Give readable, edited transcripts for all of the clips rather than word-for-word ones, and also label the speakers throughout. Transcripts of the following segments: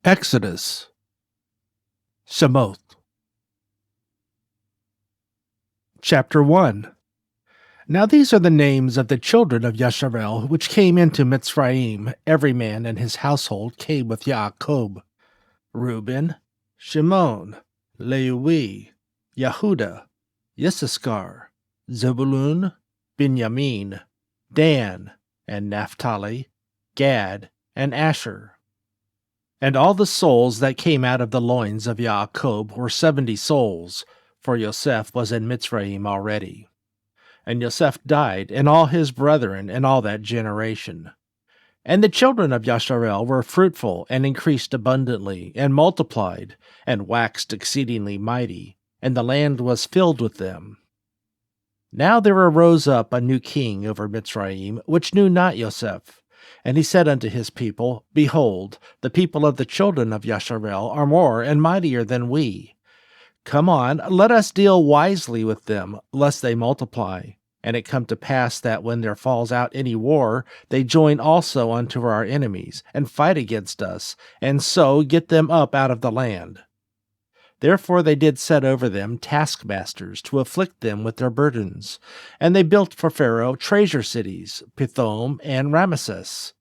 Speaker 1: Exodus. Shemoth. Chapter 1. Now these are the names of the children of Yasharel, which came into Mitzrayim. Every man and his household came with Yaakov. Reuben, Shimon, Lewi, Yehudah, Yissaschar, Zebulun, Binyamin, Dan, and Naphtali, Gad, and Asher. And all the souls that came out of the loins of Yaakov were 70 souls, for Yosef was in Mitzrayim already. And Yosef died, and all his brethren, and all that generation. And the children of Yasharel were fruitful, and increased abundantly, and multiplied, and waxed exceedingly mighty, and the land was filled with them. Now there arose up a new king over Mitzrayim, which knew not Yosef. And he said unto his people, Behold, the people of the children of Yasharel are more and mightier than we. Come on, let us deal wisely with them, lest they multiply. And it come to pass that when there falls out any war, they join also unto our enemies, and fight against us, and so get them up out of the land. Therefore they did set over them taskmasters to afflict them with their burdens. And they built for Pharaoh treasure cities, Pithom and Ramesses.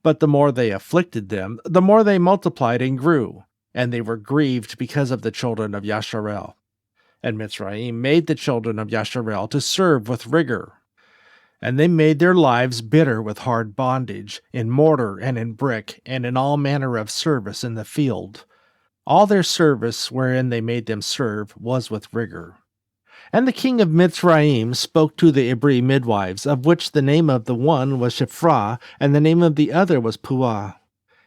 Speaker 1: But the more they afflicted them, the more they multiplied and grew, and they were grieved because of the children of Yasharel. And Mitzrayim made the children of Yasharel to serve with rigor. And they made their lives bitter with hard bondage, in mortar and in brick, and in all manner of service in the field. All their service wherein they made them serve was with rigor. And the king of Mitzrayim spoke to the Hebrew midwives, of which the name of the one was Shiphrah, and the name of the other was Puah.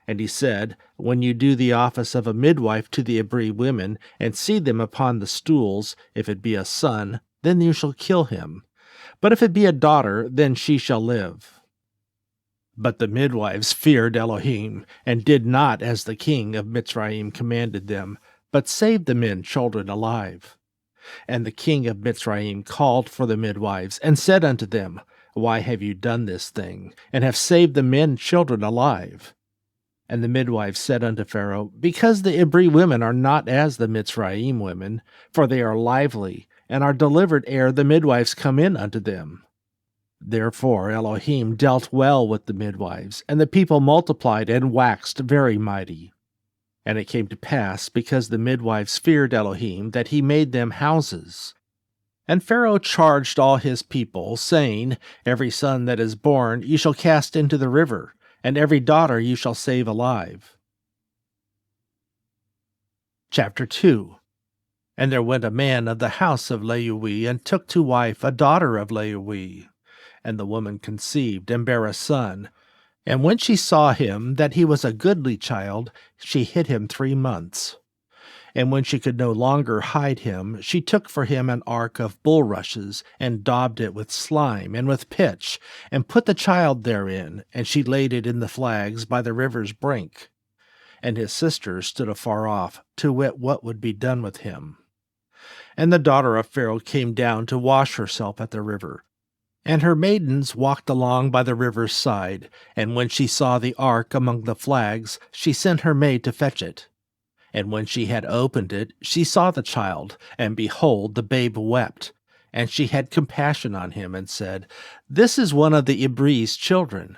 Speaker 1: And he said, When you do the office of a midwife to the Hebrew women, and see them upon the stools, if it be a son, then you shall kill him. But if it be a daughter, then she shall live. But the midwives feared Elohim, and did not as the king of Mitzrayim commanded them, but saved the men children alive. And the king of Mitzrayim called for the midwives, and said unto them, Why have you done this thing, and have saved the men children alive? And the midwives said unto Pharaoh, Because the Hebrew women are not as the Mitzrayim women, for they are lively, and are delivered ere the midwives come in unto them. Therefore Elohim dealt well with the midwives, and the people multiplied and waxed very mighty. And it came to pass, because the midwives feared Elohim, that he made them houses. And Pharaoh charged all his people, saying, Every son that is born you shall cast into the river, and every daughter you shall save alive. Chapter 2. And there went a man of the house of Lewi, and took to wife a daughter of Lewi. And the woman conceived, and bare a son. And when she saw him, that he was a goodly child, she hid him 3 months. And when she could no longer hide him, she took for him an ark of bulrushes, and daubed it with slime and with pitch, and put the child therein, and she laid it in the flags by the river's brink. And his sisters stood afar off, to wit what would be done with him. And the daughter of Pharaoh came down to wash herself at the river. And her maidens walked along by the river's side, and when she saw the ark among the flags, she sent her maid to fetch it. And when she had opened it, she saw the child, and behold, the babe wept. And she had compassion on him, and said, This is one of the Hebrew's children.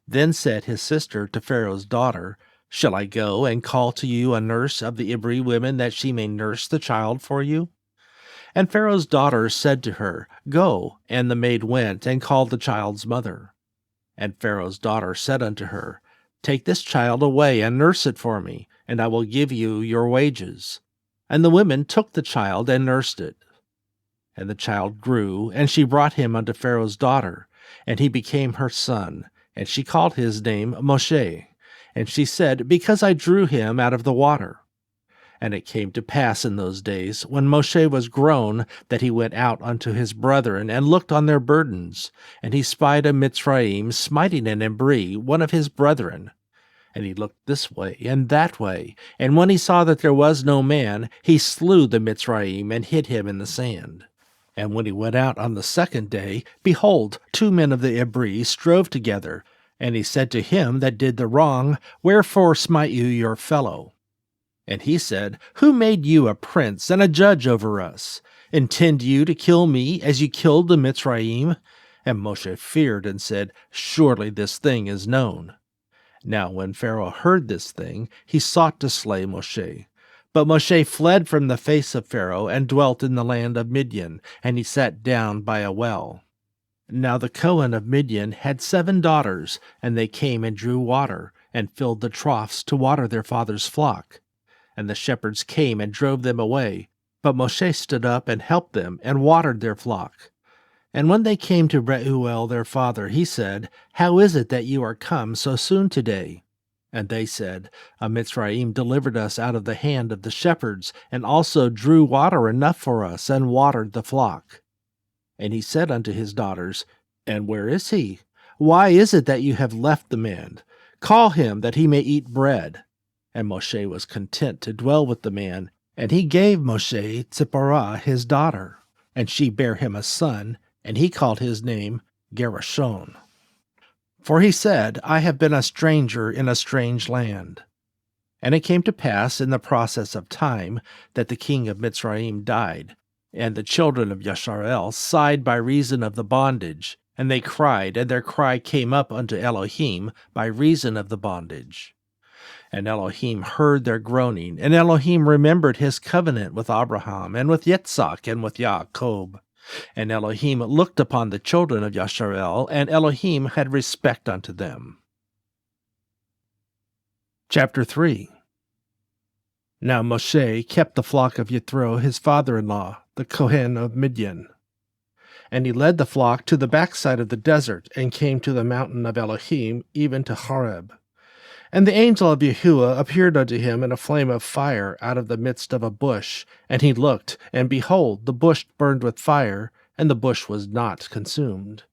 Speaker 1: Then said his sister to Pharaoh's daughter, Shall I go and call to you a nurse of the Hebrew women, that she may nurse the child for you? And Pharaoh's daughter said to her, Go. And the maid went, and called the child's mother. And Pharaoh's daughter said unto her, Take this child away, and nurse it for me, and I will give you your wages. And the women took the child, and nursed it. And the child grew, and she brought him unto Pharaoh's daughter, and he became her son, and she called his name Moshe. And she said, Because I drew him out of the water. And it came to pass in those days, when Moshe was grown, that he went out unto his brethren, and looked on their burdens. And he spied a Mitzrayim smiting an Hebrew, one of his brethren. And he looked this way and that way, and when he saw that there was no man, he slew the Mitzrayim, and hid him in the sand. And when he went out on the second day, behold, 2 men of the Hebrew strove together, And he said to him that did the wrong, Wherefore smite you your fellow? And he said, Who made you a prince and a judge over us? Intend you to kill me as you killed the Mitzrayim? And Moshe feared and said, Surely this thing is known. Now when Pharaoh heard this thing, he sought to slay Moshe. But Moshe fled from the face of Pharaoh and dwelt in the land of Midian, and he sat down by a well. Now the Cohen of Midian had 7 daughters, and they came and drew water, and filled the troughs to water their father's flock. And the shepherds came and drove them away, but Moshe stood up and helped them, and watered their flock. And when they came to Reuel their father, he said, How is it that you are come so soon today? And they said, A Mitzrayim delivered us out of the hand of the shepherds, and also drew water enough for us, and watered the flock. And he said unto his daughters, And where is he? Why is it that you have left the man? Call him, that he may eat bread. And Moshe was content to dwell with the man, and he gave Moshe Zipporah his daughter, and she bare him a son, and he called his name Gershon. For he said, I have been a stranger in a strange land. And it came to pass in the process of time that the king of Mitzrayim died, and the children of Yasharel sighed by reason of the bondage, and they cried, and their cry came up unto Elohim by reason of the bondage. And Elohim heard their groaning, and Elohim remembered his covenant with Abraham, and with Yitzhak, and with Jacob. And Elohim looked upon the children of Yasharel, and Elohim had respect unto them. Chapter 3. Now Moshe kept the flock of Yithro his father-in-law, the Kohen of Midian. And he led the flock to the backside of the desert, and came to the mountain of Elohim, even to Horeb. And the angel of Yahuah appeared unto him in a flame of fire out of the midst of a bush. And he looked, and behold, the bush burned with fire, and the bush was not consumed.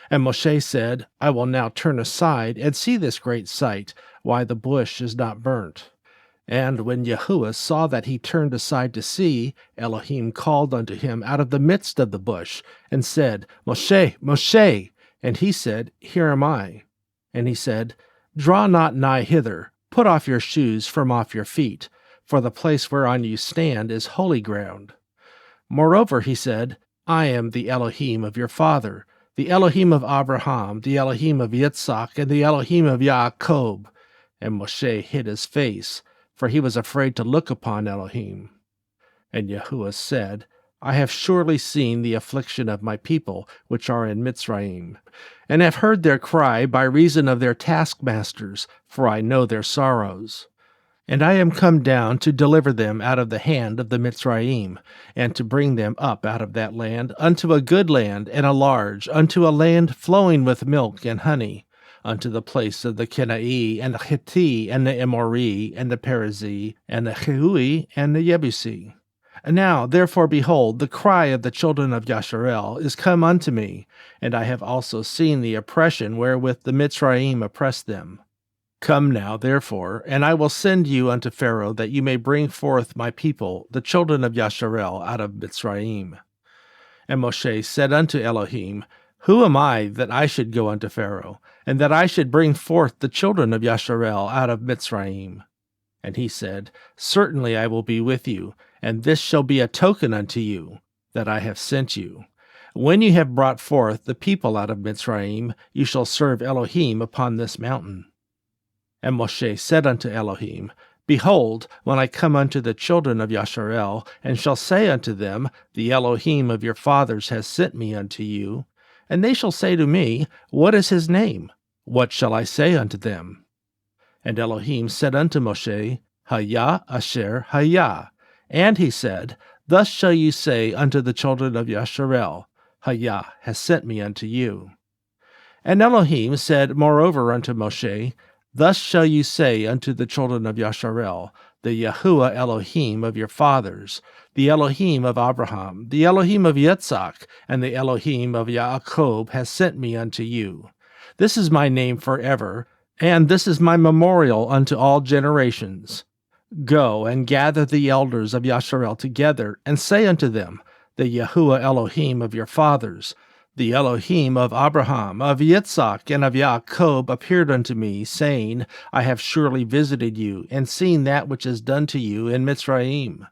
Speaker 1: And Moshe said, I will now turn aside, and see this great sight, why the bush is not burnt. And when Yahuah saw that he turned aside to see, Elohim called unto him out of the midst of the bush, and said, Moshe, Moshe! And he said, Here am I. And he said, Draw not nigh hither, put off your shoes from off your feet, for the place whereon you stand is holy ground. Moreover, he said, I am the Elohim of your father, the Elohim of Abraham, the Elohim of Yitzhak, and the Elohim of Jacob. And Moshe hid his face, for he was afraid to look upon Elohim. And Yahuah said, I have surely seen the affliction of my people, which are in Mitzrayim, and have heard their cry by reason of their taskmasters, for I know their sorrows. And I am come down to deliver them out of the hand of the Mitzrayim, and to bring them up out of that land unto a good land and a large, unto a land flowing with milk and honey, unto the place of the Kenai, and the Hitti, and the Amori, and the Perizzee, and the Hiui, and the Yebusi. Now, therefore, behold, the cry of the children of Yasharel is come unto me, and I have also seen the oppression wherewith the Mitzrayim oppress them. Come now, therefore, and I will send you unto Pharaoh, that you may bring forth my people, the children of Yasharel, out of Mitzrayim. And Moshe said unto Elohim, Who am I that I should go unto Pharaoh, and that I should bring forth the children of Yasharel out of Mitzrayim? And he said, Certainly I will be with you, and this shall be a token unto you, that I have sent you. When you have brought forth the people out of Mitzrayim, you shall serve Elohim upon this mountain. And Moshe said unto Elohim, Behold, when I come unto the children of Yasharel, and shall say unto them, The Elohim of your fathers has sent me unto you, and they shall say to me, What is his name? What shall I say unto them? And Elohim said unto Moshe, Hayah asher hayah. And he said, Thus shall you say unto the children of Yasharel, Hayah has sent me unto you. And Elohim said moreover unto Moshe, Thus shall you say unto the children of Yasharel, The Yahuah Elohim of your fathers, the Elohim of Abraham, the Elohim of Yitzhak, and the Elohim of Jacob has sent me unto you. This is my name forever, and this is my memorial unto all generations. Go and gather the elders of Yasharel together, and say unto them, The Yahuah Elohim of your fathers, The Elohim of Abraham, of Yitzhak, and of Yaakov appeared unto me, saying, I have surely visited you, and seen that which is done to you in Mitzrayim.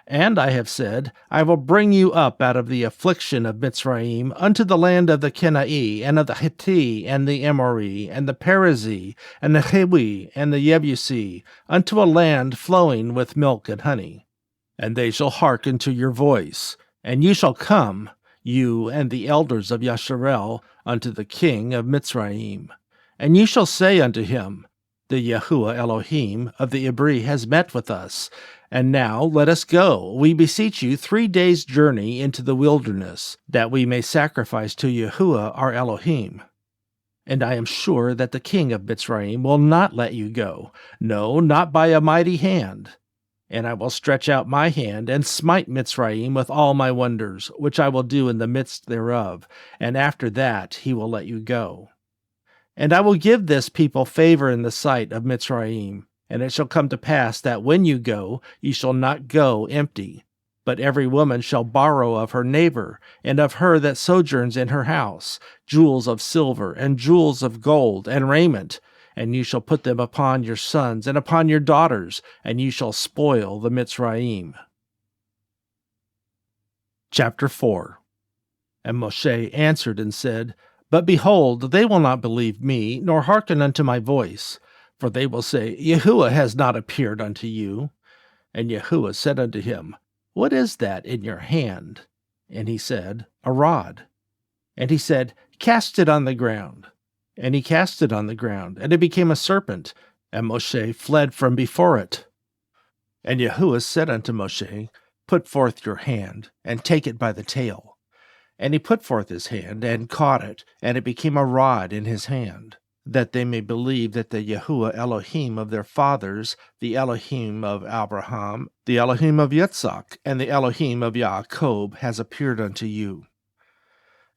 Speaker 1: And I have said, I will bring you up out of the affliction of Mitzrayim unto the land of the Kenai, and of the Hitti, and the Amori, and the Perizzee, and the Hiwi, and the Yebusi, unto a land flowing with milk and honey. And they shall hearken to your voice, and you shall come, you and the elders of Yasharel, unto the king of Mitzrayim. And you shall say unto him, The Yahuah Elohim of the Ibri has met with us, and now let us go, we beseech you, 3 days' journey into the wilderness, that we may sacrifice to Yahuah our Elohim. And I am sure that the king of Mitzrayim will not let you go, no, not by a mighty hand. And I will stretch out my hand, and smite Mitzrayim with all my wonders, which I will do in the midst thereof, and after that he will let you go. And I will give this people favor in the sight of Mitzrayim, and it shall come to pass that when you go, ye shall not go empty, but every woman shall borrow of her neighbor, and of her that sojourns in her house, jewels of silver, and jewels of gold, and raiment, and you shall put them upon your sons and upon your daughters, and you shall spoil the Mitzrayim. Chapter 4. And Moshe answered and said, But behold, they will not believe me, nor hearken unto my voice. For they will say, Yahuah has not appeared unto you. And Yahuah said unto him, What is that in your hand? And he said, A rod. And he said, Cast it on the ground. And he cast it on the ground, and it became a serpent, and Moshe fled from before it. And Yahuah said unto Moshe, Put forth your hand, and take it by the tail. And he put forth his hand, and caught it, and it became a rod in his hand, that they may believe that the Yahuah Elohim of their fathers, the Elohim of Abraham, the Elohim of Yitzhak, and the Elohim of Yaakov has appeared unto you.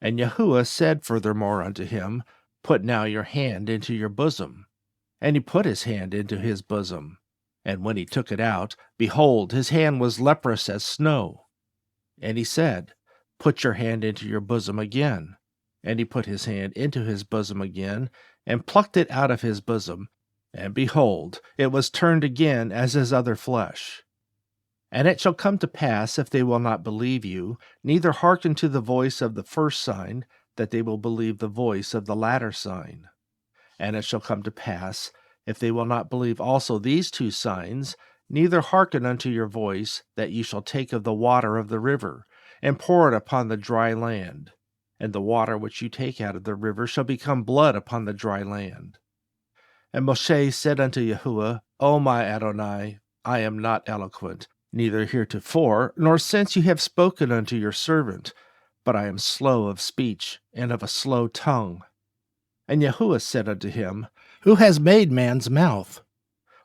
Speaker 1: And Yahuah said furthermore unto him, Put now your hand into your bosom. And he put his hand into his bosom. And when he took it out, behold, his hand was leprous as snow. And he said, Put your hand into your bosom again. And he put his hand into his bosom again, and plucked it out of his bosom. And behold, it was turned again as his other flesh. And it shall come to pass, if they will not believe you, neither hearken to the voice of the first sign, that they will believe the voice of the latter sign. And it shall come to pass, if they will not believe also these 2 signs, neither hearken unto your voice, that ye shall take of the water of the river, and pour it upon the dry land. And the water which you take out of the river shall become blood upon the dry land. And Moshe said unto Yahuah, O my Adonai, I am not eloquent, neither heretofore, nor since you have spoken unto your servant, but I am slow of speech, and of a slow tongue. And Yahuah said unto him, Who has made man's mouth?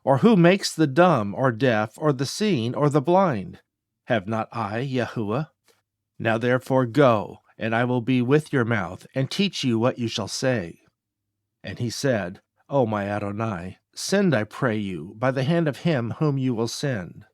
Speaker 1: Or who makes the dumb, or deaf, or the seeing, or the blind? Have not I, Yahuah? Now therefore go, and I will be with your mouth, and teach you what you shall say. And he said, O my Adonai, send, I pray you, by the hand of him whom you will send.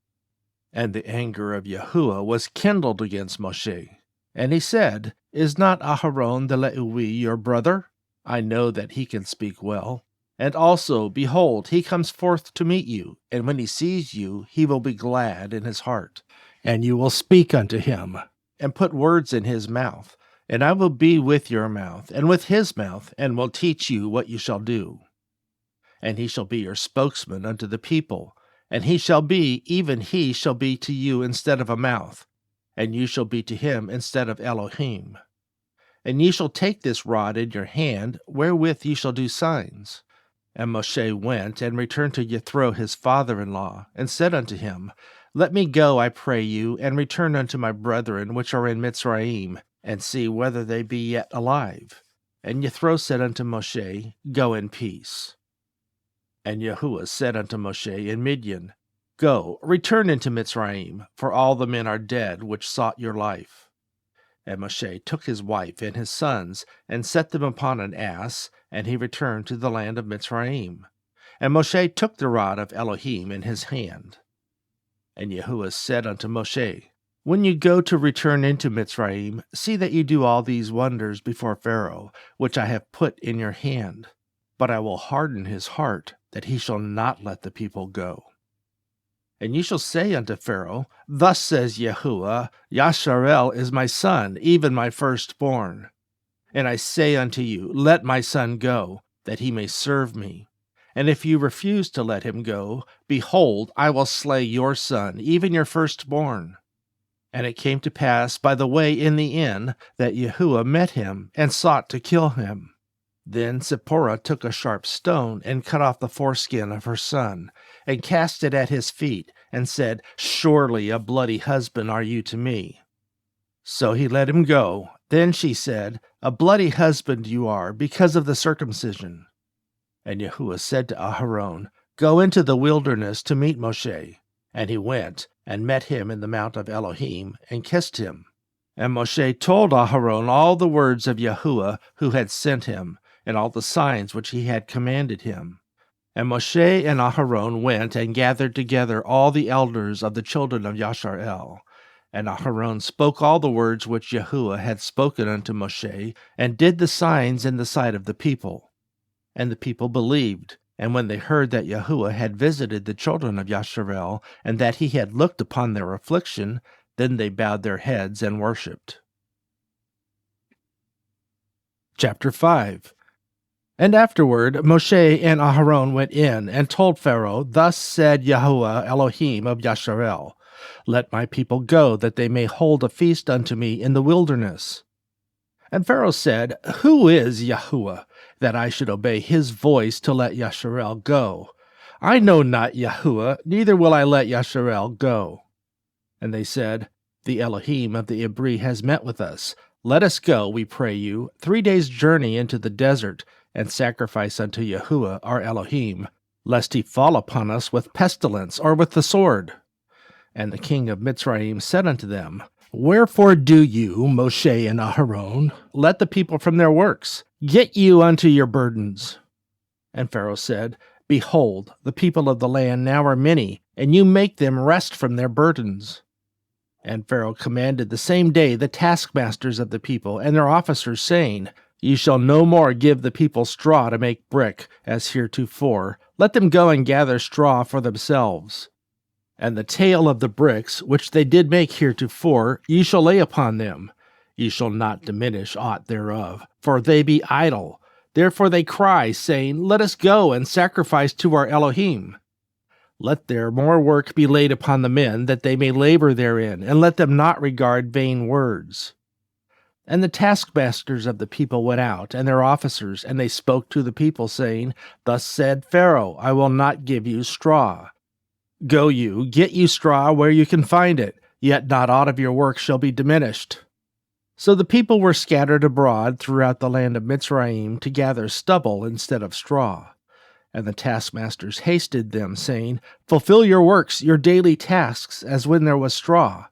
Speaker 1: And the anger of Yahuah was kindled against Moshe. And he said, Is not Aharon the Lewi your brother? I know that he can speak well. And also, behold, he comes forth to meet you, and when he sees you, he will be glad in his heart. And you will speak unto him, and put words in his mouth. And I will be with your mouth, and with his mouth, and will teach you what you shall do. And he shall be your spokesman unto the people, and he shall be, even he shall be to you instead of a mouth, and you shall be to him instead of Elohim. And ye shall take this rod in your hand, wherewith ye shall do signs. And Moshe went and returned to Yethro his father-in-law, and said unto him, Let me go, I pray you, and return unto my brethren which are in Mitzrayim, and see whether they be yet alive. And Yethro said unto Moshe, Go in peace. And Yahuah said unto Moshe in Midian, Go, return into Mitzrayim, for all the men are dead which sought your life. And Moshe took his wife and his sons, and set them upon an ass, and he returned to the land of Mitzrayim. And Moshe took the rod of Elohim in his hand. And Yahuah said unto Moshe, When you go to return into Mitzrayim, see that you do all these wonders before Pharaoh, which I have put in your hand. But I will harden his heart, that he shall not let the people go. And you shall say unto Pharaoh, Thus says Yahuah, Yasharel is my son, even my firstborn. And I say unto you, Let my son go, that he may serve me. And if you refuse to let him go, behold, I will slay your son, even your firstborn. And it came to pass by the way in the inn that Yahuah met him, and sought to kill him. Then Zipporah took a sharp stone, and cut off the foreskin of her son, and cast it at his feet, and said, Surely a bloody husband are you to me. So he let him go. Then she said, A bloody husband you are, because of the circumcision. And Yahuah said to Aharon, Go into the wilderness to meet Moshe. And he went, and met him in the mount of Elohim, and kissed him. And Moshe told Aharon all the words of Yahuah, who had sent him, and all the signs which he had commanded him. And Moshe and Aharon went and gathered together all the elders of the children of Yasharel. And Aharon spoke all the words which Yahuah had spoken unto Moshe, and did the signs in the sight of the people. And the people believed. And when they heard that Yahuah had visited the children of Yasharel, and that he had looked upon their affliction, then they bowed their heads and worshipped. Chapter 5. And afterward Moshe and Aharon went in, and told Pharaoh, Thus said Yahuah Elohim of Yasharel, Let my people go, that they may hold a feast unto me in the wilderness. And Pharaoh said, Who is Yahuah, that I should obey his voice to let Yasharel go? I know not Yahuah, neither will I let Yasharel go. And they said, The Elohim of the Ibri has met with us. Let us go, we pray you, 3 days' journey into the desert, and sacrifice unto Yahuah our Elohim, lest he fall upon us with pestilence or with the sword. And the king of Mitzrayim said unto them, Wherefore do you, Moshe and Aharon, let the people from their works? Get you unto your burdens. And Pharaoh said, Behold, the people of the land now are many, and you make them rest from their burdens. And Pharaoh commanded the same day the taskmasters of the people and their officers, saying, Ye shall no more give the people straw to make brick, as heretofore. Let them go and gather straw for themselves. And the tale of the bricks, which they did make heretofore, ye shall lay upon them. Ye shall not diminish aught thereof, for they be idle. Therefore they cry, saying, Let us go and sacrifice to our Elohim. Let their more work be laid upon the men, that they may labor therein, and let them not regard vain words. And the taskmasters of the people went out, and their officers, and they spoke to the people, saying, Thus said Pharaoh, I will not give you straw. Go you, get you straw where you can find it, yet not aught of your work shall be diminished. So the people were scattered abroad throughout the land of Mitzrayim to gather stubble instead of straw. And the taskmasters hasted them, saying, Fulfill your works, your daily tasks, as when there was straw.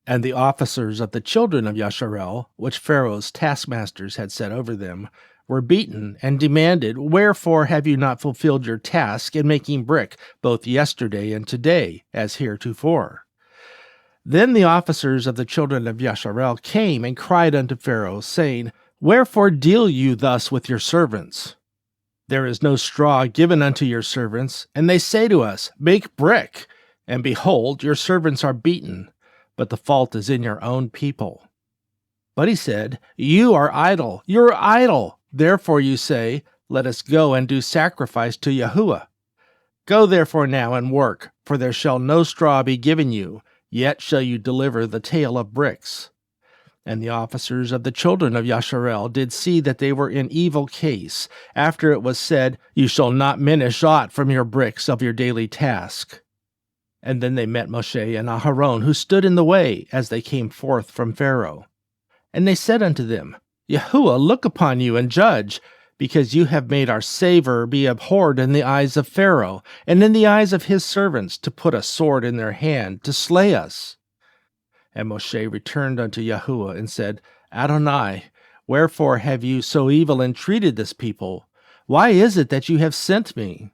Speaker 1: And the officers of the children of Yasharel, which Pharaoh's taskmasters had set over them, were beaten, and demanded, Wherefore have you not fulfilled your task in making brick, both yesterday and today, as heretofore? Then the officers of the children of Yasharel came and cried unto Pharaoh, saying, Wherefore deal you thus with your servants? There is no straw given unto your servants, and they say to us, Make brick. And behold, your servants are beaten, but the fault is in your own people. But he said, You are idle, you are idle. Therefore you say, Let us go and do sacrifice to Yahuah. Go therefore now and work, for there shall no straw be given you, yet shall you deliver the tale of bricks. And the officers of the children of Yasharel did see that they were in evil case, after it was said, You shall not minish aught from your bricks of your daily task. And then they met Moshe and Aharon, who stood in the way, as they came forth from Pharaoh. And they said unto them, Yahuah, look upon you and judge, because you have made our savor be abhorred in the eyes of Pharaoh, and in the eyes of his servants, to put a sword in their hand, to slay us. And Moshe returned unto Yahuah, and said, Adonai, wherefore have you so evil entreated this people? Why is it that you have sent me?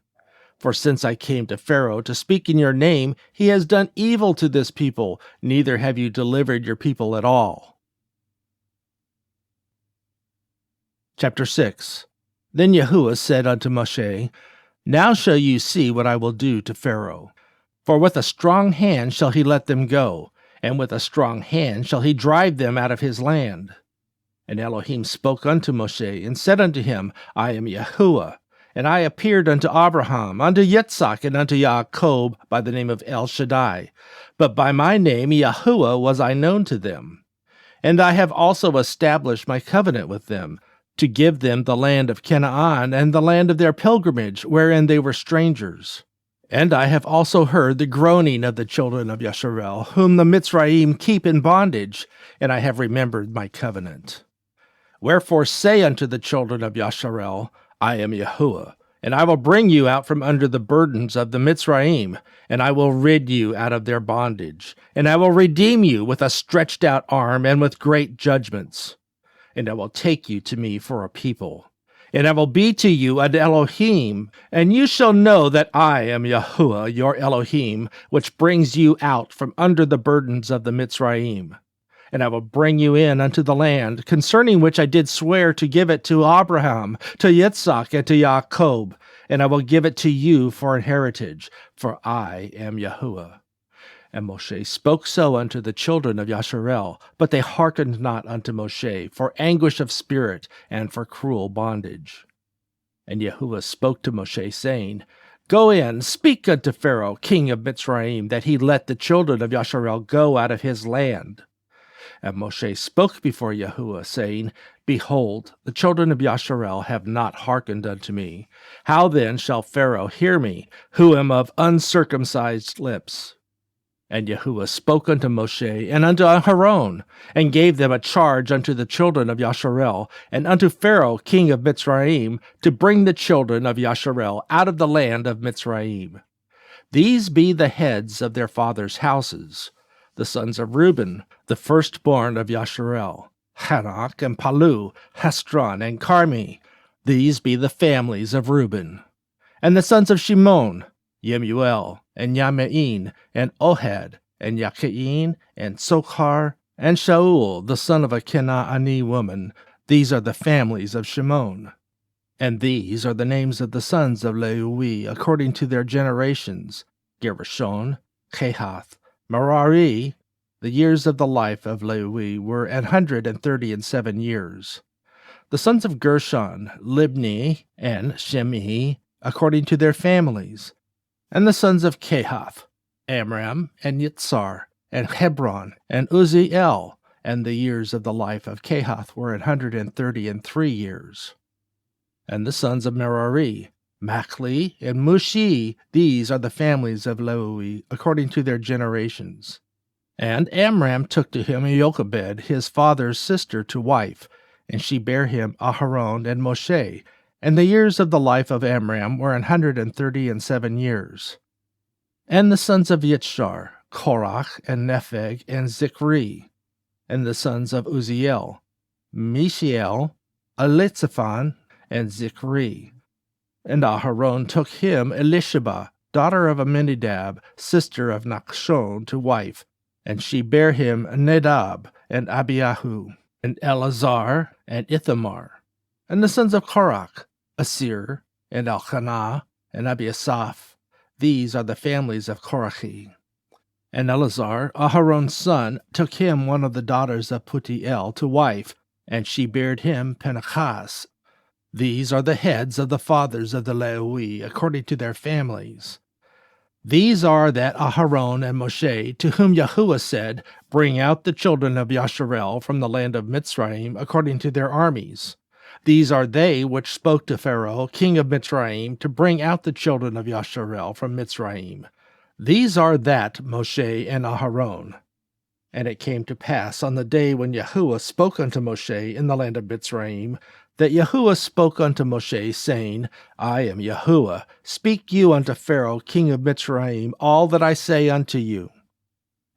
Speaker 1: For since I came to Pharaoh to speak in your name, he has done evil to this people, neither have you delivered your people at all. Chapter 6. Then Yahuah said unto Moshe, Now shall you see what I will do to Pharaoh. For with a strong hand shall he let them go, and with a strong hand shall he drive them out of his land. And Elohim spoke unto Moshe, and said unto him, I am Yahuah, and I appeared unto Abraham, unto Yitzhak, and unto Jacob by the name of El Shaddai. But by my name Yahuah was I known to them. And I have also established my covenant with them, to give them the land of Canaan, and the land of their pilgrimage, wherein they were strangers. And I have also heard the groaning of the children of Yasharel, whom the Mitzrayim keep in bondage, and I have remembered my covenant. Wherefore say unto the children of Yasharel, I am Yahuah, and I will bring you out from under the burdens of the Mitzrayim, and I will rid you out of their bondage, and I will redeem you with a stretched out arm and with great judgments. And I will take you to me for a people, and I will be to you an Elohim, and you shall know that I am Yahuah, your Elohim, which brings you out from under the burdens of the Mitzrayim. And I will bring you in unto the land, concerning which I did swear to give it to Abraham, to Yitzhak, and to Jacob, and I will give it to you for an heritage, for I am Yahuah. And Moshe spoke so unto the children of Yasharel, but they hearkened not unto Moshe, for anguish of spirit, and for cruel bondage. And Yahuah spoke to Moshe, saying, Go in, speak unto Pharaoh, king of Mitzrayim, that he let the children of Yasharel go out of his land. And Moshe spoke before Yahuah, saying, Behold, the children of Yasharel have not hearkened unto me. How then shall Pharaoh hear me, who am of uncircumcised lips? And Yahuah spoke unto Moshe and unto Aaron, and gave them a charge unto the children of Yasharel, and unto Pharaoh king of Mitzrayim, to bring the children of Yasharel out of the land of Mitzrayim. These be the heads of their fathers' houses, the sons of Reuben, the firstborn of Yasharel, Hanok and Palu, Hestron and Carmi. These be the families of Reuben. And the sons of Shimon, Yemuel, and Yamein, and Ohad, and Yachain, and Sochar, and Shaul, the son of a Canaanite woman. These are the families of Shimon. And these are the names of the sons of Lewi, according to their generations, Gershon, Kehath, Merari. The years of the life of Lewi were 137 years. The sons of Gershon, Libni, and Shemi, according to their families. And the sons of Kehath, Amram, and Yitzhar, and Hebron, and Uzziel, and the years of the life of Kehath were 133 years. And the sons of Merari, Machli, and Mushi, these are the families of Lewi, according to their generations. And Amram took to him Jochebed, his father's sister, to wife, and she bare him Aharon and Moshe. And the years of the life of Amram were 137 years. And the sons of Yitzhar, Korach, and Nepheg, and Zikri. And the sons of Uzziel, Mishael, Elitzaphan, and Zikri. And Aharon took him Elisheba, daughter of Aminadab, sister of Nachshon, to wife. And she bare him Nadab, and Abiahu, and Eleazar, and Ithamar. And the sons of Korach, Asir, and Elkanah, and Abiasaph. These are the families of Korachi. And Eleazar, Aharon's son, took him one of the daughters of Putiel to wife, and she bare him Phinehas. These are the heads of the fathers of the Lewi, according to their families. These are that Aharon and Moshe, to whom Yahuah said, Bring out the children of Yasharel from the land of Mitzrayim, according to their armies. These are they which spoke to Pharaoh, king of Mitzrayim, to bring out the children of Yasharel from Mitzrayim. These are that Moshe and Aharon. And it came to pass on the day when Yahuah spoke unto Moshe in the land of Mitzrayim, that Yahuah spoke unto Moshe, saying, I am Yahuah. Speak you unto Pharaoh, king of Mitzrayim, all that I say unto you.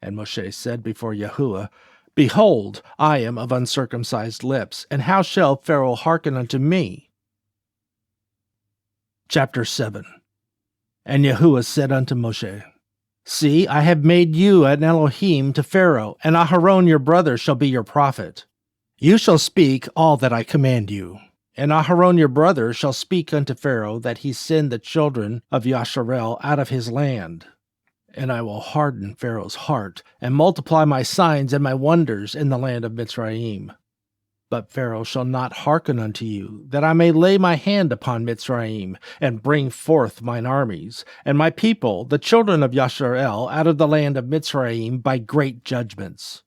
Speaker 1: And Moshe said before Yahuah, Behold, I am of uncircumcised lips, and how shall Pharaoh hearken unto me? Chapter 7. And Yahuah said unto Moshe, See, I have made you an Elohim to Pharaoh, and Aharon your brother shall be your prophet. You shall speak all that I command you. And Aharon your brother shall speak unto Pharaoh that he send the children of Yasharel out of his land. And I will harden Pharaoh's heart, and multiply my signs and my wonders in the land of Mitzrayim. But Pharaoh shall not hearken unto you, that I may lay my hand upon Mitzrayim, and bring forth mine armies, and my people, the children of Yasharel, out of the land of Mitzrayim by great judgments.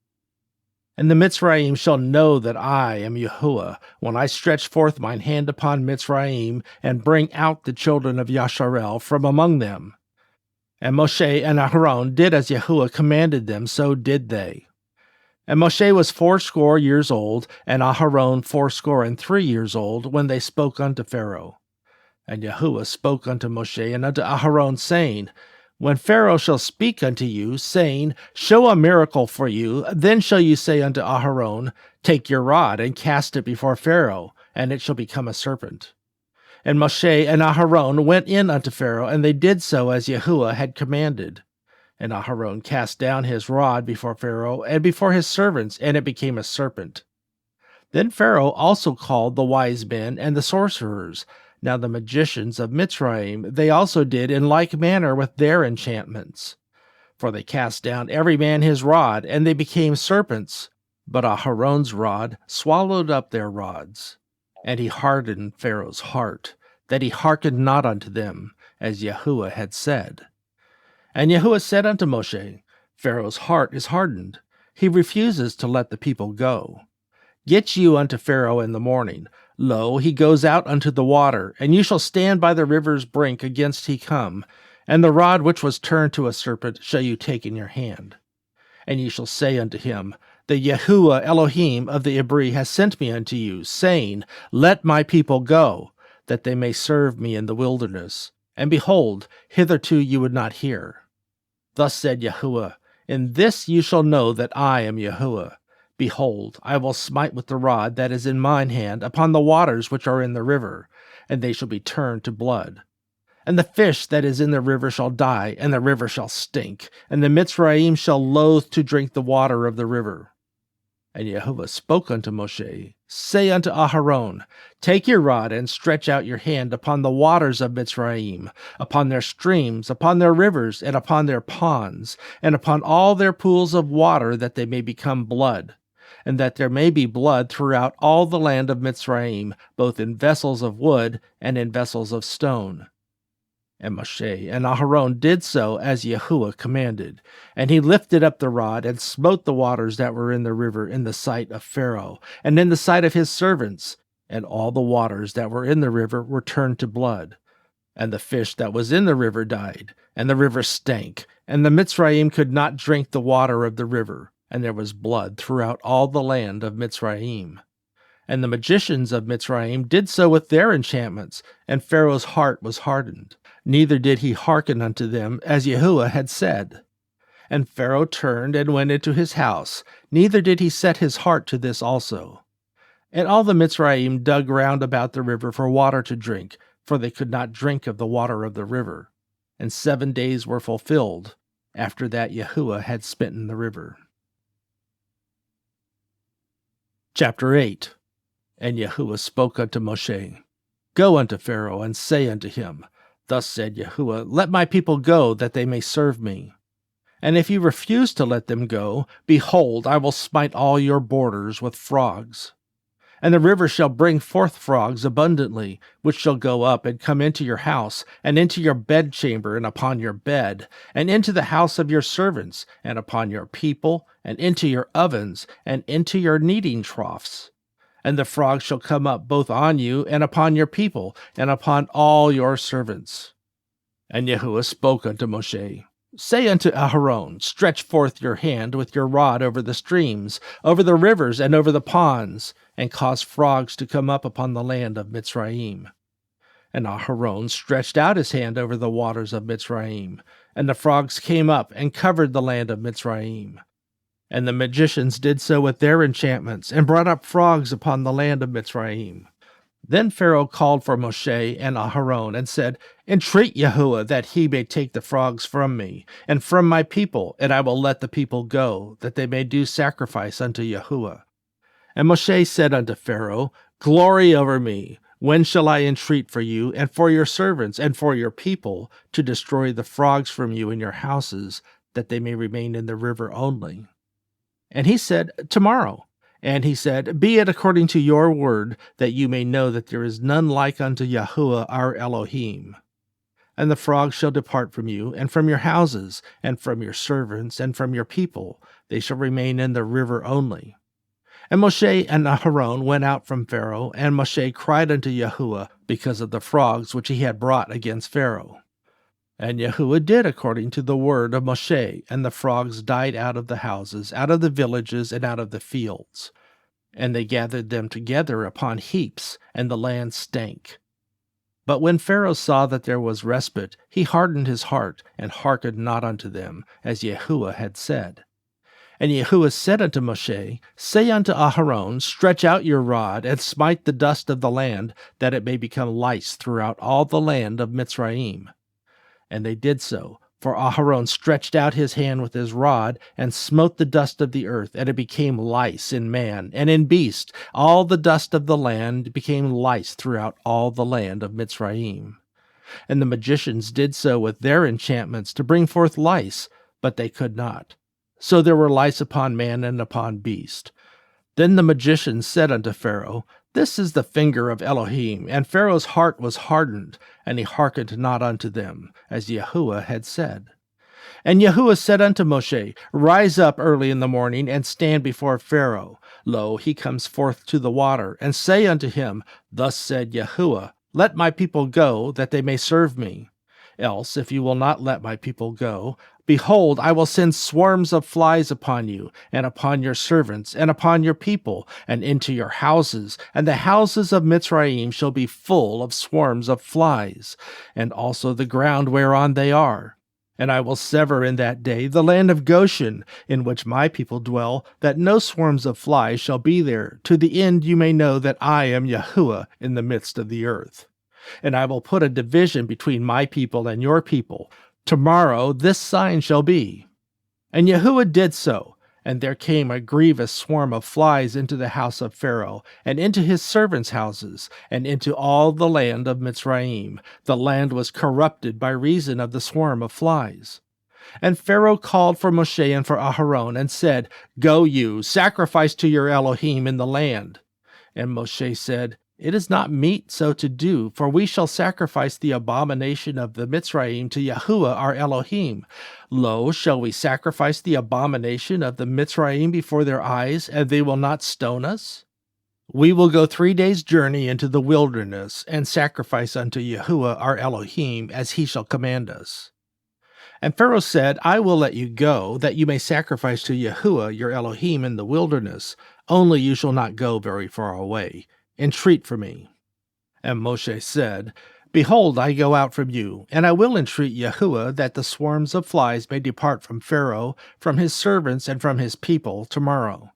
Speaker 1: And the Mitzrayim shall know that I am Yahuah, when I stretch forth mine hand upon Mitzrayim, and bring out the children of Yasharel from among them. And Moshe and Aharon did as Yahuah commanded them, so did they. And Moshe was 80 years old, and Aharon 83 years old, when they spoke unto Pharaoh. And Yahuah spoke unto Moshe and unto Aharon, saying, When Pharaoh shall speak unto you, saying, Show a miracle for you, then shall you say unto Aharon, Take your rod, and cast it before Pharaoh, and it shall become a serpent. And Moshe and Aharon went in unto Pharaoh, and they did so as Yahuah had commanded. And Aharon cast down his rod before Pharaoh and before his servants, and it became a serpent. Then Pharaoh also called the wise men and the sorcerers. Now the magicians of Mitzrayim they also did in like manner with their enchantments. For they cast down every man his rod, and they became serpents. But Aharon's rod swallowed up their rods. And he hardened Pharaoh's heart, that he hearkened not unto them, as Yahuah had said. And Yahuah said unto Moshe, Pharaoh's heart is hardened. He refuses to let the people go. Get you unto Pharaoh in the morning. Lo, he goes out unto the water, and you shall stand by the river's brink against he come, and the rod which was turned to a serpent shall you take in your hand. And ye shall say unto him, The Yahuah Elohim of the Hebrew has sent me unto you, saying, Let my people go, that they may serve me in the wilderness. And behold, hitherto you would not hear. Thus said Yahuah, In this you shall know that I am Yahuah. Behold, I will smite with the rod that is in mine hand upon the waters which are in the river, and they shall be turned to blood. And the fish that is in the river shall die, and the river shall stink, and the Mitzrayim shall loathe to drink the water of the river. And Yahuah spoke unto Moshe, Say unto Aharon, Take your rod, and stretch out your hand upon the waters of Mitzrayim, upon their streams, upon their rivers, and upon their ponds, and upon all their pools of water, that they may become blood, and that there may be blood throughout all the land of Mitzrayim, both in vessels of wood and in vessels of stone. And Moshe and Aharon did so as Yahuah commanded. And he lifted up the rod, and smote the waters that were in the river in the sight of Pharaoh, and in the sight of his servants. And all the waters that were in the river were turned to blood. And the fish that was in the river died, and the river stank, and the Mitzrayim could not drink the water of the river, and there was blood throughout all the land of Mitzrayim. And the magicians of Mitzrayim did so with their enchantments, and Pharaoh's heart was hardened. Neither did he hearken unto them, as Yahuah had said. And Pharaoh turned and went into his house, neither did he set his heart to this also. And all the Mitzrayim dug round about the river for water to drink, for they could not drink of the water of the river. And 7 days were fulfilled, after that Yahuah had smitten the river. Chapter 8. And Yahuah spoke unto Moshe, Go unto Pharaoh, and say unto him, Thus said Yahuah, Let my people go, that they may serve me. And if you refuse to let them go, behold, I will smite all your borders with frogs. And the river shall bring forth frogs abundantly, which shall go up and come into your house, and into your bedchamber, and upon your bed, and into the house of your servants, and upon your people, and into your ovens, and into your kneading troughs. And the frogs shall come up both on you, and upon your people, and upon all your servants. And Yahuah spoke unto Moshe, Say unto Aharon, Stretch forth your hand with your rod over the streams, over the rivers, and over the ponds, and cause frogs to come up upon the land of Mitzrayim. And Aharon stretched out his hand over the waters of Mitzrayim, and the frogs came up and covered the land of Mitzrayim. And the magicians did so with their enchantments, and brought up frogs upon the land of Mitzrayim. Then Pharaoh called for Moshe and Aharon and said, Entreat Yahuah that he may take the frogs from me, and from my people, and I will let the people go, that they may do sacrifice unto Yahuah. And Moshe said unto Pharaoh, Glory over me! When shall I entreat for you, and for your servants, and for your people, to destroy the frogs from you in your houses, that they may remain in the river only? And he said, Tomorrow. And he said, Be it according to your word, that you may know that there is none like unto Yahuah our Elohim. And the frogs shall depart from you, and from your houses, and from your servants, and from your people. They shall remain in the river only. And Moshe and Aharon went out from Pharaoh, and Moshe cried unto Yahuah because of the frogs which he had brought against Pharaoh. And Yahuah did according to the word of Moshe, and the frogs died out of the houses, out of the villages, and out of the fields. And they gathered them together upon heaps, and the land stank. But when Pharaoh saw that there was respite, he hardened his heart, and hearkened not unto them, as Yahuah had said. And Yahuah said unto Moshe, Say unto Aharon, Stretch out your rod, and smite the dust of the land, that it may become lice throughout all the land of Mitzrayim. And they did so, for Aharon stretched out his hand with his rod, and smote the dust of the earth, and it became lice in man, and in beast. All the dust of the land became lice throughout all the land of Mitzrayim. And the magicians did so with their enchantments to bring forth lice, but they could not. So there were lice upon man and upon beast. Then the magicians said unto Pharaoh, This is the finger of Elohim. And Pharaoh's heart was hardened, and he hearkened not unto them, as Yahuah had said. And Yahuah said unto Moshe, Rise up early in the morning, and stand before Pharaoh. Lo, he comes forth to the water, and say unto him, Thus said Yahuah, Let my people go, that they may serve me. Else, if you will not let my people go, behold, I will send swarms of flies upon you, and upon your servants, and upon your people, and into your houses, and the houses of Mitzrayim shall be full of swarms of flies, and also the ground whereon they are. And I will sever in that day the land of Goshen, in which my people dwell, that no swarms of flies shall be there, to the end you may know that I am Yahuah in the midst of the earth. And I will put a division between my people and your people. Tomorrow this sign shall be. And Yahuah did so, and there came a grievous swarm of flies into the house of Pharaoh, and into his servants' houses, and into all the land of Mitzrayim. The land was corrupted by reason of the swarm of flies. And Pharaoh called for Moshe and for Aharon, and said, Go you, sacrifice to your Elohim in the land. And Moshe said, It is not meet so to do, for we shall sacrifice the abomination of the Mitzrayim to Yahuah our Elohim. Lo, shall we sacrifice the abomination of the Mitzrayim before their eyes, and they will not stone us? We will go 3 days' journey into the wilderness, and sacrifice unto Yahuah our Elohim, as he shall command us. And Pharaoh said, I will let you go, that you may sacrifice to Yahuah your Elohim in the wilderness, only you shall not go very far away. Entreat for me. And Moshe said, Behold, I go out from you, and I will entreat Yahuah that the swarms of flies may depart from Pharaoh, from his servants, and from his people tomorrow.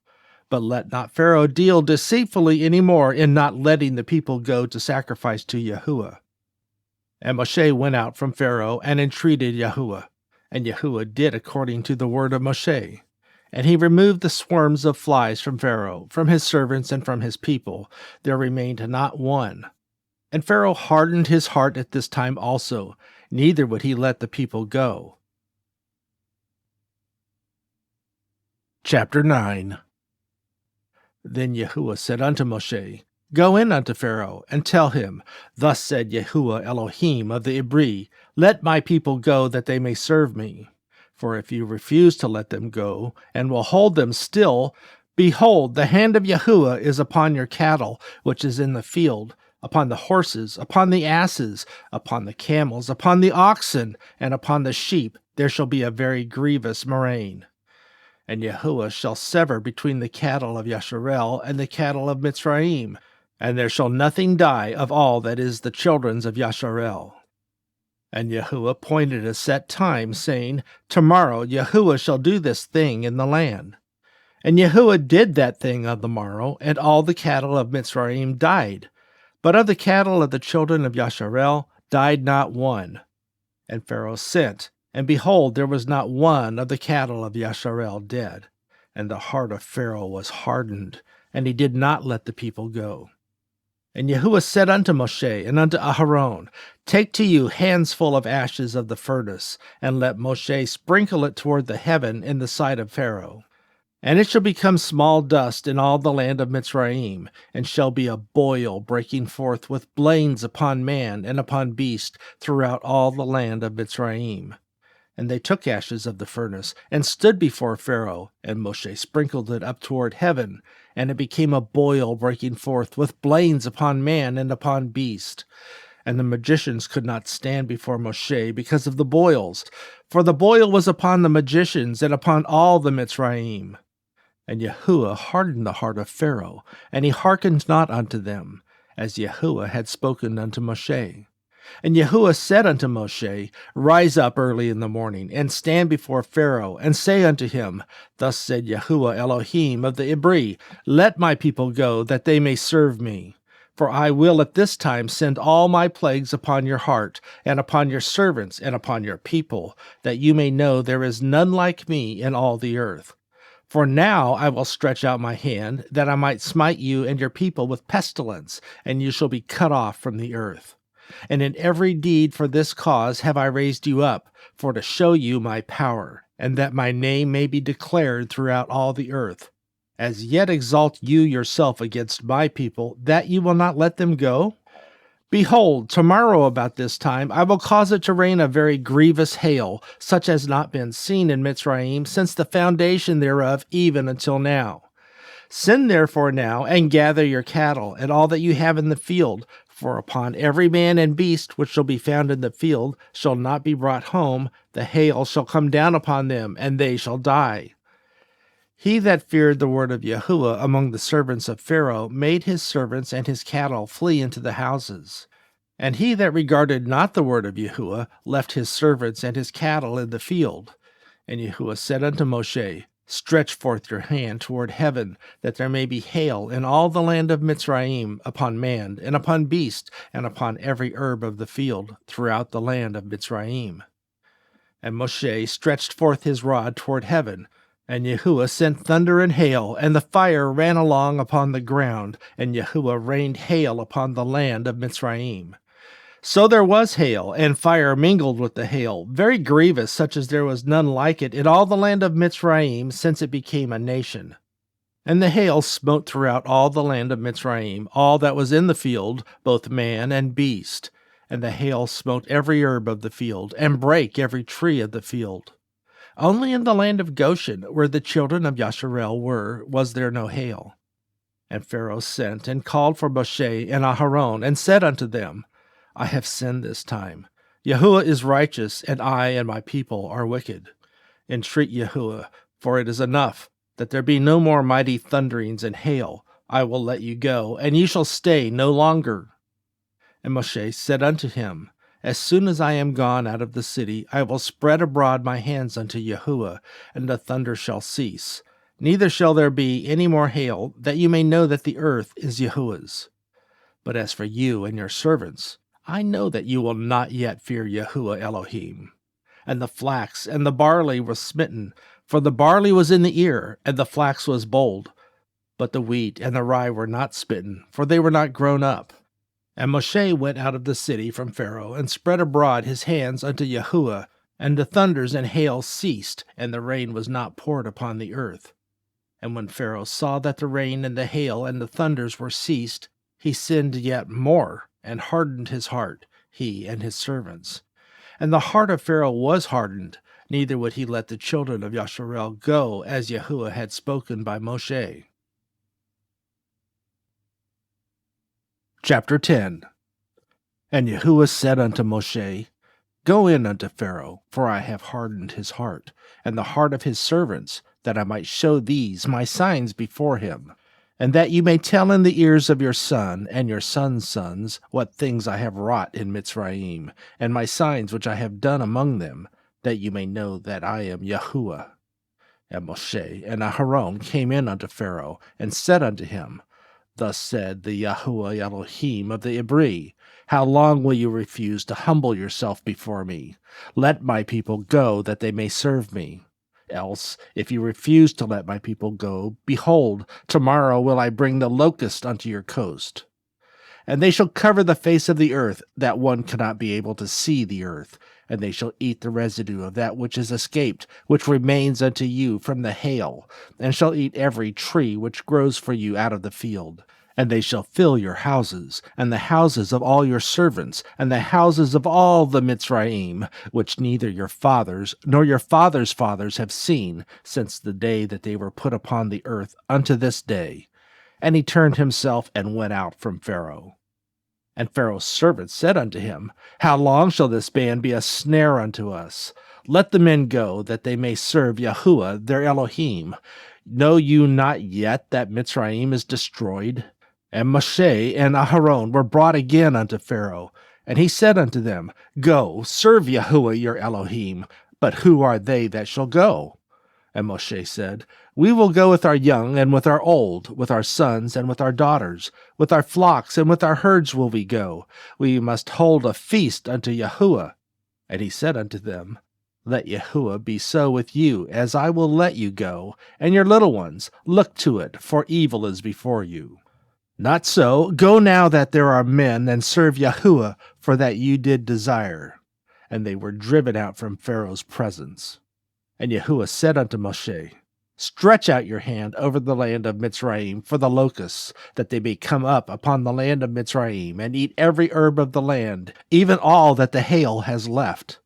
Speaker 1: But let not Pharaoh deal deceitfully any more in not letting the people go to sacrifice to Yahuah. And Moshe went out from Pharaoh and entreated Yahuah, and Yahuah did according to the word of Moshe. And he removed the swarms of flies from Pharaoh, from his servants, and from his people. There remained not one. And Pharaoh hardened his heart at this time also, neither would he let the people go. Chapter 9. Then Yahuah said unto Moshe, Go in unto Pharaoh, and tell him, Thus said Yahuah Elohim of the Ibri, Let my people go, that they may serve me. For if you refuse to let them go, and will hold them still, behold, the hand of Yahuah is upon your cattle, which is in the field, upon the horses, upon the asses, upon the camels, upon the oxen, and upon the sheep there shall be a very grievous murrain. And Yahuah shall sever between the cattle of Yasharel and the cattle of Mitzrayim, and there shall nothing die of all that is the children's of Yasharel. And Yahuah appointed a set time, saying, Tomorrow Yahuah shall do this thing in the land. And Yahuah did that thing on the morrow, and all the cattle of Mitzrayim died. But of the cattle of the children of Yasharel died not one. And Pharaoh sent, and behold, there was not one of the cattle of Yasharel dead. And the heart of Pharaoh was hardened, and he did not let the people go. And Yahuah said unto Moshe and unto Aharon, Take to you handsful of ashes of the furnace, and let Moshe sprinkle it toward the heaven in the sight of Pharaoh. And it shall become small dust in all the land of Mitzrayim, and shall be a boil breaking forth with blains upon man and upon beast throughout all the land of Mitzrayim. And they took ashes of the furnace, and stood before Pharaoh, and Moshe sprinkled it up toward heaven, and it became a boil breaking forth with blains upon man and upon beast. And the magicians could not stand before Moshe because of the boils, for the boil was upon the magicians and upon all the Mitzrayim. And Yahuah hardened the heart of Pharaoh, and he hearkened not unto them, as Yahuah had spoken unto Moshe. And Yahuah said unto Moshe, Rise up early in the morning, and stand before Pharaoh, and say unto him, Thus said Yahuah Elohim of the Ibri, Let my people go, that they may serve me. For I will at this time send all my plagues upon your heart, and upon your servants, and upon your people, that you may know there is none like me in all the earth. For now I will stretch out my hand, that I might smite you and your people with pestilence, and you shall be cut off from the earth. And in every deed for this cause have I raised you up, for to show you my power, and that my name may be declared throughout all the earth. As yet exalt you yourself against my people, that you will not let them go? Behold, tomorrow about this time I will cause it to rain a very grievous hail, such as not been seen in Mitzrayim since the foundation thereof even until now. Send therefore now, and gather your cattle, and all that you have in the field, for upon every man and beast which shall be found in the field shall not be brought home, the hail shall come down upon them, and they shall die. He that feared the word of Yahuah among the servants of Pharaoh made his servants and his cattle flee into the houses. And he that regarded not the word of Yahuah left his servants and his cattle in the field. And Yahuah said unto Moshe, Stretch forth your hand toward heaven, that there may be hail in all the land of Mitzrayim, upon man, and upon beast, and upon every herb of the field, throughout the land of Mitzrayim. And Moshe stretched forth his rod toward heaven, and Yahuah sent thunder and hail, and the fire ran along upon the ground, and Yahuah rained hail upon the land of Mitzrayim. So there was hail, and fire mingled with the hail, very grievous, such as there was none like it in all the land of Mitzrayim since it became a nation. And the hail smote throughout all the land of Mitzrayim, all that was in the field, both man and beast. And the hail smote every herb of the field, and brake every tree of the field. Only in the land of Goshen, where the children of Yasharel were, was there no hail. And Pharaoh sent and called for Moshe and Aharon, and said unto them, I have sinned this time. Yahuah is righteous, and I and my people are wicked. Entreat Yahuah, for it is enough, that there be no more mighty thunderings and hail. I will let you go, and you shall stay no longer. And Moshe said unto him, As soon as I am gone out of the city, I will spread abroad my hands unto Yahuah, and the thunder shall cease. Neither shall there be any more hail, that you may know that the earth is Yahuah's. But as for you and your servants, I know that you will not yet fear Yahuah Elohim. And the flax and the barley were smitten, for the barley was in the ear, and the flax was bold. But the wheat and the rye were not smitten, for they were not grown up. And Moshe went out of the city from Pharaoh, and spread abroad his hands unto Yahuah, and the thunders and hail ceased, and the rain was not poured upon the earth. And when Pharaoh saw that the rain and the hail and the thunders were ceased, he sinned yet more, and hardened his heart, he and his servants. And the heart of Pharaoh was hardened, neither would he let the children of Yasharel go, as Yahuah had spoken by Moshe. Chapter 10. And Yahuah said unto Moshe, Go in unto Pharaoh, for I have hardened his heart, and the heart of his servants, that I might show these my signs before him, and that you may tell in the ears of your son and your son's sons what things I have wrought in Mitzrayim, and my signs which I have done among them, that you may know that I am Yahuah. And Moshe and Aharon came in unto Pharaoh, and said unto him, Thus said the Yahuah Elohim of the Ibri, how long will you refuse to humble yourself before me? Let my people go, that they may serve me. Else, if you refuse to let my people go, behold, tomorrow will I bring the locust unto your coast. And they shall cover the face of the earth, that one cannot be able to see the earth. And they shall eat the residue of that which is escaped, which remains unto you from the hail, and shall eat every tree which grows for you out of the field. And they shall fill your houses, and the houses of all your servants, and the houses of all the Mitzrayim, which neither your fathers nor your fathers' fathers have seen, since the day that they were put upon the earth unto this day. And he turned himself and went out from Pharaoh. And Pharaoh's servants said unto him, How long shall this band be a snare unto us? Let the men go, that they may serve Yahuah their Elohim. Know you not yet that Mitzrayim is destroyed? And Moshe and Aharon were brought again unto Pharaoh. And he said unto them, Go, serve Yahuah your Elohim. But who are they that shall go? And Moshe said, We will go with our young and with our old, with our sons and with our daughters, with our flocks and with our herds will we go. We must hold a feast unto Yahuah. And he said unto them, Let Yahuah be so with you, as I will let you go, and your little ones, look to it, for evil is before you. Not so, go now that there are men, and serve Yahuah, for that you did desire. And they were driven out from Pharaoh's presence. And Yahuah said unto Moshe, Stretch out your hand over the land of Mitzrayim for the locusts, that they may come up upon the land of Mitzrayim, and eat every herb of the land, even all that the hail has left.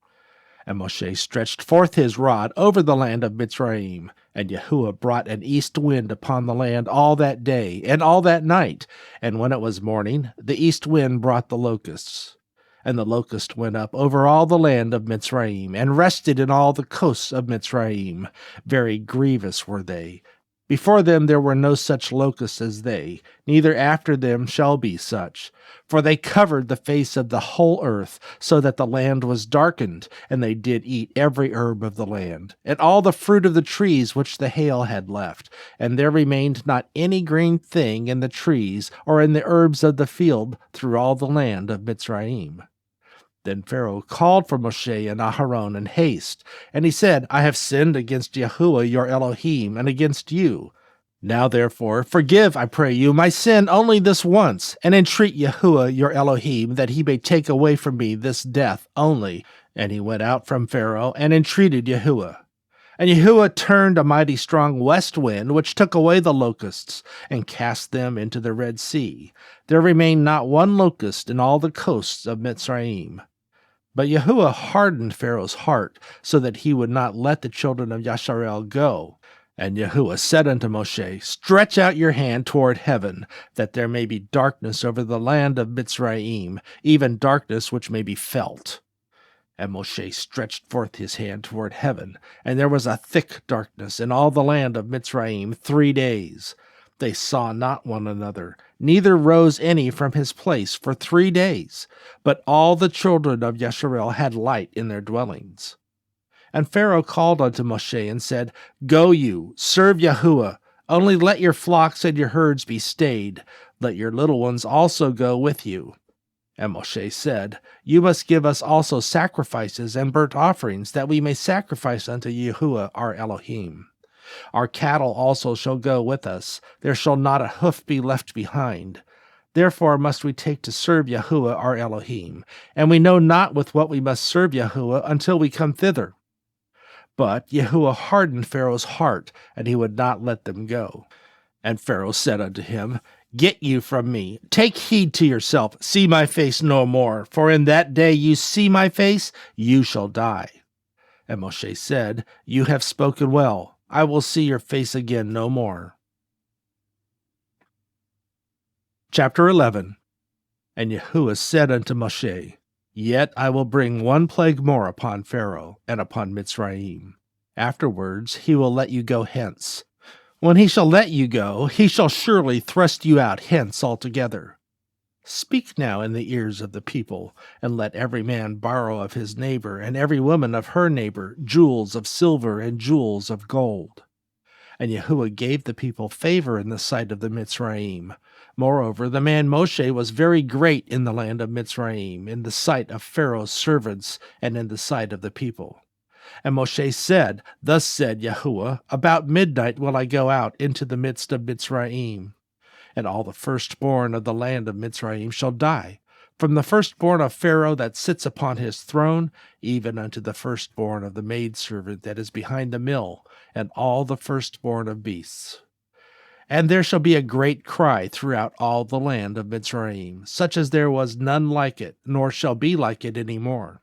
Speaker 1: And Moshe stretched forth his rod over the land of Mitzrayim, and Yahuah brought an east wind upon the land all that day, and all that night, and when it was morning, the east wind brought the locusts. And the locust went up over all the land of Mitzrayim, and rested in all the coasts of Mitzrayim. Very grievous were they. Before them there were no such locusts as they, neither after them shall be such. For they covered the face of the whole earth, so that the land was darkened, and they did eat every herb of the land, and all the fruit of the trees which the hail had left. And there remained not any green thing in the trees, or in the herbs of the field, through all the land of Mitzrayim. Then Pharaoh called for Moshe and Aharon in haste, and he said, I have sinned against Yahuah your Elohim, and against you. Now therefore forgive, I pray you, my sin only this once, and entreat Yahuah your Elohim, that he may take away from me this death only. And he went out from Pharaoh, and entreated Yahuah. And Yahuah turned a mighty strong west wind, which took away the locusts, and cast them into the Red Sea. There remained not one locust in all the coasts of Mitzrayim. But Yahuah hardened Pharaoh's heart, so that he would not let the children of Yasharel go. And Yahuah said unto Moshe, Stretch out your hand toward heaven, that there may be darkness over the land of Mitzrayim, even darkness which may be felt. And Moshe stretched forth his hand toward heaven, and there was a thick darkness in all the land of Mitzrayim 3 days. They saw not one another, neither rose any from his place for 3 days. But all the children of Yasharel had light in their dwellings. And Pharaoh called unto Moshe and said, Go you, serve Yahuah, only let your flocks and your herds be stayed. Let your little ones also go with you. And Moshe said, You must give us also sacrifices and burnt offerings, that we may sacrifice unto Yahuah our Elohim. Our cattle also shall go with us. There shall not a hoof be left behind. Therefore must we take to serve Yahuah our Elohim, and we know not with what we must serve Yahuah until we come thither. But Yahuah hardened Pharaoh's heart, and he would not let them go. And Pharaoh said unto him, Get you from me, take heed to yourself, see my face no more, for in that day you see my face, you shall die. And Moshe said, You have spoken well. I will see your face again no more. Chapter 11. And Yahuah said unto Moshe, Yet I will bring one plague more upon Pharaoh, and upon Mitzrayim. Afterwards he will let you go hence. When he shall let you go, he shall surely thrust you out hence altogether. Speak now in the ears of the people, and let every man borrow of his neighbor, and every woman of her neighbor, jewels of silver and jewels of gold. And Yahuah gave the people favor in the sight of the Mitzrayim. Moreover, the man Moshe was very great in the land of Mitzrayim, in the sight of Pharaoh's servants and in the sight of the people. And Moshe said, Thus said Yahuah, About midnight will I go out into the midst of Mitzrayim, and all the firstborn of the land of Mitzrayim shall die, from the firstborn of Pharaoh that sits upon his throne, even unto the firstborn of the maidservant that is behind the mill, and all the firstborn of beasts. And there shall be a great cry throughout all the land of Mitzrayim, such as there was none like it, nor shall be like it any more.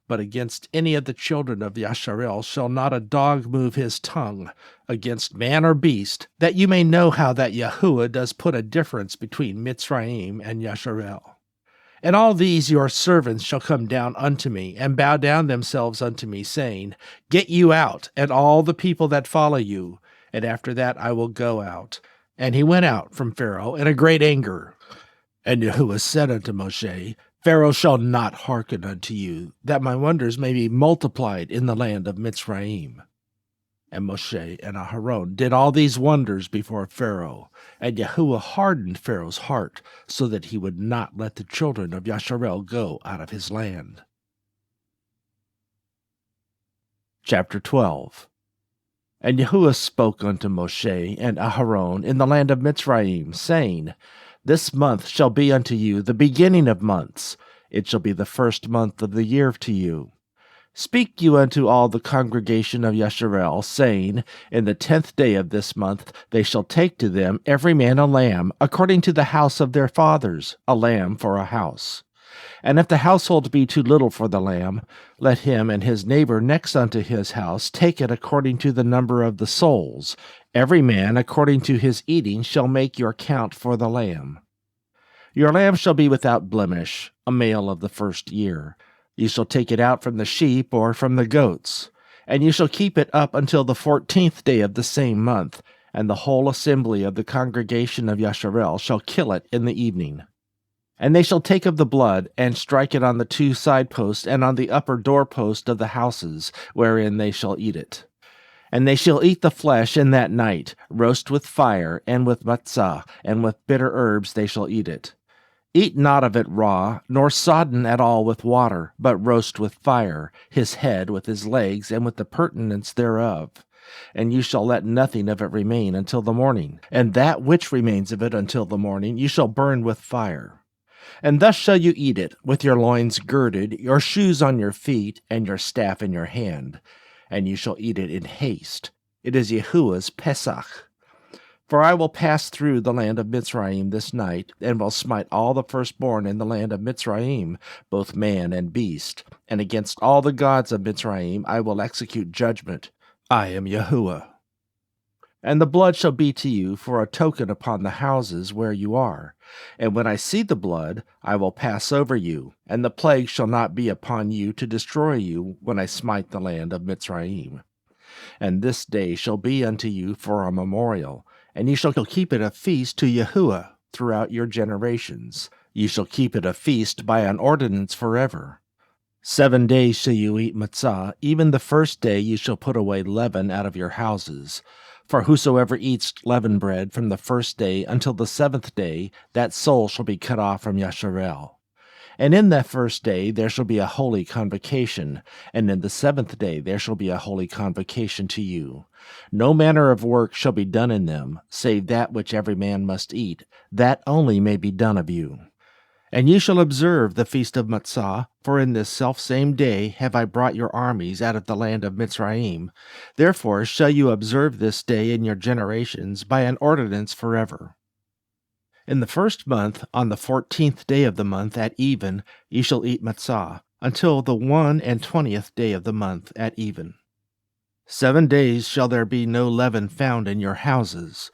Speaker 1: But against any of the children of Yasharel shall not a dog move his tongue, against man or beast, that you may know how that Yahuah does put a difference between Mitzrayim and Yasharel. And all these your servants shall come down unto me, and bow down themselves unto me, saying, Get you out, and all the people that follow you, and after that I will go out. And he went out from Pharaoh in a great anger. And Yahuah said unto Moshe, Pharaoh shall not hearken unto you, that my wonders may be multiplied in the land of Mitzrayim. And Moshe and Aharon did all these wonders before Pharaoh, and Yahuah hardened Pharaoh's heart, so that he would not let the children of Yasharel go out of his land. Chapter 12. And Yahuah spoke unto Moshe and Aharon in the land of Mitzrayim, saying, This month shall be unto you the beginning of months. It shall be the first month of the year to you. Speak you unto all the congregation of Yasharel, saying, In the 10th day of this month they shall take to them every man a lamb, according to the house of their fathers, a lamb for a house. And if the household be too little for the lamb, let him and his neighbor next unto his house take it according to the number of the souls. Every man according to his eating shall make your count for the lamb. Your lamb shall be without blemish, a male of the first year. You shall take it out from the sheep or from the goats, and you shall keep it up until the 14th day of the same month, and the whole assembly of the congregation of Yasharel shall kill it in the evening. And they shall take of the blood, and strike it on the 2 side posts and on the upper doorpost of the houses, wherein they shall eat it. And they shall eat the flesh in that night, roast with fire, and with matzah, and with bitter herbs they shall eat it. Eat not of it raw, nor sodden at all with water, but roast with fire, his head with his legs, and with the purtenance thereof. And you shall let nothing of it remain until the morning, and that which remains of it until the morning you shall burn with fire. And thus shall you eat it, with your loins girded, your shoes on your feet, and your staff in your hand. And you shall eat it in haste. It is Yahuah's Pesach. For I will pass through the land of Mitzrayim this night, and will smite all the firstborn in the land of Mitzrayim, both man and beast. And against all the gods of Mitzrayim I will execute judgment. I am Yahuah. And the blood shall be to you for a token upon the houses where you are. And when I see the blood, I will pass over you, and the plague shall not be upon you to destroy you when I smite the land of Mitzrayim. And this day shall be unto you for a memorial, and ye shall keep it a feast to Yahuah throughout your generations. Ye shall keep it a feast by an ordinance forever. 7 days shall you eat matzah, even the first day ye shall put away leaven out of your houses. For whosoever eats leavened bread from the first day until the 7th day, that soul shall be cut off from Yasharel. And in that first day there shall be a holy convocation, and in the 7th day there shall be a holy convocation to you. No manner of work shall be done in them, save that which every man must eat, that only may be done of you. And ye shall observe the feast of Matzah, for in this selfsame day have I brought your armies out of the land of Mitzrayim. Therefore shall you observe this day in your generations by an ordinance forever. In the first month, on the 14th day of the month at even, ye shall eat Matzah, until the 21st day of the month at even. 7 days shall there be no leaven found in your houses.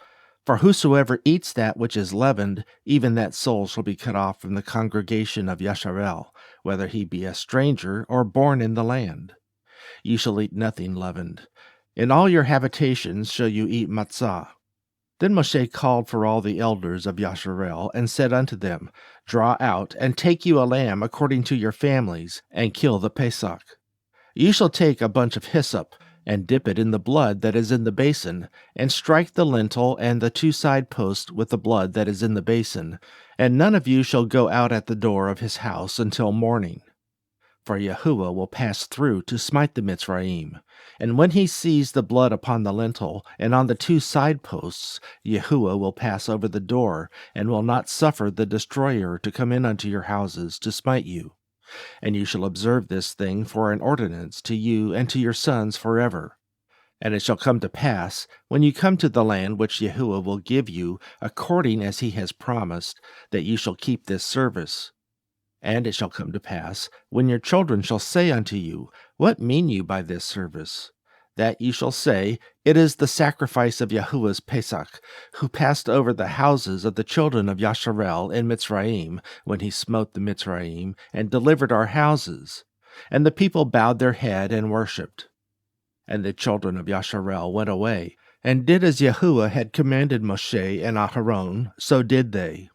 Speaker 1: For whosoever eats that which is leavened, even that soul shall be cut off from the congregation of Yasharel, whether he be a stranger or born in the land. Ye shall eat nothing leavened. In all your habitations shall you eat matzah. Then Moshe called for all the elders of Yasharel, and said unto them, Draw out, and take you a lamb according to your families, and kill the Pesach. Ye shall take a bunch of hyssop, and dip it in the blood that is in the basin, and strike the lintel and the 2 side posts with the blood that is in the basin, and none of you shall go out at the door of his house until morning. For Yahuah will pass through to smite the Mitzrayim. And when he sees the blood upon the lintel and on the 2 side posts, Yahuah will pass over the door, and will not suffer the destroyer to come in unto your houses to smite you. And you shall observe this thing for an ordinance to you and to your sons forever. And it shall come to pass, when you come to the land which Yahuah will give you, according as he has promised, that you shall keep this service. And it shall come to pass, when your children shall say unto you, What mean you by this service? That you shall say, It is the sacrifice of Yahuah's Pesach, who passed over the houses of the children of Yasharel in Mitzrayim, when he smote the Mitzrayim, and delivered our houses. And the people bowed their head and worshipped. And the children of Yasharel went away, and did as Yahuah had commanded Moshe and Aharon, so did they.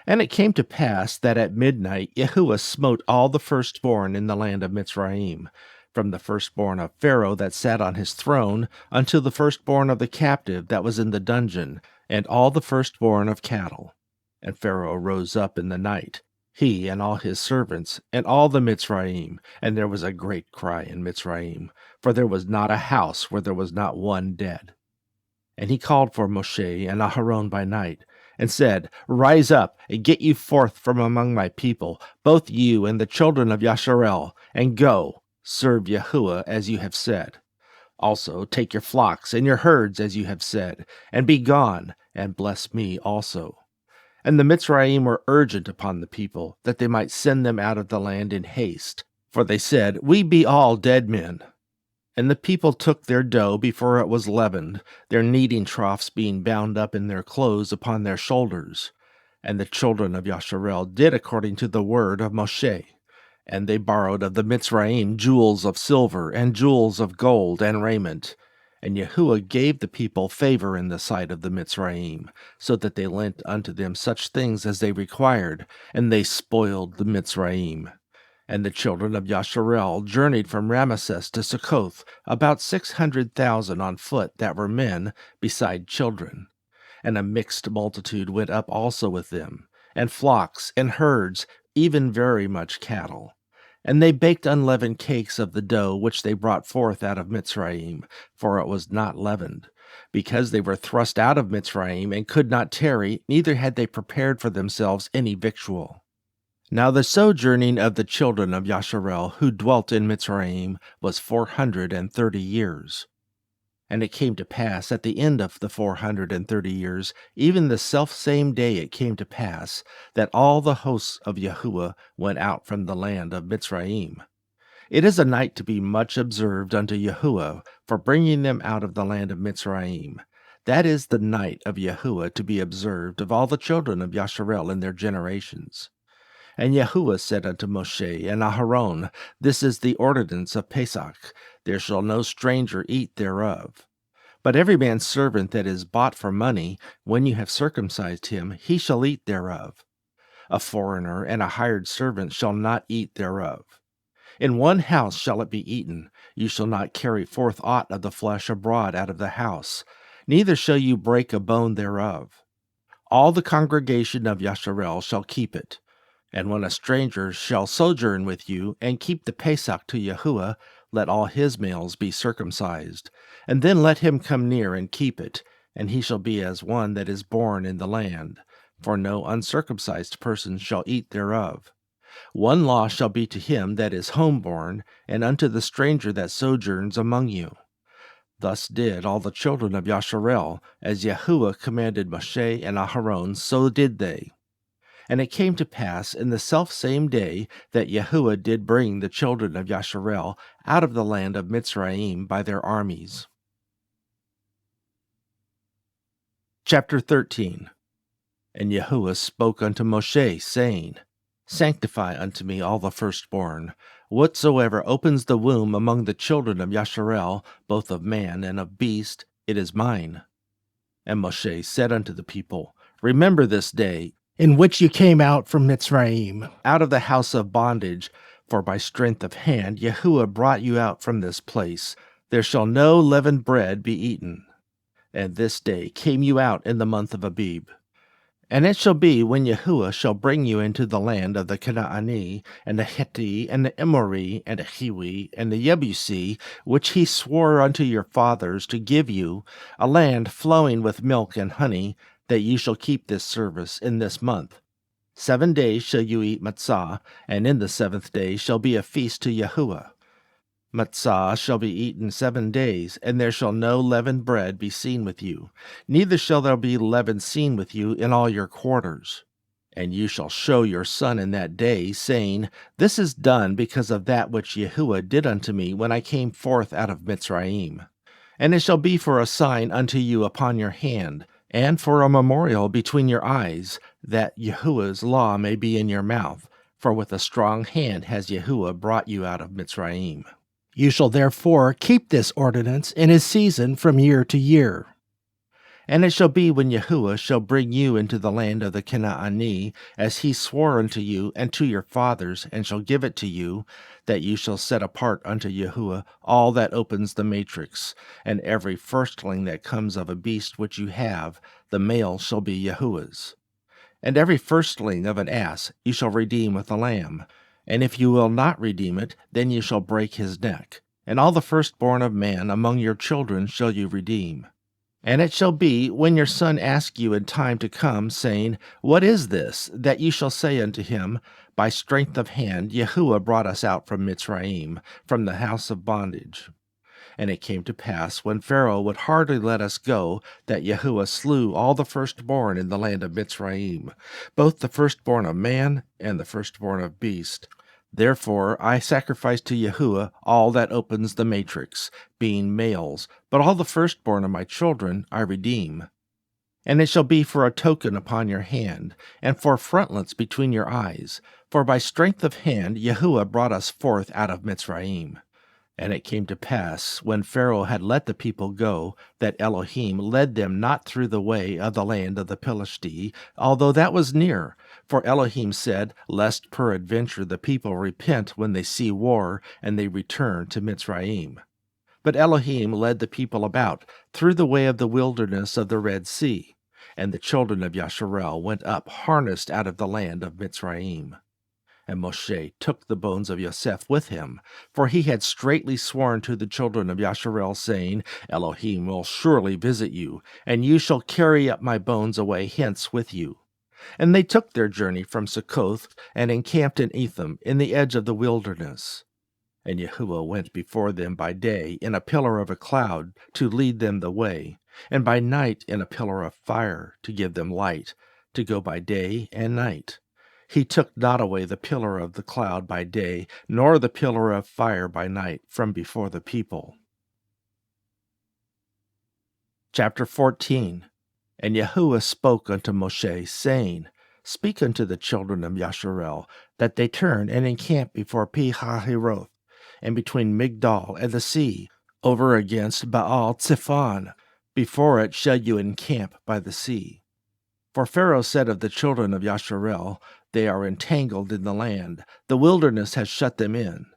Speaker 1: And it came to pass that at midnight Yahuah smote all the firstborn in the land of Mitzrayim, from the firstborn of Pharaoh that sat on his throne, unto the firstborn of the captive that was in the dungeon, and all the firstborn of cattle. And Pharaoh rose up in the night, he and all his servants, and all the Mitzrayim, and there was a great cry in Mitzrayim, for there was not a house where there was not one dead. And he called for Moshe and Aharon by night, and said, Rise up, and get you forth from among my people, both you and the children of Yasharel, and go, serve Yahuah as you have said. Also take your flocks and your herds as you have said, and be gone, and bless me also. And the Mitzrayim were urgent upon the people, that they might send them out of the land in haste. For they said, We be all dead men. And the people took their dough before it was leavened, their kneading troughs being bound up in their clothes upon their shoulders. And the children of Yasharel did according to the word of Moshe. And they borrowed of the Mitzrayim jewels of silver, and jewels of gold, and raiment. And Yahuah gave the people favor in the sight of the Mitzrayim, so that they lent unto them such things as they required, and they spoiled the Mitzrayim. And the children of Yasharel journeyed from Ramesses to Succoth, about 600,000 on foot that were men, beside children. And a mixed multitude went up also with them, and flocks, and herds, even very much cattle. And they baked unleavened cakes of the dough which they brought forth out of Mitzrayim, for it was not leavened, because they were thrust out of Mitzrayim, and could not tarry, neither had they prepared for themselves any victual. Now the sojourning of the children of Yasharel, who dwelt in Mitzrayim, was 430 years. And it came to pass at the end of the 430 years, even the selfsame day it came to pass, that all the hosts of Yahuah went out from the land of Mitzrayim. It is a night to be much observed unto Yahuah, for bringing them out of the land of Mitzrayim. That is the night of Yahuah to be observed of all the children of Yasharel in their generations. And Yahuah said unto Moshe and Aharon, This is the ordinance of Pesach. There shall no stranger eat thereof. But every man's servant that is bought for money, when you have circumcised him, he shall eat thereof. A foreigner and a hired servant shall not eat thereof. In one house shall it be eaten. You shall not carry forth aught of the flesh abroad out of the house, neither shall you break a bone thereof. All the congregation of Yasharel shall keep it. And when a stranger shall sojourn with you, and keep the Pesach to Yahuah, let all his males be circumcised. And then let him come near and keep it, and he shall be as one that is born in the land. For no uncircumcised person shall eat thereof. One law shall be to him that is homeborn, and unto the stranger that sojourns among you. Thus did all the children of Yasharel, as Yahuah commanded Moshe and Aharon, so did they. And it came to pass in the selfsame day that Yahuah did bring the children of Yasharel out of the land of Mitzrayim by their armies. Chapter 13. And Yahuah spoke unto Moshe, saying, Sanctify unto me all the firstborn. Whatsoever opens the womb among the children of Yasharel, both of man and of beast, it is mine. And Moshe said unto the people, Remember this day, in which you came out from Mitzrayim, out of the house of bondage, for by strength of hand Yahuah brought you out from this place, there shall no leavened bread be eaten. And this day came you out in the month of Abib. And it shall be, when Yahuah shall bring you into the land of the Canaanite, and the Hittite, and the Amorite, and the Hiwi, and the Yebusi, which he swore unto your fathers to give you, a land flowing with milk and honey, that ye shall keep this service in this month. 7 days shall you eat matzah, and in the 7th day shall be a feast to Yahuah. Matzah shall be eaten 7 days, and there shall no leavened bread be seen with you, neither shall there be leaven seen with you in all your quarters. And you shall show your son in that day, saying, This is done because of that which Yahuah did unto me when I came forth out of Mitzrayim. And it shall be for a sign unto you upon your hand, and for a memorial between your eyes, that Yahuah's law may be in your mouth, for with a strong hand has Yahuah brought you out of Mitzrayim. You shall therefore keep this ordinance in his season from year to year. And it shall be, when Yahuah shall bring you into the land of the Canaanite, as he swore unto you and to your fathers, and shall give it to you, that you shall set apart unto Yahuah all that opens the matrix, and every firstling that comes of a beast which you have, the male shall be Yahuah's. And every firstling of an ass you shall redeem with a lamb. And if you will not redeem it, then you shall break his neck. And all the firstborn of man among your children shall you redeem. And it shall be, when your son ask you in time to come, saying, What is this? That you shall say unto him, By strength of hand Yahuah brought us out from Mitzrayim, from the house of bondage. And it came to pass, when Pharaoh would hardly let us go, that Yahuah slew all the firstborn in the land of Mitzrayim, both the firstborn of man and the firstborn of beast. Therefore I sacrifice to Yahuah all that opens the matrix, being males, but all the firstborn of my children I redeem. And it shall be for a token upon your hand, and for frontlets between your eyes, for by strength of hand Yahuah brought us forth out of Mitzrayim. And it came to pass, when Pharaoh had let the people go, that Elohim led them not through the way of the land of the Philistine, although that was near. For Elohim said, Lest peradventure the people repent when they see war, and they return to Mitzrayim. But Elohim led the people about through the way of the wilderness of the Red Sea, and the children of Yasharel went up harnessed out of the land of Mitzrayim. And Moshe took the bones of Yosef with him, for he had straitly sworn to the children of Yasharel, saying, Elohim will surely visit you, and you shall carry up my bones away hence with you. And they took their journey from Succoth, and encamped in Etham, in the edge of the wilderness. And Yahuah went before them by day in a pillar of a cloud, to lead them the way, and by night in a pillar of fire, to give them light, to go by day and night. He took not away the pillar of the cloud by day, nor the pillar of fire by night, from before the people. Chapter 14. And Yahuah spoke unto Moshe, saying, Speak unto the children of Yasharel, that they turn and encamp before Pi-hahiroth, and between Migdol and the sea, over against Baal-Zephon. Before it shall you encamp by the sea. For Pharaoh said of the children of Yasharel, They are entangled in the land, the wilderness has shut them in.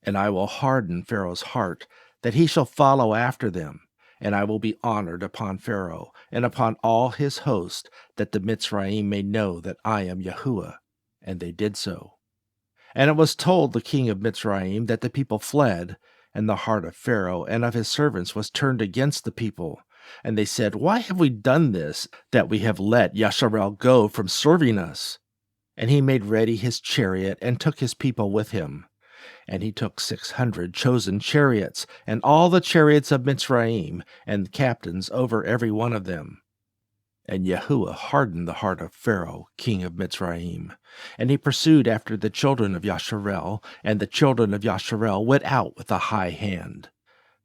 Speaker 1: And I will harden Pharaoh's heart, that he shall follow after them. And I will be honored upon Pharaoh, and upon all his host, that the Mitzrayim may know that I am Yahuah. And they did so. And it was told the king of Mitzrayim that the people fled, and the heart of Pharaoh and of his servants was turned against the people. And they said, Why have we done this, that we have let Yasharel go from serving us? And he made ready his chariot, and took his people with him. And he took 600 chosen chariots, and all the chariots of Mitzrayim, and captains over every one of them. And Yahuah hardened the heart of Pharaoh, king of Mitzrayim. And he pursued after the children of Yasharel, and the children of Yasharel went out with a high hand.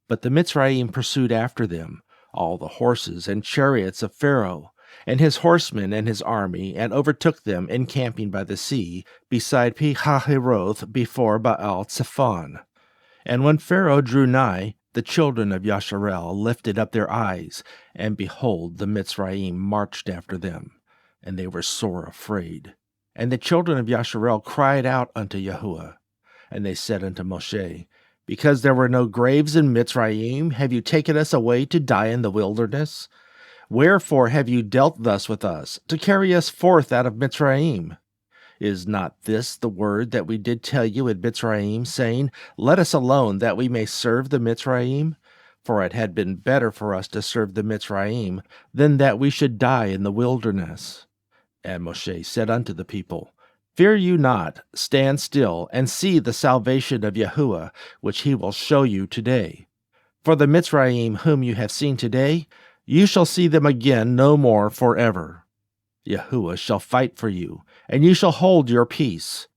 Speaker 1: But the Mitzrayim pursued after them, all the horses and chariots of Pharaoh, and his horsemen and his army, and overtook them encamping by the sea, beside Pi-hahiroth, before Baal-Zephon. And when Pharaoh drew nigh, the children of Yasharel lifted up their eyes, and behold, the Mitzrayim marched after them, and they were sore afraid. And the children of Yasharel cried out unto Yahuah. And they said unto Moshe, Because there were no graves in Mitzrayim, have you taken us away to die in the wilderness? Wherefore have you dealt thus with us, to carry us forth out of Mitzrayim? Is not this the word that we did tell you in Mitzrayim, saying, Let us alone, that we may serve the Mitzrayim? For it had been better for us to serve the Mitzrayim, than that we should die in the wilderness. And Moshe said unto the people, Fear you not, stand still, and see the salvation of Yahuah, which he will show you today. For the Mitzrayim whom you have seen today, you shall see them again no more forever. Yahuah shall fight for you, and you shall hold your peace.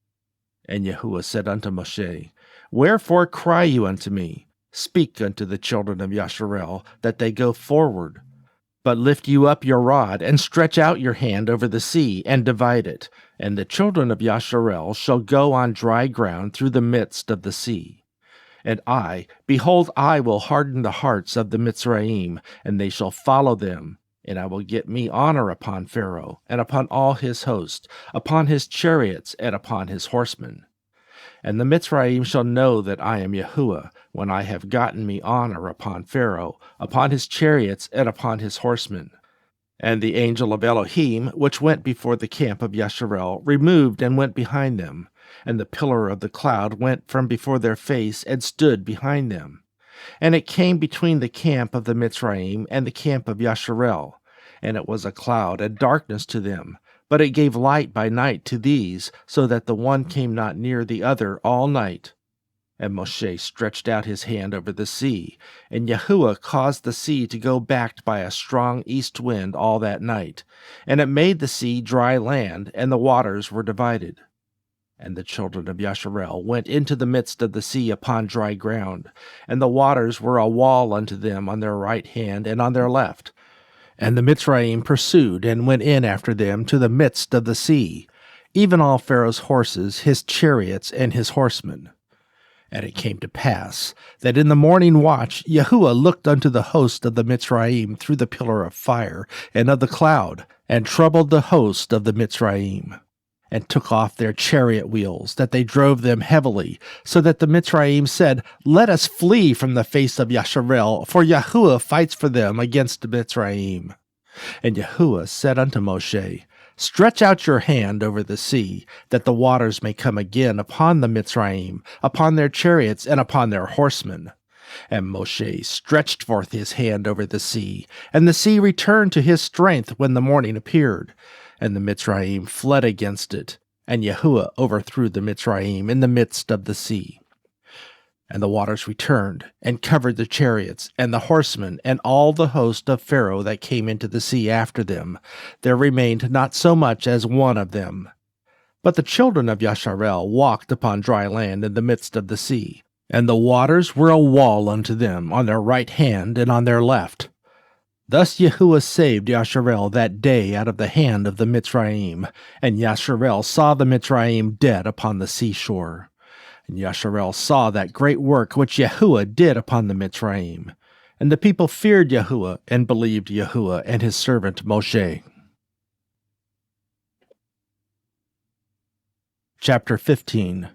Speaker 1: And Yahuah said unto Moshe, Wherefore cry you unto me? Speak unto the children of Yasharel, that they go forward. But lift you up your rod, and stretch out your hand over the sea, and divide it, and the children of Yasharel shall go on dry ground through the midst of the sea. And behold, I will harden the hearts of the Mitzrayim, and they shall follow them. And I will get me honor upon Pharaoh, and upon all his host, upon his chariots, and upon his horsemen. And the Mitzrayim shall know that I am Yahuah, when I have gotten me honor upon Pharaoh, upon his chariots, and upon his horsemen. And the angel of Elohim, which went before the camp of Yasharel, removed and went behind them. And the pillar of the cloud went from before their face, and stood behind them. And it came between the camp of the Mitzrayim and the camp of Yasharel. And it was a cloud and darkness to them, but it gave light by night to these, so that the one came not near the other all night. And Moshe stretched out his hand over the sea, and Yahuah caused the sea to go back by a strong east wind all that night, and it made the sea dry land, and the waters were divided. And the children of Yasharel went into the midst of the sea upon dry ground, and the waters were a wall unto them on their right hand and on their left. And the Mitzrayim pursued and went in after them to the midst of the sea, even all Pharaoh's horses, his chariots, and his horsemen. And it came to pass that in the morning watch Yahuah looked unto the host of the Mitzrayim through the pillar of fire and of the cloud, and troubled the host of the Mitzrayim, and took off their chariot wheels, that they drove them heavily, so that the Mitzrayim said, Let us flee from the face of Yasharel, for Yahuah fights for them against Mitzrayim. And Yahuah said unto Moshe, Stretch out your hand over the sea, that the waters may come again upon the Mitzrayim, upon their chariots, and upon their horsemen. And Moshe stretched forth his hand over the sea, and the sea returned to his strength when the morning appeared. And the Mitzrayim fled against it, and Yahuah overthrew the Mitzrayim in the midst of the sea. And the waters returned, and covered the chariots, and the horsemen, and all the host of Pharaoh that came into the sea after them. There remained not so much as one of them. But the children of Yasharel walked upon dry land in the midst of the sea, and the waters were a wall unto them on their right hand and on their left. Thus Yahuah saved Yasharel that day out of the hand of the Mitzrayim, and Yasharel saw the Mitzrayim dead upon the seashore. And Yasharel saw that great work which Yahuah did upon the Mitzrayim. And the people feared Yahuah, and believed Yahuah and his servant Moshe. Chapter 15.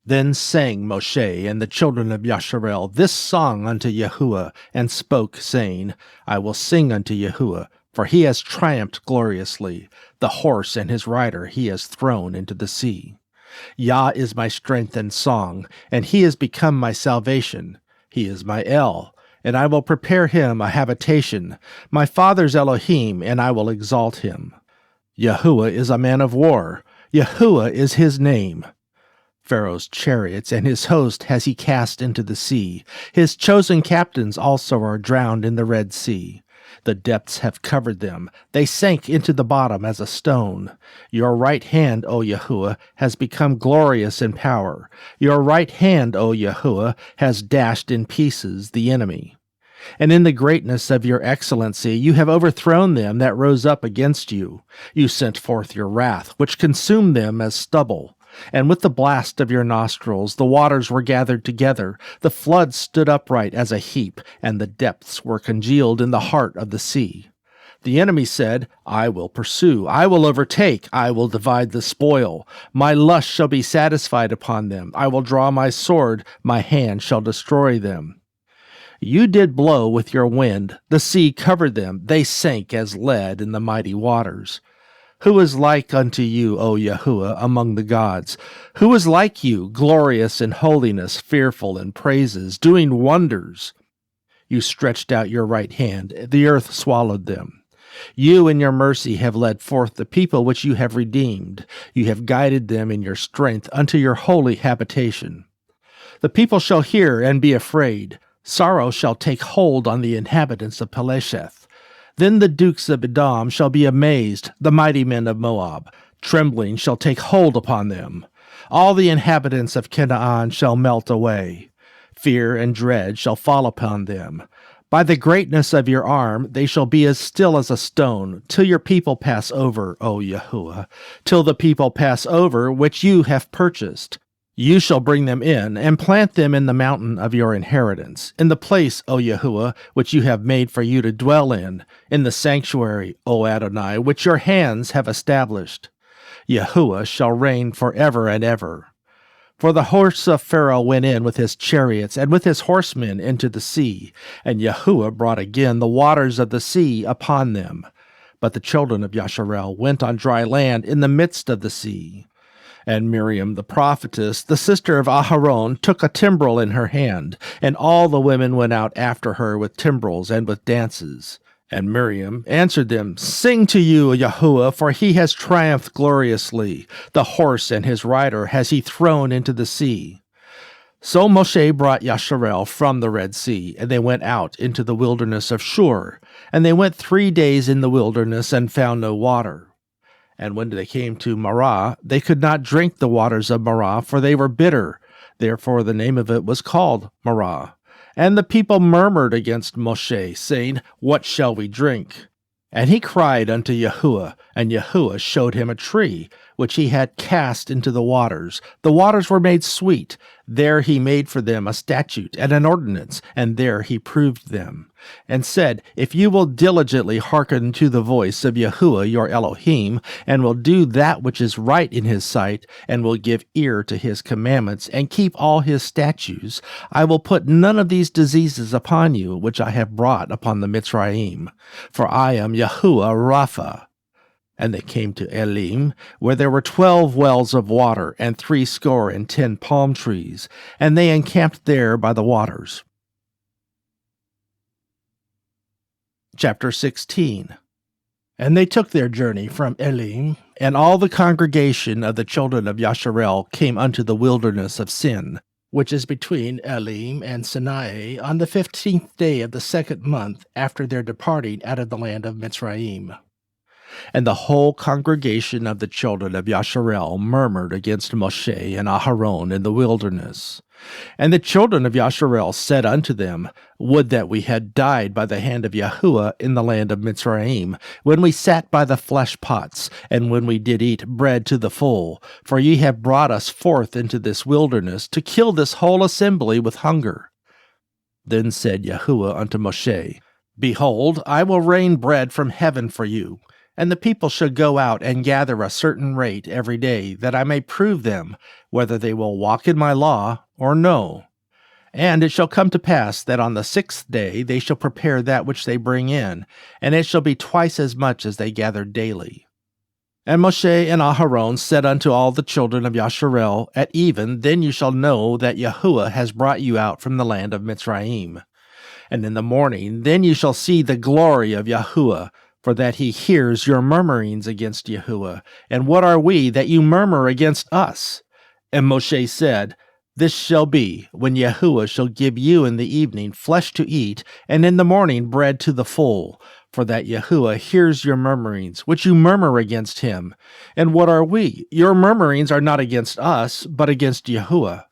Speaker 1: Then sang Moshe and the children of Yasharel this song unto Yahuah, and spoke, saying, I will sing unto Yahuah, for he has triumphed gloriously. The horse and his rider he has thrown into the sea. Yah is my strength and song, and he is become my salvation. He is my El, and I will prepare him a habitation, my father's Elohim, and I will exalt him. Yahuah is a man of war. Yahuah is his name. Pharaoh's chariots and his host has he cast into the sea. His chosen captains also are drowned in the Red Sea. The depths have covered them. They sank into the bottom as a stone. Your right hand, O Yahuah, has become glorious in power. Your right hand, O Yahuah, has dashed in pieces the enemy. And in the greatness of your excellency you have overthrown them that rose up against you. You sent forth your wrath, which consumed them as stubble. And with the blast of your nostrils the waters were gathered together, the floods stood upright as a heap, and the depths were congealed in the heart of the sea. The enemy said, I will pursue, I will overtake, I will divide the spoil. My lust shall be satisfied upon them. I will draw my sword, my hand shall destroy them. You did blow with your wind, the sea covered them, they sank as lead in the mighty waters. Who is like unto you, O Yahuah, among the gods? Who is like you, glorious in holiness, fearful in praises, doing wonders? You stretched out your right hand, the earth swallowed them. You in your mercy have led forth the people which you have redeemed. You have guided them in your strength unto your holy habitation. The people shall hear and be afraid. Sorrow shall take hold on the inhabitants of Pelesheth. Then the dukes of Edom shall be amazed, the mighty men of Moab. Trembling shall take hold upon them. All the inhabitants of Canaan shall melt away. Fear and dread shall fall upon them. By the greatness of your arm they shall be as still as a stone, till your people pass over, O Yahuah, till the people pass over which you have purchased. You shall bring them in, and plant them in the mountain of your inheritance, in the place, O Yahuah, which you have made for you to dwell in the sanctuary, O Adonai, which your hands have established. Yahuah shall reign forever and ever. For the horse of Pharaoh went in with his chariots and with his horsemen into the sea, and Yahuah brought again the waters of the sea upon them. But the children of Yasharel went on dry land in the midst of the sea. And Miriam the prophetess, the sister of Aharon, took a timbrel in her hand, and all the women went out after her with timbrels and with dances. And Miriam answered them, Sing to you, Yahuah, for he has triumphed gloriously. The horse and his rider has he thrown into the sea. So Moshe brought Yasharel from the Red Sea, and they went out into the wilderness of Shur. And they went 3 days in the wilderness and found no water. And when they came to Marah, they could not drink the waters of Marah, for they were bitter. Therefore the name of it was called Marah. And the people murmured against Moshe, saying, What shall we drink? And he cried unto Yahuah, and Yahuah showed him a tree, which he had cast into the waters. The waters were made sweet. There he made for them a statute and an ordinance, and there he proved them. And said, If you will diligently hearken to the voice of Yahuah your Elohim, and will do that which is right in his sight, and will give ear to his commandments, and keep all his statutes, I will put none of these diseases upon you, which I have brought upon the Mitzrayim. For I am Yahuah Rapha. And they came to Elim, where there were 12 wells of water, and 70 palm trees, and they encamped there by the waters. Chapter 16. And they took their journey from Elim, and all the congregation of the children of Yasharel came unto the wilderness of Sin, which is between Elim and Sinai, on the 15th day of the 2nd month after their departing out of the land of Mitzrayim. And the whole congregation of the children of Yasharel murmured against Moshe and Aharon in the wilderness. And the children of Yasharel said unto them, Would that we had died by the hand of Yahuah in the land of Mitzrayim, when we sat by the flesh pots, and when we did eat bread to the full, for ye have brought us forth into this wilderness, to kill this whole assembly with hunger. Then said Yahuah unto Moshe, Behold, I will rain bread from heaven for you, and the people shall go out and gather a certain rate every day, that I may prove them, whether they will walk in my law or no. And it shall come to pass that on the 6th day they shall prepare that which they bring in, and it shall be twice as much as they gather daily. And Moshe and Aharon said unto all the children of Yasharel, At even then you shall know that Yahuah has brought you out from the land of Mitzrayim. And in the morning then you shall see the glory of Yahuah, for that he hears your murmurings against Yahuah. And what are we that you murmur against us? And Moshe said, This shall be, when Yahuah shall give you in the evening flesh to eat, and in the morning bread to the full, for that Yahuah hears your murmurings, which you murmur against him. And what are we? Your murmurings are not against us, but against Yahuah.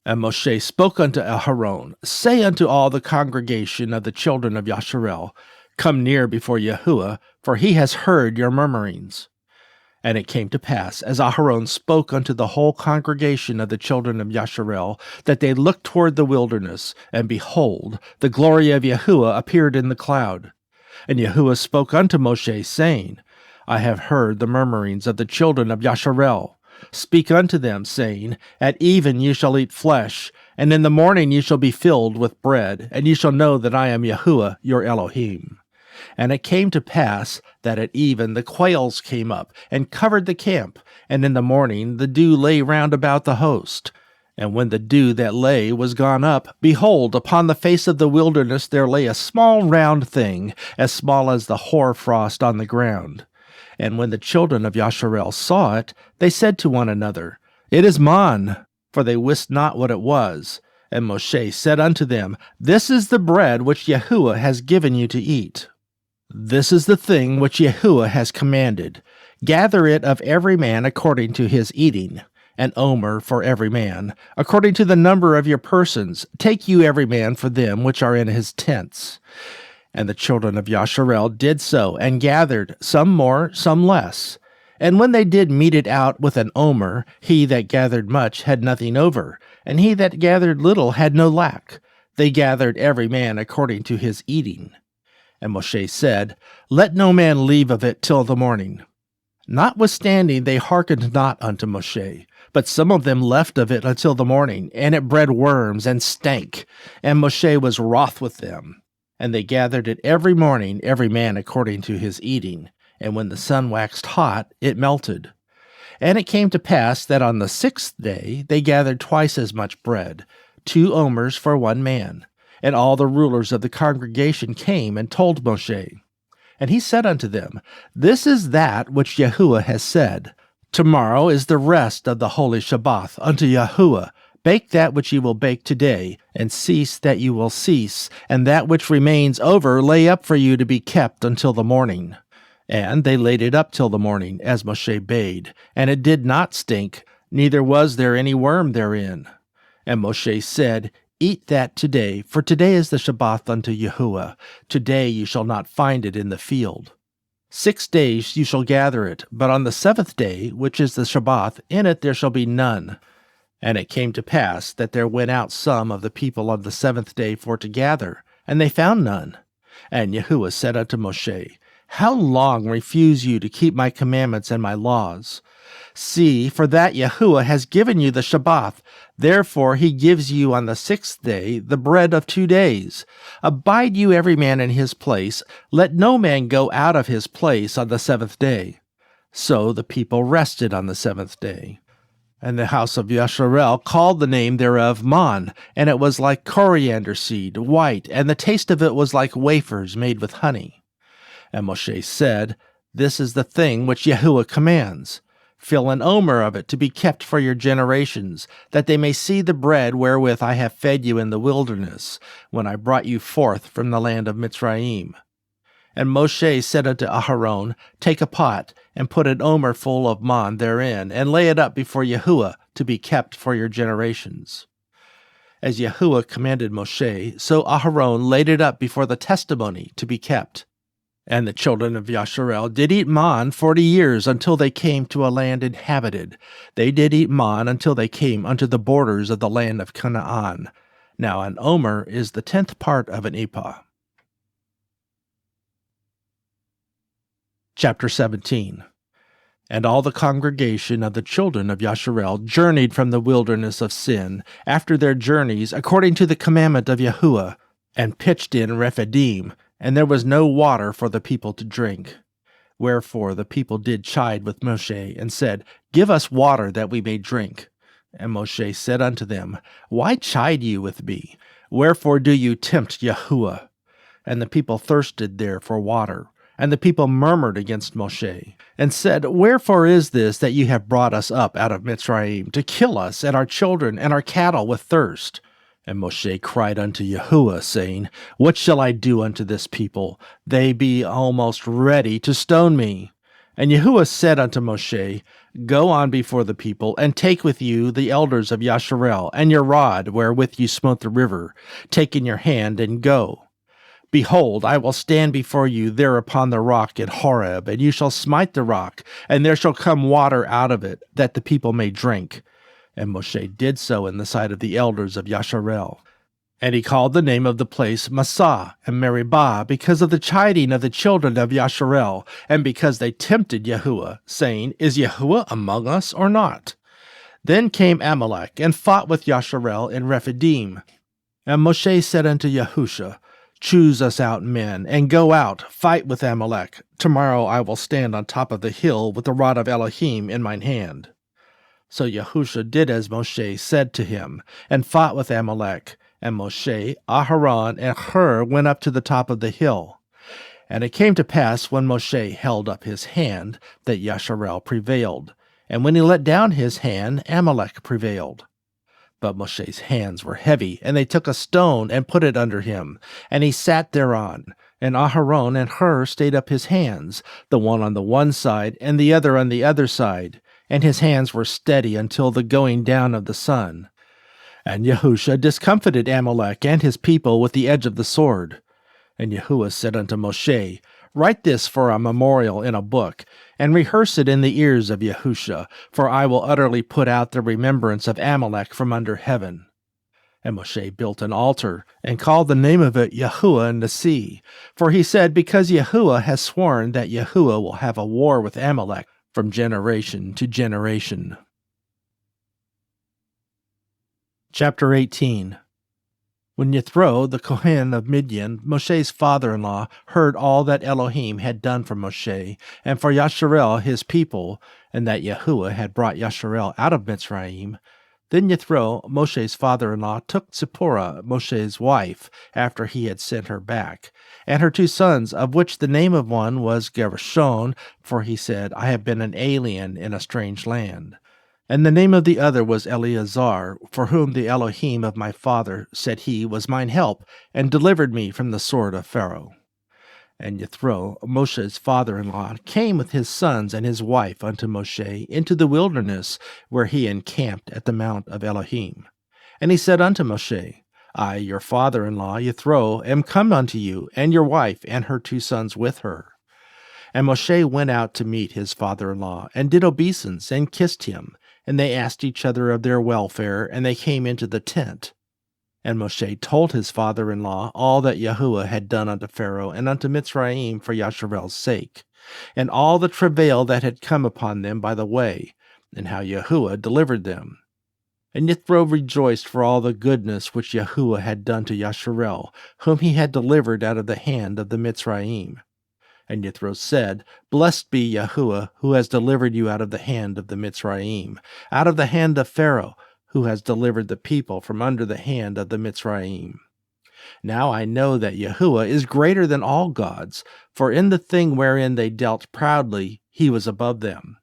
Speaker 1: And Moshe spoke unto Aharon, Say unto all the congregation of the children of Yasharel, Come near before Yahuah, for he has heard your murmurings. And it came to pass, as Aharon spoke unto the whole congregation of the children of Yasharel, that they looked toward the wilderness, and behold, the glory of Yahuah appeared in the cloud. And Yahuah spoke unto Moshe, saying, I have heard the murmurings of the children of Yasharel. Speak unto them, saying, At even you shall eat flesh, and in the morning you shall be filled with bread, and you shall know that I am Yahuah your Elohim. And it came to pass that at even the quails came up, and covered the camp, and in the morning the dew lay round about the host. And when the dew that lay was gone up, behold, upon the face of the wilderness there lay a small round thing, as small as the hoar frost on the ground. And when the children of Yasharel saw it, they said to one another, It is man, for they wist not what it was. And Moshe said unto them, This is the bread which Yahuah has given you to eat. This is the thing which Yahuah has commanded. Gather it of every man according to his eating, an omer for every man, according to the number of your persons. Take you every man for them which are in his tents. And the children of Yasharel did so, and gathered, some more, some less. And when they did mete it out with an omer, he that gathered much had nothing over, and he that gathered little had no lack. They gathered every man according to his eating. And Moshe said, Let no man leave of it till the morning. Notwithstanding they hearkened not unto Moshe, but some of them left of it until the morning, and it bred worms and stank. And Moshe was wroth with them. And they gathered it every morning, every man according to his eating. And when the sun waxed hot, it melted. And it came to pass that on the 6th day they gathered twice as much bread, 2 omers for one man. And all the rulers of the congregation came and told Moshe. And he said unto them, This is that which Yahuah has said. Tomorrow is the rest of the holy Shabbath unto Yahuah. Bake that which ye will bake today, and cease that you will cease, and that which remains over lay up for you to be kept until the morning. And they laid it up till the morning, as Moshe bade, and it did not stink, neither was there any worm therein. And Moshe said, Eat that today, for today is the Shabbath unto Yahuah. Today you shall not find it in the field. 6 days you shall gather it, but on the 7th day, which is the Shabbath, in it there shall be none. And it came to pass that there went out some of the people on the 7th day for to gather, and they found none. And Yahuah said unto Moshe, How long refuse you to keep my commandments and my laws? See, for that Yahuah has given you the Shabbath. Therefore he gives you on the 6th day the bread of 2 days. Abide you every man in his place. Let no man go out of his place on the 7th day. So the people rested on the 7th day. And the house of Yasharel called the name thereof Man, and it was like coriander seed, white, and the taste of it was like wafers made with honey. And Moshe said, This is the thing which Yahuah commands. Fill an omer of it to be kept for your generations, that they may see the bread wherewith I have fed you in the wilderness, when I brought you forth from the land of Mitzrayim. And Moshe said unto Aharon, Take a pot, and put an omer full of man therein, and lay it up before Yahuah, to be kept for your generations. As Yahuah commanded Moshe, so Aharon laid it up before the testimony, to be kept. And the children of Yasharel did eat man 40 years, until they came to a land inhabited. They did eat man until they came unto the borders of the land of Canaan. Now an omer is the 10th part of an ephah. Chapter 17. And all the congregation of the children of Yasharel journeyed from the wilderness of Sin, after their journeys, according to the commandment of Yahuah, and pitched in Rephidim, and there was no water for the people to drink. Wherefore the people did chide with Moshe, and said, Give us water that we may drink. And Moshe said unto them, Why chide you with me? Wherefore do you tempt Yahuah? And the people thirsted there for water. And the people murmured against Moshe, and said, Wherefore is this that you have brought us up out of Mitzrayim, to kill us and our children and our cattle with thirst? And Moshe cried unto Yahuah, saying, What shall I do unto this people? They be almost ready to stone me. And Yahuah said unto Moshe, Go on before the people, and take with you the elders of Yasharel, and your rod wherewith you smote the river. Take in your hand, and go. Behold, I will stand before you there upon the rock at Horeb, and you shall smite the rock, and there shall come water out of it, that the people may drink. And Moshe did so in the sight of the elders of Yasharel. And he called the name of the place Massah and Meribah, because of the chiding of the children of Yasharel, and because they tempted Yahuah, saying, Is Yahuah among us or not? Then came Amalek, and fought with Yasharel in Rephidim. And Moshe said unto Yahusha, Choose us out men, and go out, fight with Amalek. Tomorrow I will stand on top of the hill with the rod of Elohim in mine hand. So Yahusha did as Moshe said to him, and fought with Amalek. And Moshe, Aharon, and Hur went up to the top of the hill. And it came to pass, when Moshe held up his hand, that Yasharel prevailed. And when he let down his hand, Amalek prevailed. But Moshe's hands were heavy, and they took a stone and put it under him, and he sat thereon. And Aharon and Hur stayed up his hands, the one on the one side, and the other on the other side, and his hands were steady until the going down of the sun. And Yahusha discomfited Amalek and his people with the edge of the sword. And Yahuah said unto Moshe, Write this for a memorial in a book, and rehearse it in the ears of Yahusha, for I will utterly put out the remembrance of Amalek from under heaven. And Moshe built an altar, and called the name of it Yahuah Nissi, for he said, Because Yahuah has sworn that Yahuah will have a war with Amalek from generation to generation. Chapter 18. When Yithro, the Kohen of Midian, Moshe's father-in-law, heard all that Elohim had done for Moshe, and for Yasharel his people, and that Yahuah had brought Yasharel out of Mitzrayim, then Yithro, Moshe's father-in-law, took Zipporah, Moshe's wife, after he had sent her back, and her 2 sons, of which the name of one was Gershon, for he said, I have been an alien in a strange land. And the name of the other was Eleazar, for whom the Elohim of my father, said he, was mine help, and delivered me from the sword of Pharaoh. And Yithro, Moshe's father-in-law, came with his sons and his wife unto Moshe into the wilderness, where he encamped at the mount of Elohim. And he said unto Moshe, I, your father-in-law, Yithro, am come unto you, and your wife and her 2 sons with her. And Moshe went out to meet his father-in-law, and did obeisance, and kissed him. And they asked each other of their welfare, and they came into the tent. And Moshe told his father-in-law all that Yahuah had done unto Pharaoh and unto Mitzrayim for Yasharel's sake, and all the travail that had come upon them by the way, and how Yahuah delivered them. And Yithro rejoiced for all the goodness which Yahuah had done to Yasharel, whom he had delivered out of the hand of the Mitzrayim. And Yithro said, Blessed be Yahuah, who has delivered you out of the hand of the Mitzrayim, out of the hand of Pharaoh, who has delivered the people from under the hand of the Mitzrayim. Now I know that Yahuah is greater than all gods, for in the thing wherein they dealt proudly, he was above them.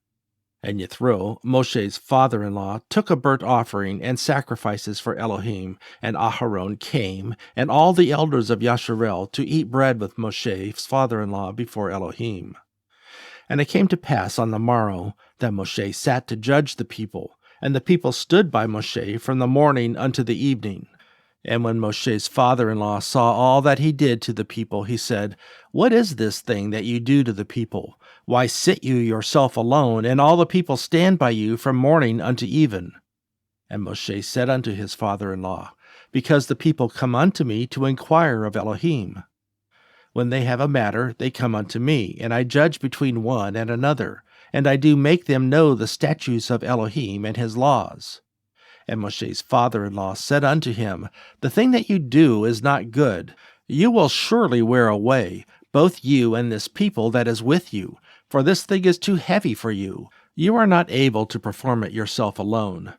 Speaker 1: And Yithro, Moshe's father-in-law, took a burnt offering and sacrifices for Elohim, and Aharon came, and all the elders of Yasharel, to eat bread with Moshe's father-in-law before Elohim. And it came to pass on the morrow that Moshe sat to judge the people, and the people stood by Moshe from the morning unto the evening. And when Moshe's father-in-law saw all that he did to the people, he said, What is this thing that you do to the people? Why sit you yourself alone, and all the people stand by you from morning unto even? And Moshe said unto his father-in-law, Because the people come unto me to inquire of Elohim. When they have a matter, they come unto me, and I judge between one and another, and I do make them know the statutes of Elohim and his laws. And Moshe's father-in-law said unto him, The thing that you do is not good. You will surely wear away, both you and this people that is with you, for this thing is too heavy for you. You are not able to perform it yourself alone.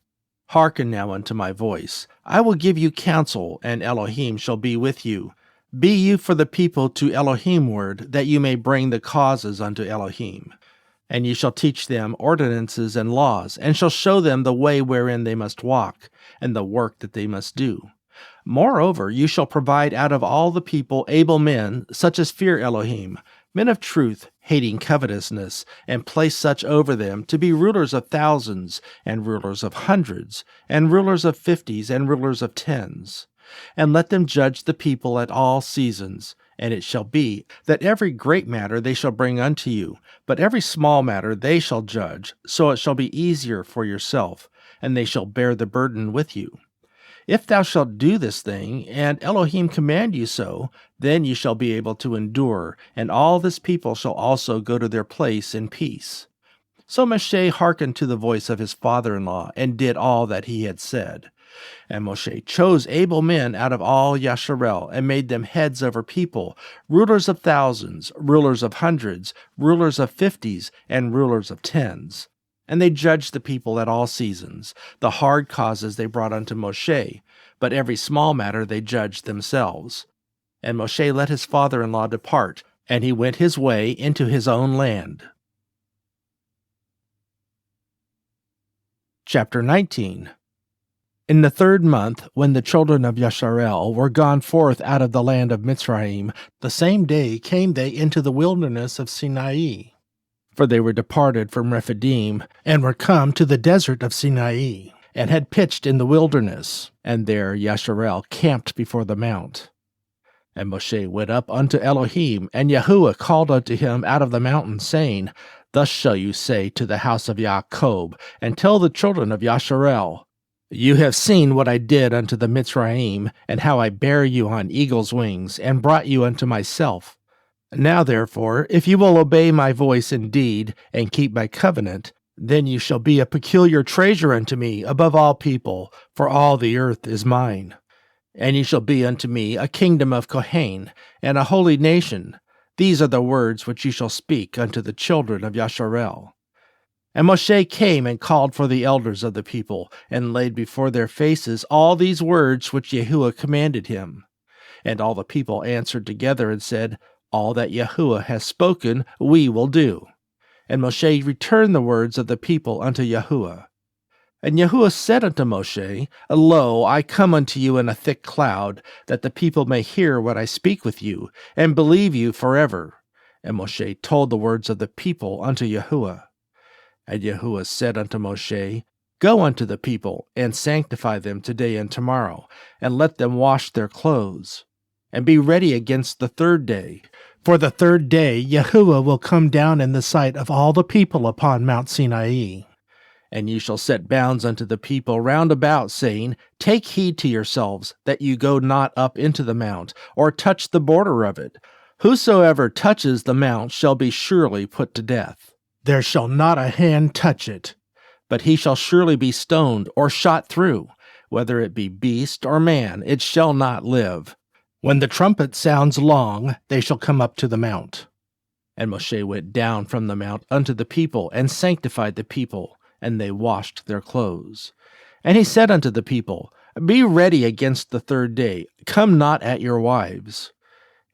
Speaker 1: Hearken now unto my voice. I will give you counsel, and Elohim shall be with you. Be you for the people to Elohimward, that you may bring the causes unto Elohim. And ye shall teach them ordinances and laws, and shall show them the way wherein they must walk, and the work that they must do. Moreover, you shall provide out of all the people able men, such as fear Elohim, men of truth, hating covetousness, and place such over them to be rulers of thousands, and rulers of hundreds, and rulers of 50s, and rulers of 10s. And let them judge the people at all seasons. And it shall be that every great matter they shall bring unto you, but every small matter they shall judge, so it shall be easier for yourself, and they shall bear the burden with you. If thou shalt do this thing, and Elohim command you so, then you shall be able to endure, and all this people shall also go to their place in peace. So Moshe hearkened to the voice of his father-in-law, and did all that he had said. And Moshe chose able men out of all Yasharel, and made them heads over people, rulers of thousands, rulers of hundreds, rulers of 50s, and rulers of 10s. And they judged the people at all seasons. The hard causes they brought unto Moshe, but every small matter they judged themselves. And Moshe let his father-in-law depart, and he went his way into his own land. Chapter 19. In the 3rd month, when the children of Yasharel were gone forth out of the land of Mitzrayim, the same day came they into the wilderness of Sinai. For they were departed from Rephidim, and were come to the desert of Sinai, and had pitched in the wilderness, and there Yasharel camped before the mount. And Moshe went up unto Elohim, and Yahuah called unto him out of the mountain, saying, Thus shall you say to the house of Yaakov, and tell the children of Yasharel, You have seen what I did unto the Mitzrayim, and how I bare you on eagle's wings, and brought you unto myself. Now therefore, if you will obey my voice indeed, and keep my covenant, then you shall be a peculiar treasure unto me above all people, for all the earth is mine. And ye shall be unto me a kingdom of Kohen, and a holy nation. These are the words which ye shall speak unto the children of Yasharel. And Moshe came and called for the elders of the people, and laid before their faces all these words which Yahuah commanded him. And all the people answered together and said, All that Yahuah has spoken we will do. And Moshe returned the words of the people unto Yahuah. And Yahuah said unto Moshe, Lo, I come unto you in a thick cloud, that the people may hear what I speak with you, and believe you forever. And Moshe told the words of the people unto Yahuah. And Yahuah said unto Moshe, Go unto the people, and sanctify them today and tomorrow, and let them wash their clothes. And be ready against the 3rd day. For the 3rd day Yahuah will come down in the sight of all the people upon Mount Sinai. And ye shall set bounds unto the people round about, saying, Take heed to yourselves, that you go not up into the mount, or touch the border of it. Whosoever touches the mount shall be surely put to death. There shall not a hand touch it, but he shall surely be stoned or shot through. Whether it be beast or man, it shall not live. When the trumpet sounds long, they shall come up to the mount. And Moshe went down from the mount unto the people, and sanctified the people, and they washed their clothes. And he said unto the people, Be ready against the 3rd day, come not at your wives.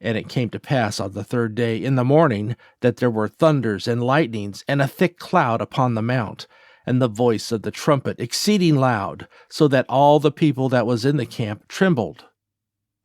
Speaker 1: And it came to pass on the 3rd day in the morning, that there were thunders and lightnings, and a thick cloud upon the mount, and the voice of the trumpet exceeding loud, so that all the people that was in the camp trembled.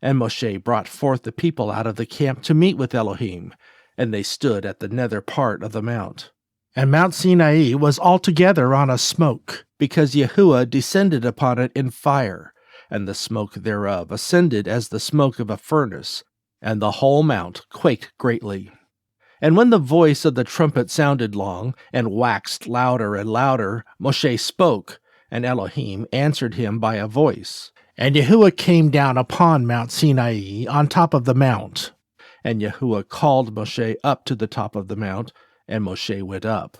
Speaker 1: And Moshe brought forth the people out of the camp to meet with Elohim, and they stood at the nether part of the mount. And Mount Sinai was altogether on a smoke, because Yahuah descended upon it in fire, and the smoke thereof ascended as the smoke of a furnace, and the whole mount quaked greatly. And when the voice of the trumpet sounded long, and waxed louder and louder, Moshe spoke, and Elohim answered him by a voice. And Yahuah came down upon Mount Sinai on top of the mount. And Yahuah called Moshe up to the top of the mount, and Moshe went up.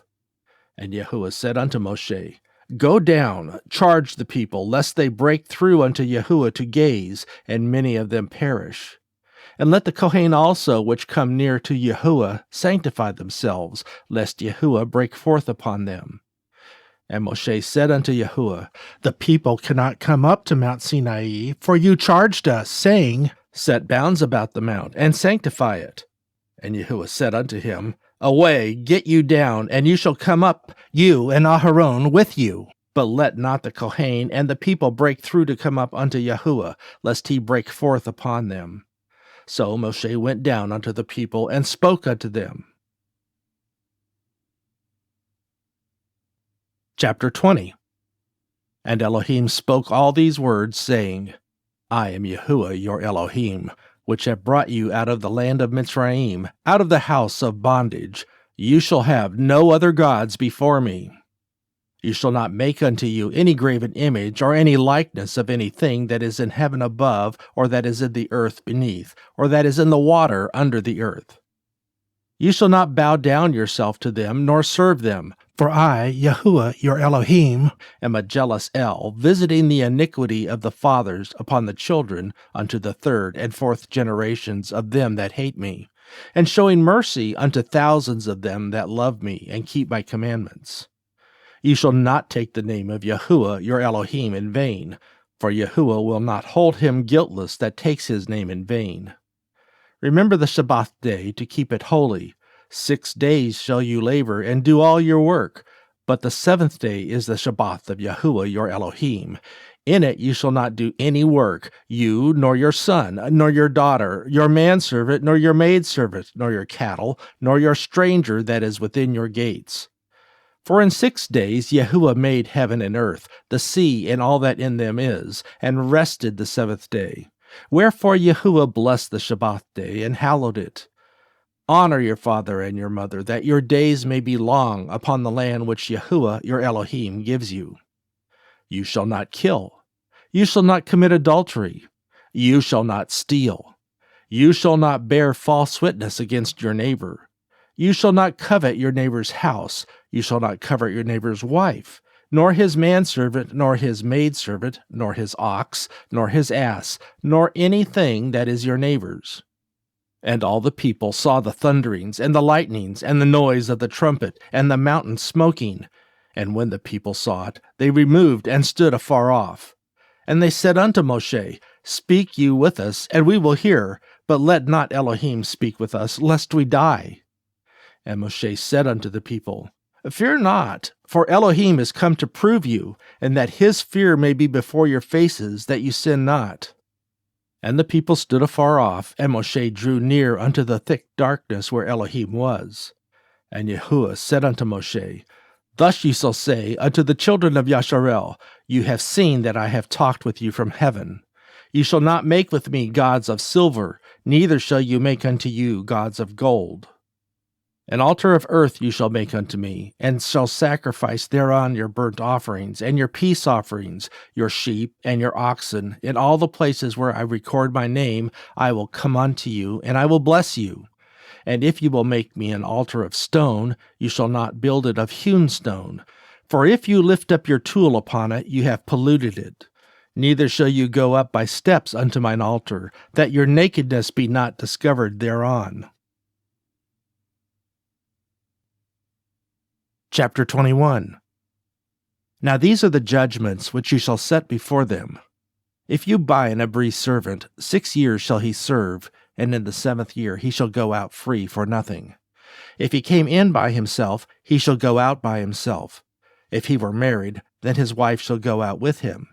Speaker 1: And Yahuah said unto Moshe, Go down, charge the people, lest they break through unto Yahuah to gaze, and many of them perish. And let the Kohen also, which come near to Yahuah, sanctify themselves, lest Yahuah break forth upon them. And Moshe said unto Yahuah, The people cannot come up to Mount Sinai, for you charged us, saying, Set bounds about the mount, and sanctify it. And Yahuah said unto him, Away, get you down, and you shall come up, you and Aharon with you. But let not the Kohen and the people break through to come up unto Yahuah, lest he break forth upon them. So Moshe went down unto the people, and spoke unto them. Chapter 20. And Elohim spoke all these words, saying, I am Yahuah your Elohim, which have brought you out of the land of Mitzrayim, out of the house of bondage. You shall have no other gods before me. You shall not make unto you any graven image, or any likeness of anything that is in heaven above, or that is in the earth beneath, or that is in the water under the earth. You shall not bow down yourself to them, nor serve them. For I, Yahuah, your Elohim, am a jealous El, visiting the iniquity of the fathers upon the children unto the third and fourth generations of them that hate me, and showing mercy unto thousands of them that love me and keep my commandments. You shall not take the name of Yahuah your Elohim in vain, for Yahuah will not hold him guiltless that takes his name in vain. Remember the Shabbat day to keep it holy. 6 days shall you labor and do all your work, but the 7th day is the Shabbat of Yahuah your Elohim. In it you shall not do any work, you, nor your son, nor your daughter, your manservant, nor your maidservant, nor your cattle, nor your stranger that is within your gates. For in 6 days Yahuah made heaven and earth, the sea and all that in them is, and rested the 7th day. Wherefore Yahuah blessed the Shabbat day, and hallowed it. Honor your father and your mother, that your days may be long upon the land which Yahuah your Elohim gives you. You shall not kill. You shall not commit adultery. You shall not steal. You shall not bear false witness against your neighbor. You shall not covet your neighbor's house. You shall not covet your neighbor's wife, nor his manservant, nor his maidservant, nor his ox, nor his ass, nor anything that is your neighbor's. And all the people saw the thunderings, and the lightnings, and the noise of the trumpet, and the mountain smoking. And when the people saw it, they removed and stood afar off. And they said unto Moshe, Speak you with us, and we will hear, but let not Elohim speak with us, lest we die. And Moshe said unto the people, Fear not, for Elohim is come to prove you, and that his fear may be before your faces, that you sin not. And the people stood afar off, and Moshe drew near unto the thick darkness where Elohim was. And Yahuah said unto Moshe, Thus ye shall say unto the children of Yasharel, You have seen that I have talked with you from heaven. You shall not make with me gods of silver, neither shall you make unto you gods of gold. An altar of earth you shall make unto me, and shall sacrifice thereon your burnt offerings, and your peace offerings, your sheep, and your oxen. In all the places where I record my name, I will come unto you, and I will bless you. And if you will make me an altar of stone, you shall not build it of hewn stone. For if you lift up your tool upon it, you have polluted it. Neither shall you go up by steps unto mine altar, that your nakedness be not discovered thereon. Chapter 21. Now these are the judgments which you shall set before them. If you buy an Abri servant, 6 years shall he serve, and in the 7th year he shall go out free for nothing. If he came in by himself, he shall go out by himself. If he were married, then his wife shall go out with him.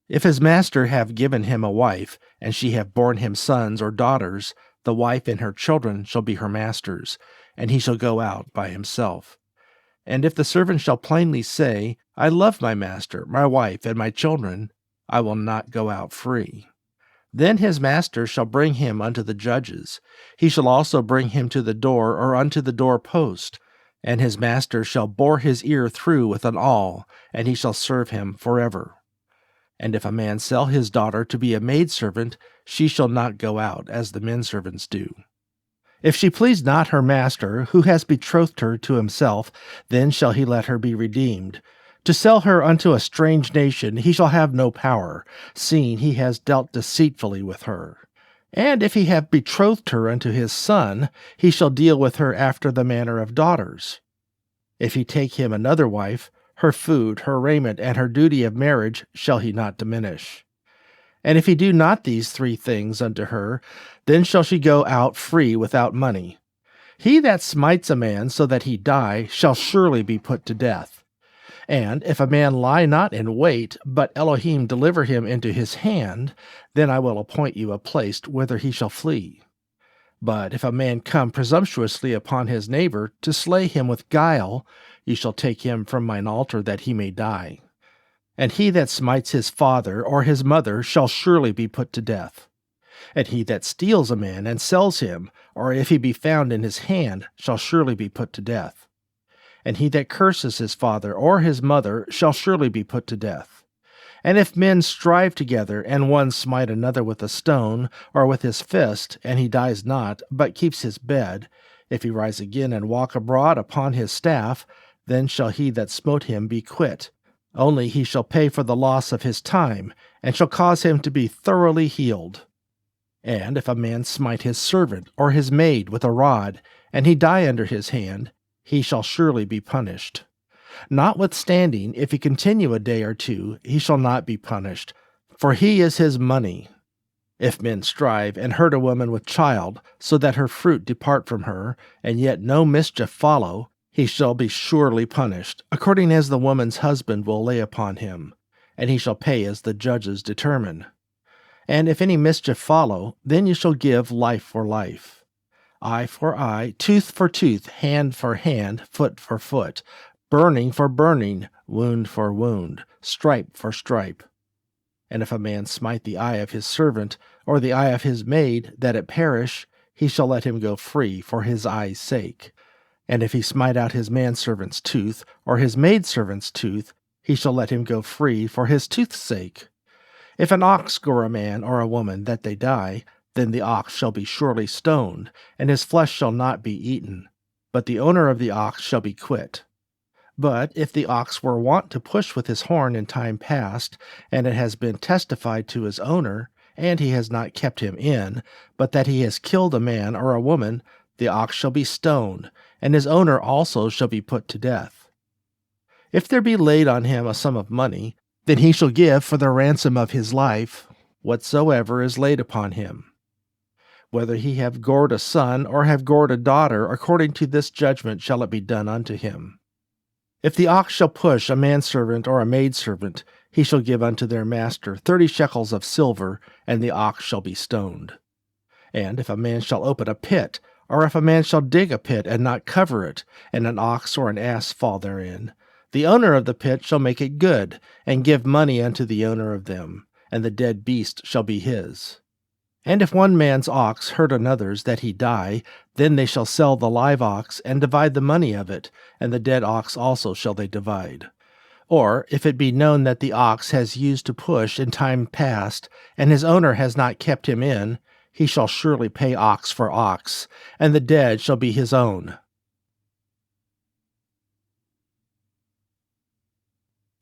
Speaker 1: If his master have given him a wife, and she have borne him sons or daughters, the wife and her children shall be her master's, and he shall go out by himself. And if the servant shall plainly say, I love my master, my wife, and my children, I will not go out free. Then his master shall bring him unto the judges. He shall also bring him to the door or unto the door post. And his master shall bore his ear through with an awl, and he shall serve him forever. And if a man sell his daughter to be a maidservant, she shall not go out as the menservants do. If she please not her master, who has betrothed her to himself, then shall he let her be redeemed. To sell her unto a strange nation he shall have no power, seeing he has dealt deceitfully with her. And if he have betrothed her unto his son, he shall deal with her after the manner of daughters. If he take him another wife, her food, her raiment, and her duty of marriage shall he not diminish. And if he do not these 3 things unto her, then shall she go out free without money. He that smites a man so that he die shall surely be put to death. And if a man lie not in wait, but Elohim deliver him into his hand, then I will appoint you a place whither he shall flee. But if a man come presumptuously upon his neighbor to slay him with guile, ye shall take him from mine altar that he may die. And he that smites his father or his mother shall surely be put to death. And he that steals a man and sells him, or if he be found in his hand, shall surely be put to death. and he that curses his father or his mother shall surely be put to death. And if men strive together, and one smite another with a stone, or with his fist, and he dies not, but keeps his bed, if he rise again and walk abroad upon his staff, then shall he that smote him be quit. Only he shall pay for the loss of his time, and shall cause him to be thoroughly healed. And if a man smite his servant or his maid with a rod, and he die under his hand, he shall surely be punished. Notwithstanding, if he continue a day or two, he shall not be punished, for he is his money. If men strive and hurt a woman with child, so that her fruit depart from her, and yet no mischief follow, he shall be surely punished, according as the woman's husband will lay upon him, and he shall pay as the judges determine. And if any mischief follow, then you shall give life for life, eye for eye, tooth for tooth, hand for hand, foot for foot, burning for burning, wound for wound, stripe for stripe. And if a man smite the eye of his servant, or the eye of his maid, that it perish, he shall let him go free for his eye's sake. And if he smite out his manservant's tooth, or his maidservant's tooth, he shall let him go free for his tooth's sake. If an ox gore a man or a woman, that they die, then the ox shall be surely stoned, and his flesh shall not be eaten, but the owner of the ox shall be quit. But if the ox were wont to push with his horn in time past, and it has been testified to his owner, and he has not kept him in, but that he has killed a man or a woman, the ox shall be stoned, and his owner also shall be put to death. If there be laid on him a sum of money, then he shall give for the ransom of his life whatsoever is laid upon him. Whether he have gored a son or have gored a daughter, according to this judgment shall it be done unto him. If the ox shall push a manservant or a maidservant, he shall give unto their master 30 shekels of silver, and the ox shall be stoned. And if a man shall open a pit, or if a man shall dig a pit and not cover it, and an ox or an ass fall therein, the owner of the pit shall make it good, and give money unto the owner of them, and the dead beast shall be his. And if one man's ox hurt another's that he die, then they shall sell the live ox, and divide the money of it, and the dead ox also shall they divide. Or, if it be known that the ox has used to push in time past, and his owner has not kept him in, he shall surely pay ox for ox, and the dead shall be his own.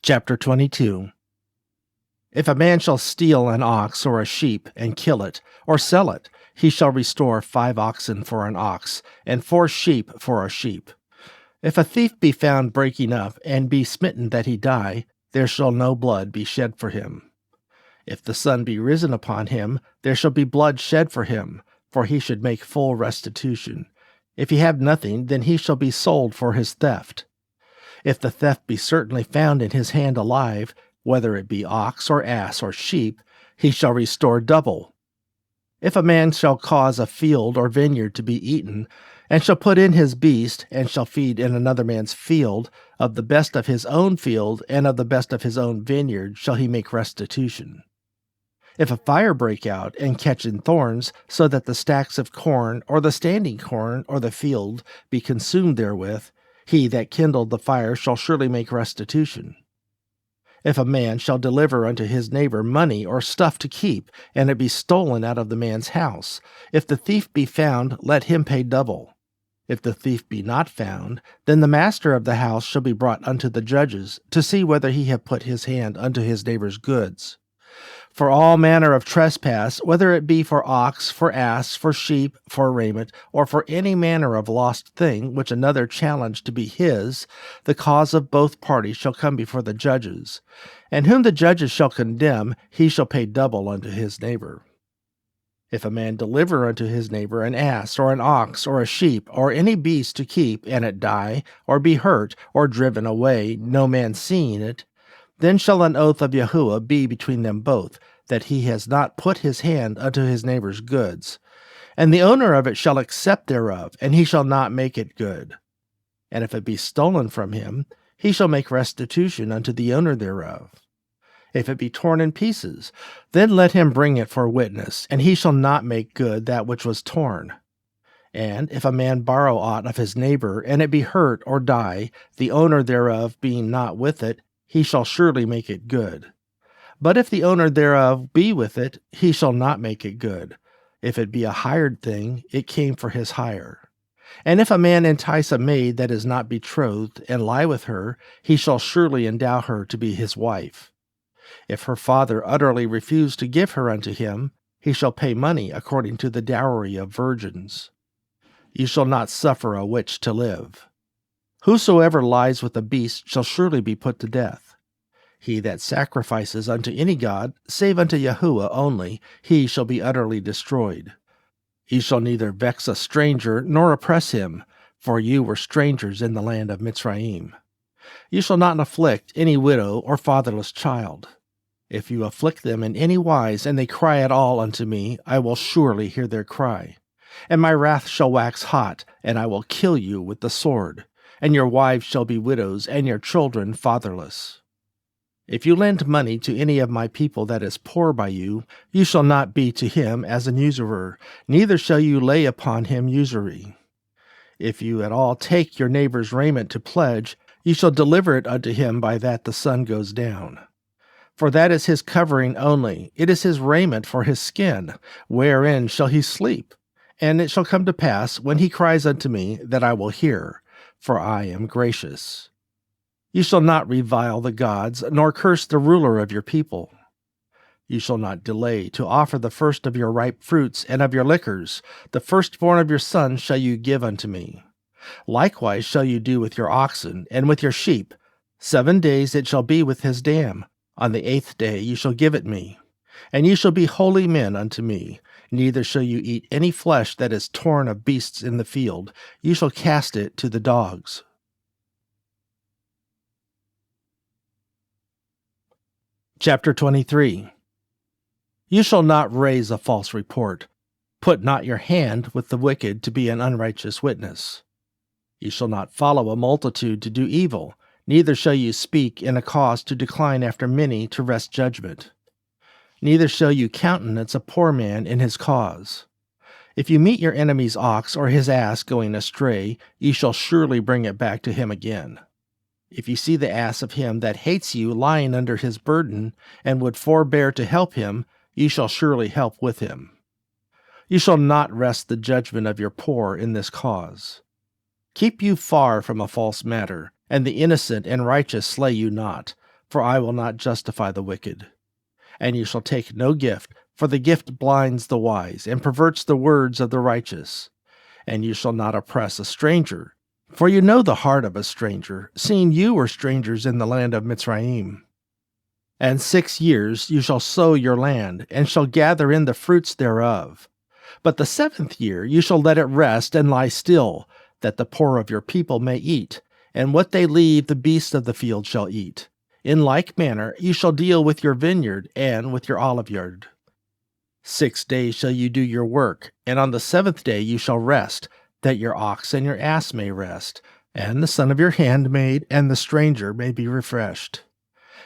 Speaker 1: Chapter 22. If a man shall steal an ox or a sheep, and kill it, or sell it, he shall restore 5 oxen for an ox, and 4 sheep for a sheep. If a thief be found breaking up, and be smitten that he die, there shall no blood be shed for him. If the sun be risen upon him, there shall be blood shed for him, for he should make full restitution. If he have nothing, then he shall be sold for his theft. If the theft be certainly found in his hand alive, whether it be ox or ass or sheep, he shall restore double. If a man shall cause a field or vineyard to be eaten, and shall put in his beast, and shall feed in another man's field, of the best of his own field and of the best of his own vineyard shall he make restitution. If a fire break out and catch in thorns, so that the stacks of corn or the standing corn or the field be consumed therewith, he that kindled the fire shall surely make restitution. If a man shall deliver unto his neighbor money or stuff to keep, and it be stolen out of the man's house, if the thief be found, let him pay double. If the thief be not found, then the master of the house shall be brought unto the judges, to see whether he have put his hand unto his neighbor's goods. For all manner of trespass, whether it be for ox, for ass, for sheep, for raiment, or for any manner of lost thing which another challenged to be his, the cause of both parties shall come before the judges. And whom the judges shall condemn, he shall pay double unto his neighbor. If a man deliver unto his neighbor an ass, or an ox, or a sheep, or any beast to keep, and it die, or be hurt, or driven away, no man seeing it, then shall an oath of Yahuah be between them both, that he has not put his hand unto his neighbor's goods. And the owner of it shall accept thereof, and he shall not make it good. And if it be stolen from him, he shall make restitution unto the owner thereof. If it be torn in pieces, then let him bring it for witness, and he shall not make good that which was torn. And if a man borrow aught of his neighbor, and it be hurt or die, the owner thereof being not with it, he shall surely make it good. But if the owner thereof be with it, he shall not make it good. If it be a hired thing, it came for his hire. And if a man entice a maid that is not betrothed, and lie with her, he shall surely endow her to be his wife. If her father utterly refuse to give her unto him, he shall pay money according to the dowry of virgins. You shall not suffer a witch to live. Whosoever lies with a beast shall surely be put to death. He that sacrifices unto any god, save unto Yahuah only, he shall be utterly destroyed. Ye shall neither vex a stranger, nor oppress him, for you were strangers in the land of Mitzrayim. You shall not afflict any widow or fatherless child. If you afflict them in any wise, and they cry at all unto me, I will surely hear their cry. And my wrath shall wax hot, and I will kill you with the sword, and your wives shall be widows, and your children fatherless. If you lend money to any of my people that is poor by you, you shall not be to him as an usurer, neither shall you lay upon him usury. If you at all take your neighbor's raiment to pledge, you shall deliver it unto him by that the sun goes down. For that is his covering only, it is his raiment for his skin, wherein shall he sleep? And it shall come to pass, when he cries unto me, that I will hear, for I am gracious. You shall not revile the gods, nor curse the ruler of your people. You shall not delay to offer the first of your ripe fruits and of your liquors. The firstborn of your sons shall you give unto me. Likewise shall you do with your oxen and with your sheep. 7 days it shall be with his dam. On the 8th day you shall give it me. And you shall be holy men unto me. Neither shall you eat any flesh that is torn of beasts in the field. You shall cast it to the dogs. Chapter 23. You shall not raise a false report. Put not your hand with the wicked to be an unrighteous witness. You shall not follow a multitude to do evil, neither shall you speak in a cause to decline after many to wrest judgment. Neither shall you countenance a poor man in his cause. If you meet your enemy's ox or his ass going astray, ye shall surely bring it back to him again. If you see the ass of him that hates you lying under his burden, and would forbear to help him, ye shall surely help with him. You shall not wrest the judgment of your poor in this cause. Keep you far from a false matter, and the innocent and righteous slay you not, for I will not justify the wicked. And you shall take no gift, for the gift blinds the wise, and perverts the words of the righteous. And you shall not oppress a stranger, for you know the heart of a stranger, seeing you were strangers in the land of Mitzrayim. And 6 years you shall sow your land, and shall gather in the fruits thereof. But the 7th year you shall let it rest and lie still, that the poor of your people may eat, and what they leave the beasts of the field shall eat. In like manner you shall deal with your vineyard and with your olive yard. 6 days shall you do your work, and on the 7th day you shall rest, that your ox and your ass may rest, and the son of your handmaid and the stranger may be refreshed.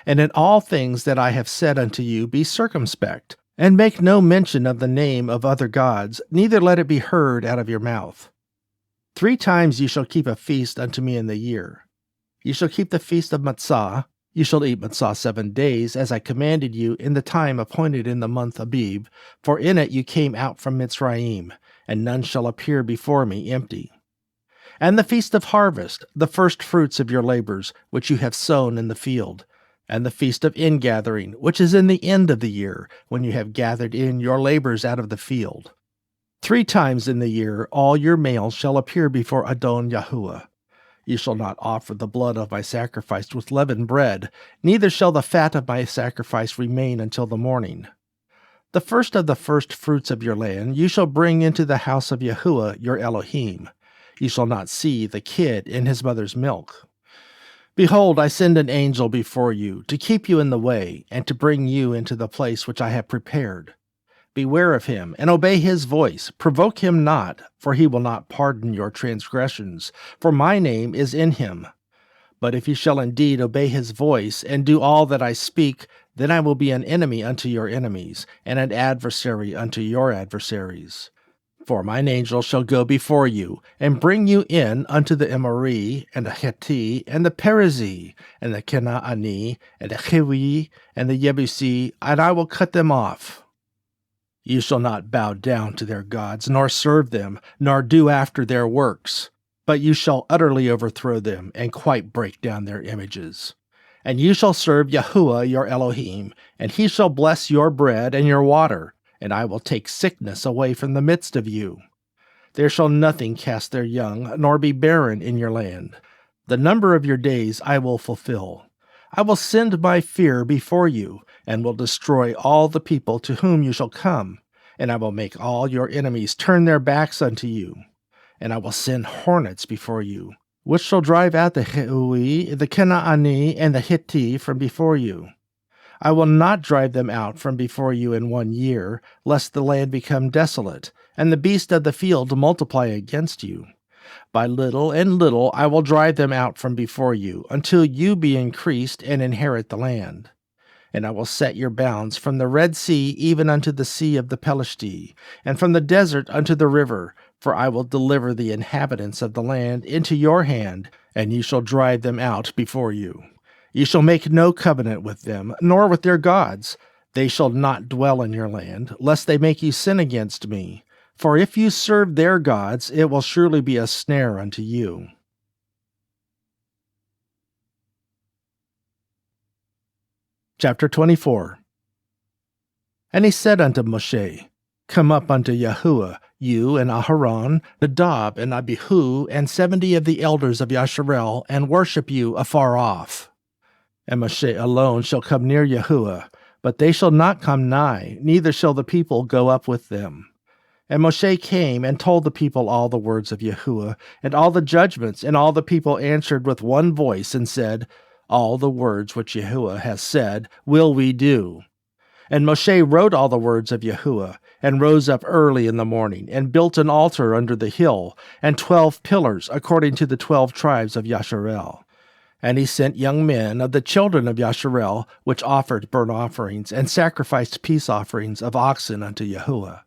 Speaker 1: And in all things that I have said unto you be circumspect, and make no mention of the name of other gods, neither let it be heard out of your mouth. 3 times you shall keep a feast unto me in the year. You shall keep the feast of Matzah. You shall eat matzah 7 days, as I commanded you in the time appointed in the month Abib, for in it you came out from Mitzrayim, and none shall appear before me empty. And the feast of harvest, the first fruits of your labors, which you have sown in the field, and the feast of ingathering, which is in the end of the year, when you have gathered in your labors out of the field. 3 times in the year all your males shall appear before Adon Yahuah. You shall not offer the blood of my sacrifice with leavened bread, neither shall the fat of my sacrifice remain until the morning. The first of the first fruits of your land you shall bring into the house of Yahuah your Elohim. You shall not see the kid in his mother's milk. Behold, I send an angel before you, to keep you in the way, and to bring you into the place which I have prepared. Beware of him, and obey his voice. Provoke him not, for he will not pardon your transgressions, for my name is in him. But if you shall indeed obey his voice, and do all that I speak, then I will be an enemy unto your enemies, and an adversary unto your adversaries. For mine angel shall go before you, and bring you in unto the Amoree, and the Hittite, and the Perizzee, and the Canaanite, and the Hiwi, and the Yebusi, and I will cut them off. You shall not bow down to their gods, nor serve them, nor do after their works, but you shall utterly overthrow them, and quite break down their images. And you shall serve Yahuah your Elohim, and he shall bless your bread and your water, and I will take sickness away from the midst of you. There shall nothing cast their young, nor be barren in your land. The number of your days I will fulfill. I will send my fear before you, and will destroy all the people to whom you shall come, and I will make all your enemies turn their backs unto you. And I will send hornets before you, which shall drive out the Hiwi, the Canaanite, and the Hittite from before you. I will not drive them out from before you in 1 year, lest the land become desolate, and the beasts of the field multiply against you. By little and little I will drive them out from before you, until you be increased and inherit the land. And I will set your bounds from the Red Sea even unto the sea of the Pelishti, and from the desert unto the river, for I will deliver the inhabitants of the land into your hand, and you shall drive them out before you. You shall make no covenant with them, nor with their gods. They shall not dwell in your land, lest they make you sin against me. For if you serve their gods, it will surely be a snare unto you. Chapter 24. And he said unto Moshe, Come up unto Yahuah, you and Aharon, Nadab and Abihu, and 70 of the elders of Yasharel, and worship you afar off. And Moshe alone shall come near Yahuah, but they shall not come nigh, neither shall the people go up with them. And Moshe came and told the people all the words of Yahuah, and all the judgments, and all the people answered with one voice, and said, All the words which Yahuah has said will we do. And Moshe wrote all the words of Yahuah, and rose up early in the morning, and built an altar under the hill, and 12 pillars, according to the 12 tribes of Yasharel. And he sent young men of the children of Yasharel, which offered burnt offerings, and sacrificed peace offerings of oxen unto Yahuah.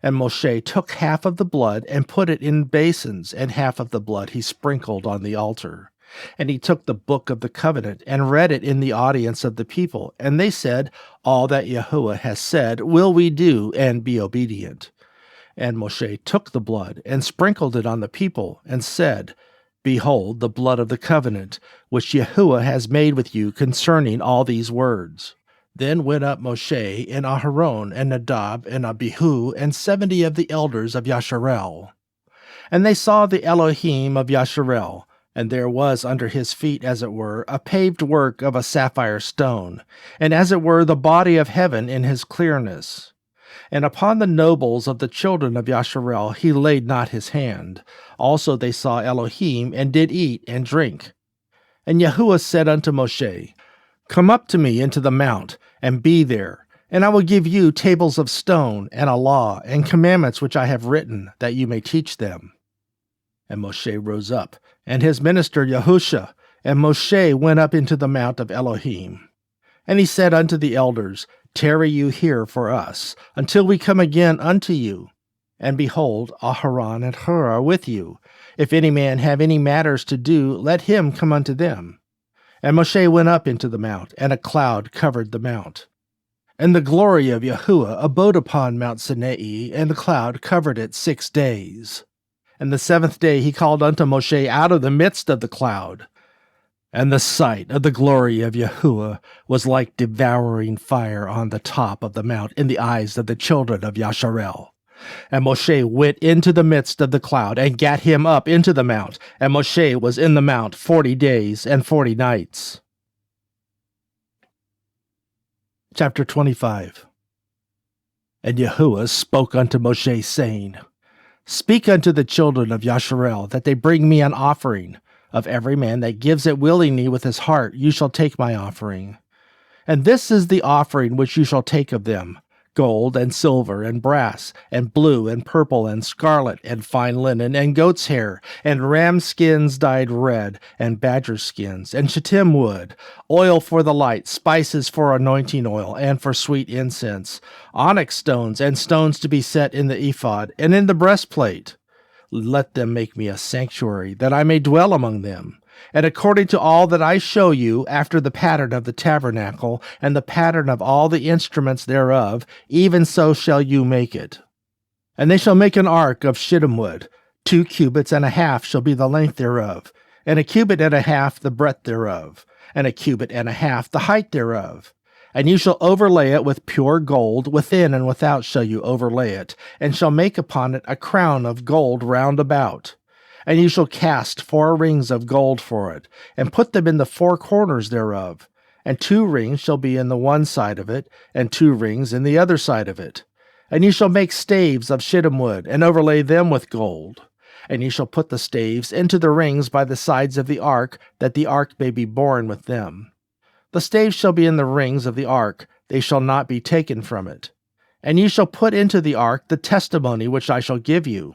Speaker 1: And Moshe took half of the blood, and put it in basins, and half of the blood he sprinkled on the altar. And he took the book of the covenant, and read it in the audience of the people, and they said, All that Yahuah has said will we do, and be obedient. And Moshe took the blood, and sprinkled it on the people, and said, Behold the blood of the covenant, which Yahuah has made with you concerning all these words. Then went up Moshe, and Aharon, and Nadab, and Abihu, and 70 of the elders of Yasharel. And they saw the Elohim of Yasharel, and there was under his feet, as it were, a paved work of a sapphire stone, and as it were the body of heaven in his clearness. And upon the nobles of the children of Yasharel he laid not his hand. Also they saw Elohim, and did eat and drink. And Yahuah said unto Moshe, Come up to me into the mount, and be there, and I will give you tables of stone, and a law, and commandments which I have written, that you may teach them. And Moshe rose up, and his minister Yahusha, and Moshe went up into the mount of Elohim. And he said unto the elders, Tarry you here for us, until we come again unto you. And behold, Aharon and Hur are with you. If any man have any matters to do, let him come unto them. And Moshe went up into the mount, and a cloud covered the mount. And the glory of Yahuah abode upon Mount Sinai, and the cloud covered it 6 days. And the 7th day he called unto Moshe out of the midst of the cloud. And the sight of the glory of Yahuah was like devouring fire on the top of the mount in the eyes of the children of Yasharel. And Moshe went into the midst of the cloud, and gat him up into the mount. And Moshe was in the mount 40 days and 40 nights. Chapter 25. And Yahuah spoke unto Moshe, saying, Speak unto the children of Yasharel, that they bring me an offering. Of every man that gives it willingly with his heart, you shall take my offering. And this is the offering which you shall take of them: gold and silver and brass and blue and purple and scarlet and fine linen and goat's hair and ram skins dyed red and badger skins and shittim wood, oil for the light, spices for anointing oil and for sweet incense, onyx stones and stones to be set in the ephod and in the breastplate. Let them make me a sanctuary, that I may dwell among them. And according to all that I show you, after the pattern of the tabernacle, and the pattern of all the instruments thereof, even so shall you make it. And they shall make an ark of shittim wood. 2 cubits and a half shall be the length thereof, and 1 cubit and a half the breadth thereof, and 1 cubit and a half the height thereof. And you shall overlay it with pure gold, within and without shall you overlay it, and shall make upon it a crown of gold round about. And you shall cast 4 rings of gold for it, and put them in the 4 corners thereof. And 2 rings shall be in the one side of it, and 2 rings in the other side of it. And you shall make staves of shittim wood, and overlay them with gold. And you shall put the staves into the rings by the sides of the ark, that the ark may be borne with them. The staves shall be in the rings of the ark, they shall not be taken from it. And ye shall put into the ark the testimony which I shall give you.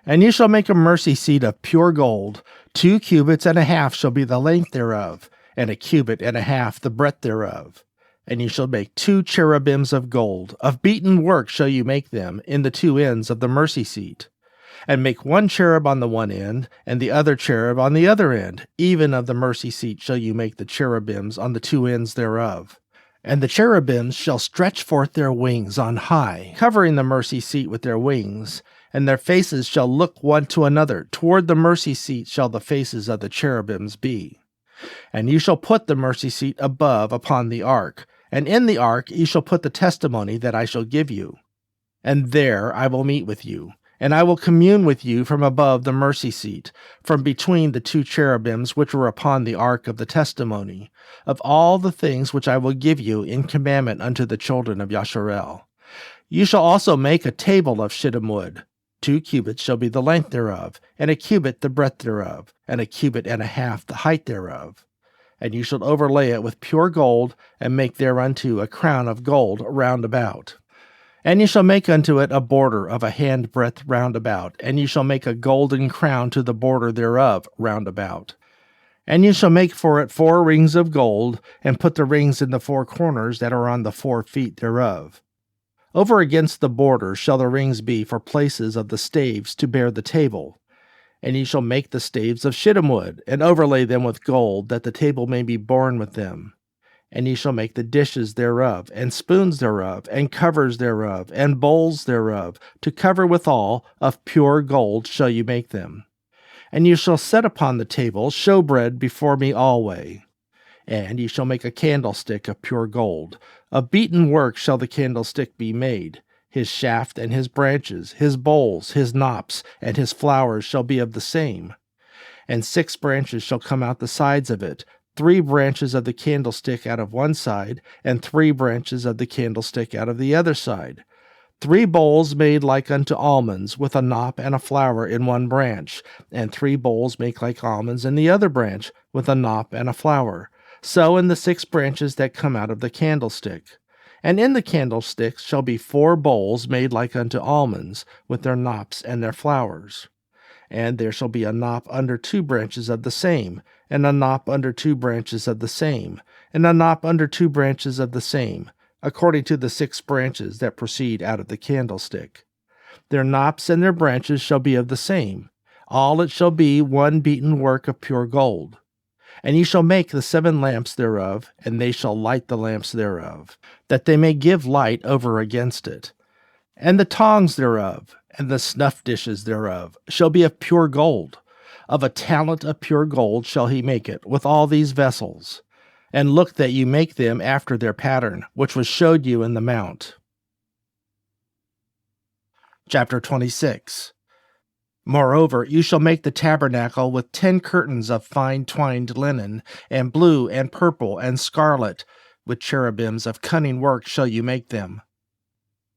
Speaker 1: And ye shall make a mercy seat of pure gold. 2 cubits and a half shall be the length thereof, and 1 cubit and a half the breadth thereof. And ye shall make 2 cherubims of gold. Of beaten work shall you make them in the 2 ends of the mercy seat. And make 1 cherub on the one end, and the other cherub on the other end. Even of the mercy seat shall you make the cherubims on the 2 ends thereof. And the cherubims shall stretch forth their wings on high, covering the mercy seat with their wings. And their faces shall look one to another. Toward the mercy seat shall the faces of the cherubims be. And you shall put the mercy seat above upon the ark. And in the ark ye shall put the testimony that I shall give you. And there I will meet with you. And I will commune with you from above the mercy seat, from between the 2 cherubims which were upon the ark of the testimony, of all the things which I will give you in commandment unto the children of Yasharel. You shall also make a table of shittim wood. 2 cubits shall be the length thereof, and 1 cubit the breadth thereof, and 1 cubit and a half the height thereof. And you shall overlay it with pure gold, and make thereunto a crown of gold round about. And ye shall make unto it a border of a handbreadth round about, and ye shall make a golden crown to the border thereof round about. And ye shall make for it 4 rings of gold, and put the rings in the 4 corners that are on the 4 feet thereof. Over against the border shall the rings be for places of the staves to bear the table. And ye shall make the staves of shittim wood, and overlay them with gold, that the table may be borne with them. And ye shall make the dishes thereof, and spoons thereof, and covers thereof, and bowls thereof, to cover withal, of pure gold shall ye make them. And ye shall set upon the table showbread before me alway. And ye shall make a candlestick of pure gold. Of beaten work shall the candlestick be made. His shaft and his branches, his bowls, his knops, and his flowers shall be of the same. And 6 branches shall come out the sides of it, 3 branches of the candlestick out of one side, and 3 branches of the candlestick out of the other side. 3 bowls made like unto almonds, with a knop and a flower in one branch, and 3 bowls make like almonds in the other branch, with a knop and a flower. So in the 6 branches that come out of the candlestick. And in the candlestick shall be 4 bowls made like unto almonds, with their knops and their flowers. And there shall be a knop under 2 branches of the same, and a knop under 2 branches of the same, and a knop under 2 branches of the same, according to the 6 branches that proceed out of the candlestick. Their knops and their branches shall be of the same. All it shall be 1 beaten work of pure gold. And ye shall make the 7 lamps thereof, and they shall light the lamps thereof, that they may give light over against it. And the tongs thereof, and the snuff dishes thereof, shall be of pure gold. Of a talent of pure gold shall he make it, with all these vessels. And look that you make them after their pattern, which was showed you in the mount. Chapter 26. Moreover, you shall make the tabernacle with 10 curtains of fine twined linen, and blue, and purple, and scarlet. With cherubims of cunning work shall you make them.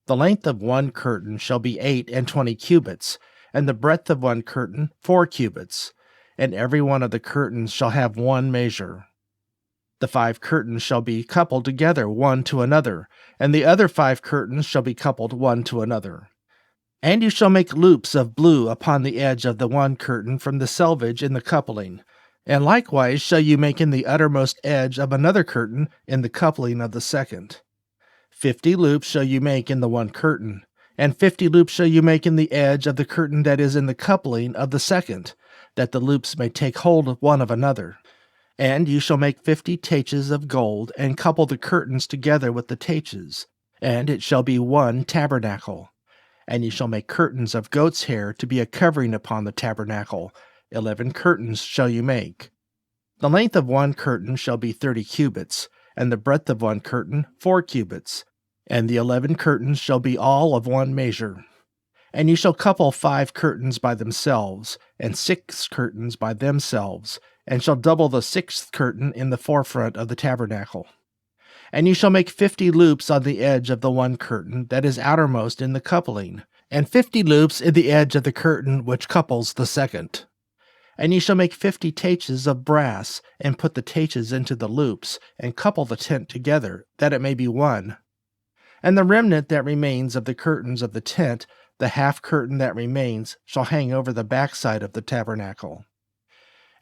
Speaker 1: The length of 1 curtain shall be 28 cubits, and the breadth of 1 curtain 4 cubits, and every one of the curtains shall have 1 measure. The 5 curtains shall be coupled together one to another, and the other 5 curtains shall be coupled one to another. And you shall make loops of blue upon the edge of the one curtain from the selvage in the coupling, and likewise shall you make in the uttermost edge of another curtain in the coupling of the second. 50 loops shall you make in the one curtain, and 50 loops shall you make in the edge of the curtain that is in the coupling of the second, that the loops may take hold one of another. And you shall make 50 taches of gold, and couple the curtains together with the taches, and it shall be one tabernacle. And you shall make curtains of goat's hair to be a covering upon the tabernacle. 11 curtains shall you make. The length of one curtain shall be 30 cubits, and the breadth of one curtain 4 cubits, and the 11 curtains shall be all of one measure. And you shall couple 5 curtains by themselves, and 6 curtains by themselves, and shall double the 6th curtain in the forefront of the tabernacle. And you shall make 50 loops on the edge of the one curtain that is outermost in the coupling, and 50 loops in the edge of the curtain which couples the second. And ye shall make 50 taches of brass, and put the taches into the loops, and couple the tent together, that it may be one. And the remnant that remains of the curtains of the tent, the half curtain that remains, shall hang over the backside of the tabernacle.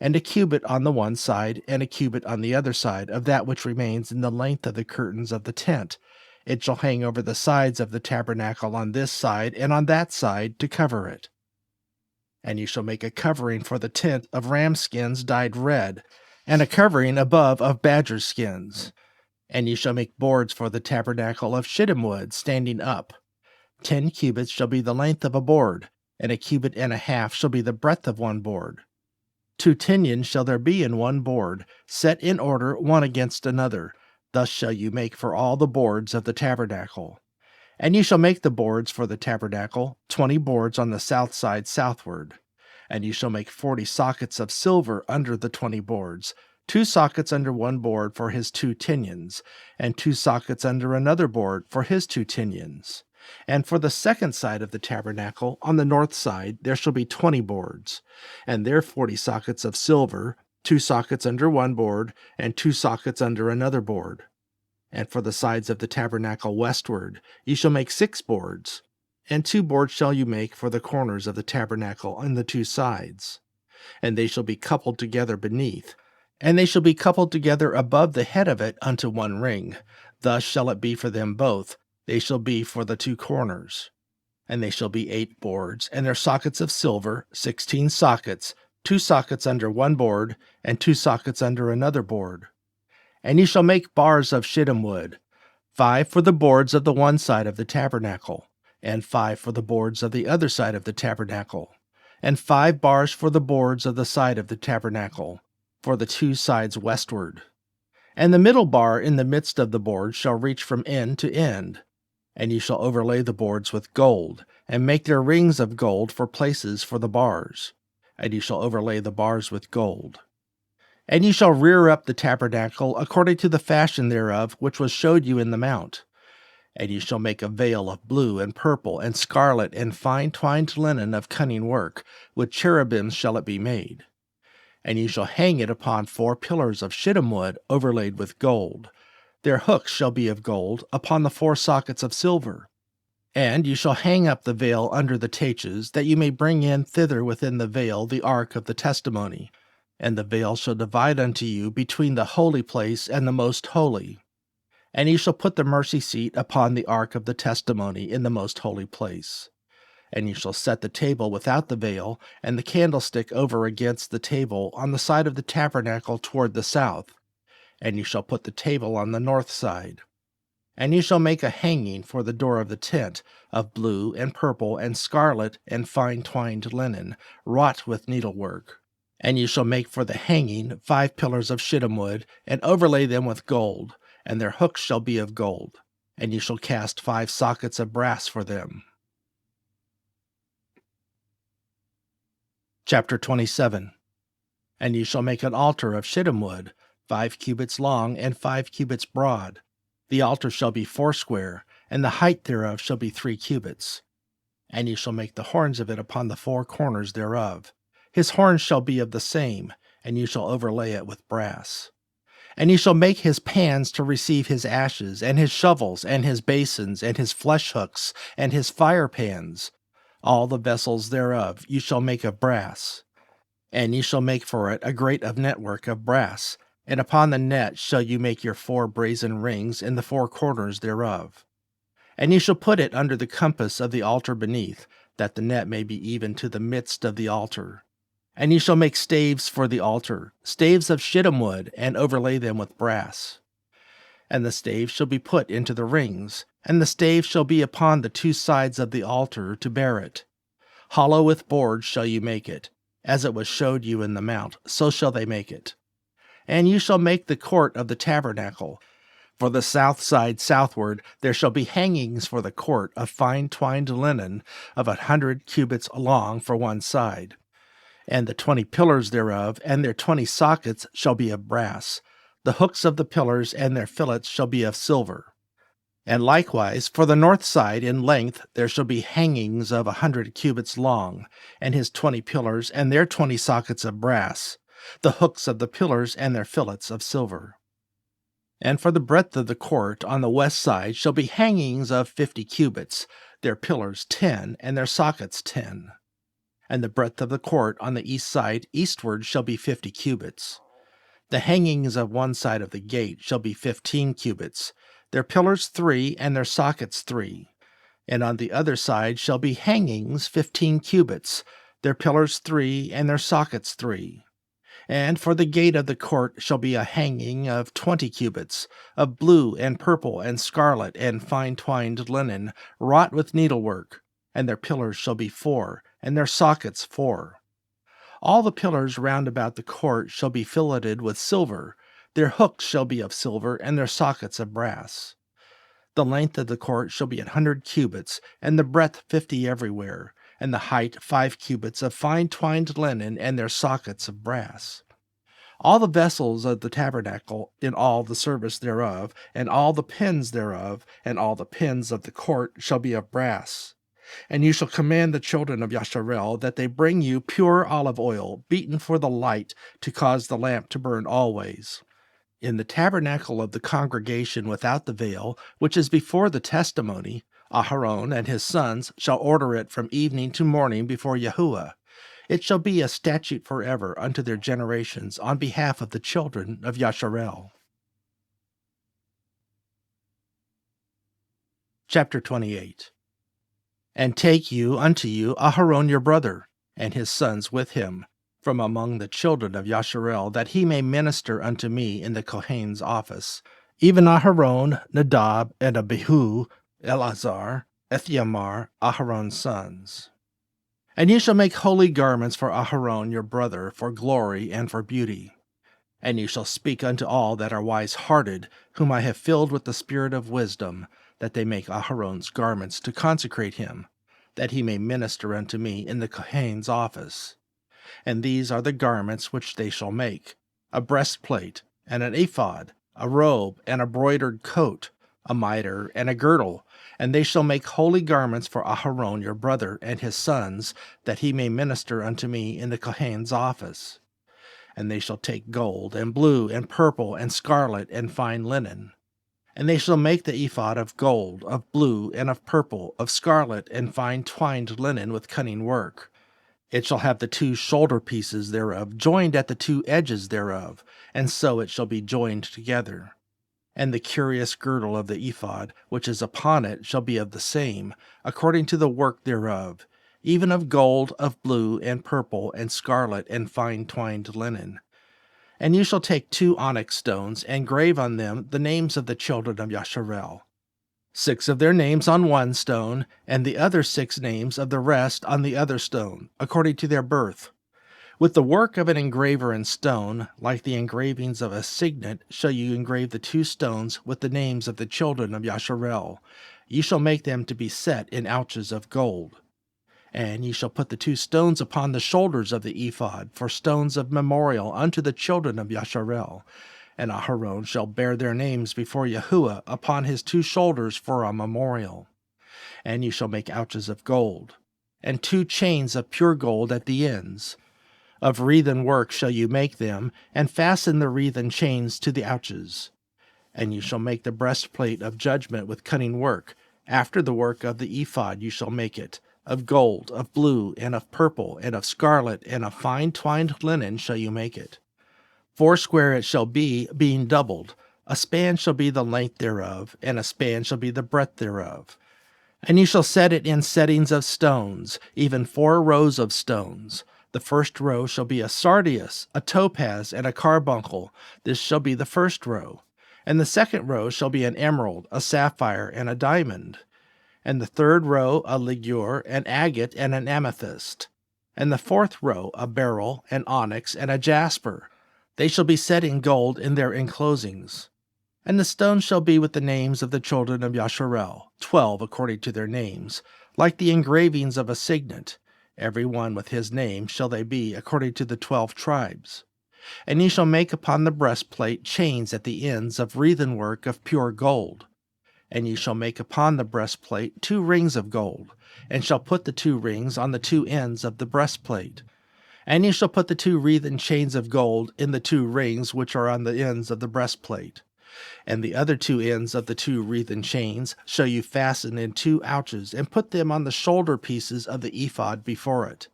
Speaker 1: And a cubit on the one side, and a cubit on the other side of that which remains in the length of the curtains of the tent. It shall hang over the sides of the tabernacle on this side and on that side to cover it. And you shall make a covering for the tent of ram skins dyed red, and a covering above of badger skins. And you shall make boards for the tabernacle of shittim wood standing up. 10 cubits shall be the length of a board, and a cubit and a half shall be the breadth of one board. 2 tinions shall there be in one board, set in order one against another. Thus shall you make for all the boards of the tabernacle. And you shall make the boards for the tabernacle, 20 boards on the south side southward. And you shall make 40 sockets of silver under the 20 boards, 2 sockets under one board for his 2 tinions, and 2 sockets under another board for his 2 tinions. And for the second side of the tabernacle, on the north side, there shall be 20 boards, and there 40 sockets of silver, 2 sockets under one board, and 2 sockets under another board. And for the sides of the tabernacle westward, ye shall make 6 boards, and 2 boards shall you make for the corners of the tabernacle on the 2 sides. And they shall be coupled together beneath, and they shall be coupled together above the head of it unto one ring. Thus shall it be for them both. They shall be for the 2 corners. And they shall be 8 boards, and their sockets of silver, 16 sockets, 2 sockets under one board, and 2 sockets under another board. And ye shall make bars of shittim wood, 5 for the boards of the one side of the tabernacle, and 5 for the boards of the other side of the tabernacle, and 5 bars for the boards of the side of the tabernacle, for the 2 sides westward. And the middle bar in the midst of the boards shall reach from end to end. And ye shall overlay the boards with gold, and make their rings of gold for places for the bars. And ye shall overlay the bars with gold. And ye shall rear up the tabernacle according to the fashion thereof which was showed you in the mount. And ye shall make a veil of blue and purple and scarlet and fine twined linen of cunning work, with cherubims shall it be made. And ye shall hang it upon 4 pillars of shittim wood overlaid with gold. Their hooks shall be of gold, upon the 4 sockets of silver. And you shall hang up the veil under the taches, that you may bring in thither within the veil the ark of the testimony. And the veil shall divide unto you between the holy place and the most holy. And ye shall put the mercy seat upon the ark of the testimony in the most holy place. And ye shall set the table without the veil, and the candlestick over against the table on the side of the tabernacle toward the south. And ye shall put the table on the north side. And ye shall make a hanging for the door of the tent, of blue and purple and scarlet and fine twined linen, wrought with needlework. And ye shall make for the hanging 5 pillars of shittim wood, and overlay them with gold, and their hooks shall be of gold. And ye shall cast 5 sockets of brass for them. Chapter 27. And ye shall make an altar of shittim wood, 5 cubits long and 5 cubits broad. The altar shall be foursquare, and the height thereof shall be 3 cubits. And ye shall make the horns of it upon the 4 corners thereof. His horns shall be of the same, and ye shall overlay it with brass. And ye shall make his pans to receive his ashes, and his shovels, and his basins, and his flesh hooks, and his fire pans. All the vessels thereof you shall make of brass. And ye shall make for it a grate of network of brass, and upon the net shall you make your 4 brazen rings in the 4 corners thereof. And ye shall put it under the compass of the altar beneath, that the net may be even to the midst of the altar. And ye shall make staves for the altar, staves of shittim wood, and overlay them with brass. And the staves shall be put into the rings, and the staves shall be upon the 2 sides of the altar to bear it. Hollow with boards shall you make it, as it was showed you in the mount, so shall they make it. And you shall make the court of the tabernacle. For the south side southward there shall be hangings for the court of fine twined linen of 100 cubits long for one side. And the 20 pillars thereof, and their 20 sockets shall be of brass. The hooks of the pillars and their fillets shall be of silver. And likewise, for the north side in length there shall be hangings of 100 cubits long, and his 20 pillars and their 20 sockets of brass, the hooks of the pillars and their fillets of silver. And for the breadth of the court on the west side shall be hangings of 50 cubits, their pillars 10, and their sockets 10. And the breadth of the court on the east side eastward shall be 50 cubits. The hangings of one side of the gate shall be 15 cubits, their pillars 3, and their sockets 3. And on the other side shall be hangings 15 cubits, their pillars 3, and their sockets 3. And for the gate of the court shall be a hanging of 20 cubits, of blue and purple and scarlet and fine twined linen, wrought with needlework, and their pillars shall be 4, and their sockets 4. All the pillars round about the court shall be filleted with silver, their hooks shall be of silver, and their sockets of brass. The length of the court shall be 100 cubits, and the breadth 50 everywhere, and the height 5 cubits of fine twined linen, and their sockets of brass. All the vessels of the tabernacle in all the service thereof, and all the pins thereof, and all the pins of the court shall be of brass. And you shall command the children of Yasharel that they bring you pure olive oil, beaten for the light, to cause the lamp to burn always. In the tabernacle of the congregation without the veil, which is before the testimony, Aharon and his sons shall order it from evening to morning before Yahuah. It shall be a statute forever unto their generations on behalf of the children of Yasharel. Chapter 28. And take you unto you Aharon your brother, and his sons with him, from among the children of Yasharel, that he may minister unto me in the Kohen's office, even Aharon, Nadab, and Abihu, Eleazar, Ithamar, Aharon's sons. And ye shall make holy garments for Aharon your brother, for glory and for beauty. And ye shall speak unto all that are wise-hearted, whom I have filled with the spirit of wisdom, that they make Aharon's garments to consecrate him, that he may minister unto me in the Kohen's office. And these are the garments which they shall make: a breastplate, and an ephod, a robe, and a broidered coat, a mitre, and a girdle. And they shall make holy garments for Aharon your brother and his sons, that he may minister unto me in the Kohen's office. And they shall take gold, and blue, and purple, and scarlet, and fine linen. And they shall make the ephod of gold, of blue, and of purple, of scarlet, and fine twined linen with cunning work. It shall have the 2 shoulder pieces thereof joined at the 2 edges thereof, and so it shall be joined together. And the curious girdle of the ephod, which is upon it, shall be of the same, according to the work thereof, even of gold, of blue, and purple, and scarlet, and fine twined linen. And you shall take 2 onyx stones, and grave on them the names of the children of Yasharel, 6 of their names on one stone, and the other 6 names of the rest on the other stone, according to their birth. With the work of an engraver in stone, like the engravings of a signet, shall you engrave the 2 stones with the names of the children of Yasharel. Ye shall make them to be set in ouches of gold. And ye shall put the 2 stones upon the shoulders of the ephod, for stones of memorial unto the children of Yasharel. And Aharon shall bear their names before Yahuah upon his 2 shoulders for a memorial. And ye shall make ouches of gold, and 2 chains of pure gold at the ends. Of wreathen work shall you make them, and fasten the wreathen chains to the ouches. And you shall make the breastplate of judgment with cunning work. After the work of the ephod you shall make it. Of gold, of blue, and of purple, and of scarlet, and of fine twined linen shall you make it. 4 it shall be, being doubled. A span shall be the length thereof, and a span shall be the breadth thereof. And you shall set it in settings of stones, even 4 rows of stones. The first row shall be a sardius, a topaz, and a carbuncle. This shall be the first row. And the second row shall be an emerald, a sapphire, and a diamond. And the third row a ligure, an agate, and an amethyst. And the fourth row a beryl, an onyx, and a jasper. They shall be set in gold in their enclosings. And the stones shall be with the names of the children of Yasharel, 12 according to their names, like the engravings of a signet. Every one with his name shall they be according to the 12 tribes. And ye shall make upon the breastplate chains at the ends of wreathen work of pure gold. And ye shall make upon the breastplate 2 rings of gold, and shall put the 2 rings on the 2 ends of the breastplate. And ye shall put the 2 wreathen chains of gold in the 2 rings which are on the ends of the breastplate. And the other 2 ends of the 2 wreathen chains shall you fasten in 2 ouches, and put them on the shoulder pieces of the ephod before it.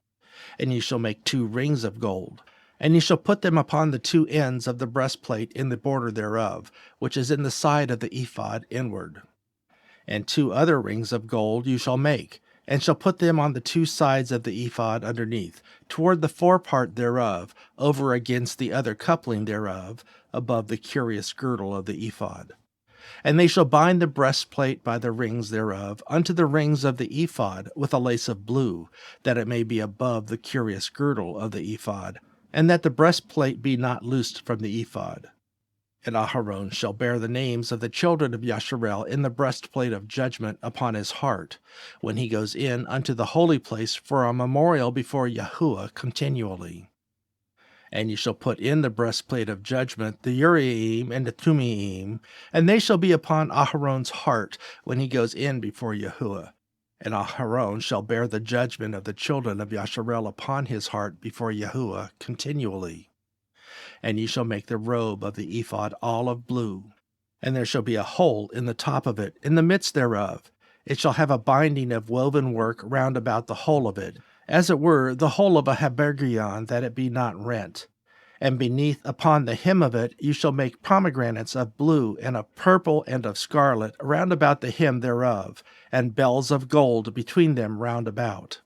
Speaker 1: And ye shall make 2 rings of gold. And ye shall put them upon the 2 ends of the breastplate in the border thereof, which is in the side of the ephod inward. And 2 other rings of gold you shall make, and shall put them on the 2 sides of the ephod underneath, toward the forepart thereof, over against the other coupling thereof, above the curious girdle of the ephod. And they shall bind the breastplate by the rings thereof unto the rings of the ephod with a lace of blue, that it may be above the curious girdle of the ephod, and that the breastplate be not loosed from the ephod. And Aharon shall bear the names of the children of Yasharel in the breastplate of judgment upon his heart, when he goes in unto the holy place for a memorial before Yahuah continually. And ye shall put in the breastplate of judgment the Uriim and the Thummim, and they shall be upon Aharon's heart when he goes in before Yahuah. And Aharon shall bear the judgment of the children of Yasharel upon his heart before Yahuah continually. And ye shall make the robe of the ephod all of blue. And there shall be a hole in the top of it, in the midst thereof. It shall have a binding of woven work round about the whole of it, as it were the whole of a habergeon, that it be not rent. And beneath upon the hem of it you shall make pomegranates of blue, and of purple, and of scarlet, round about the hem thereof, and bells of gold between them round about.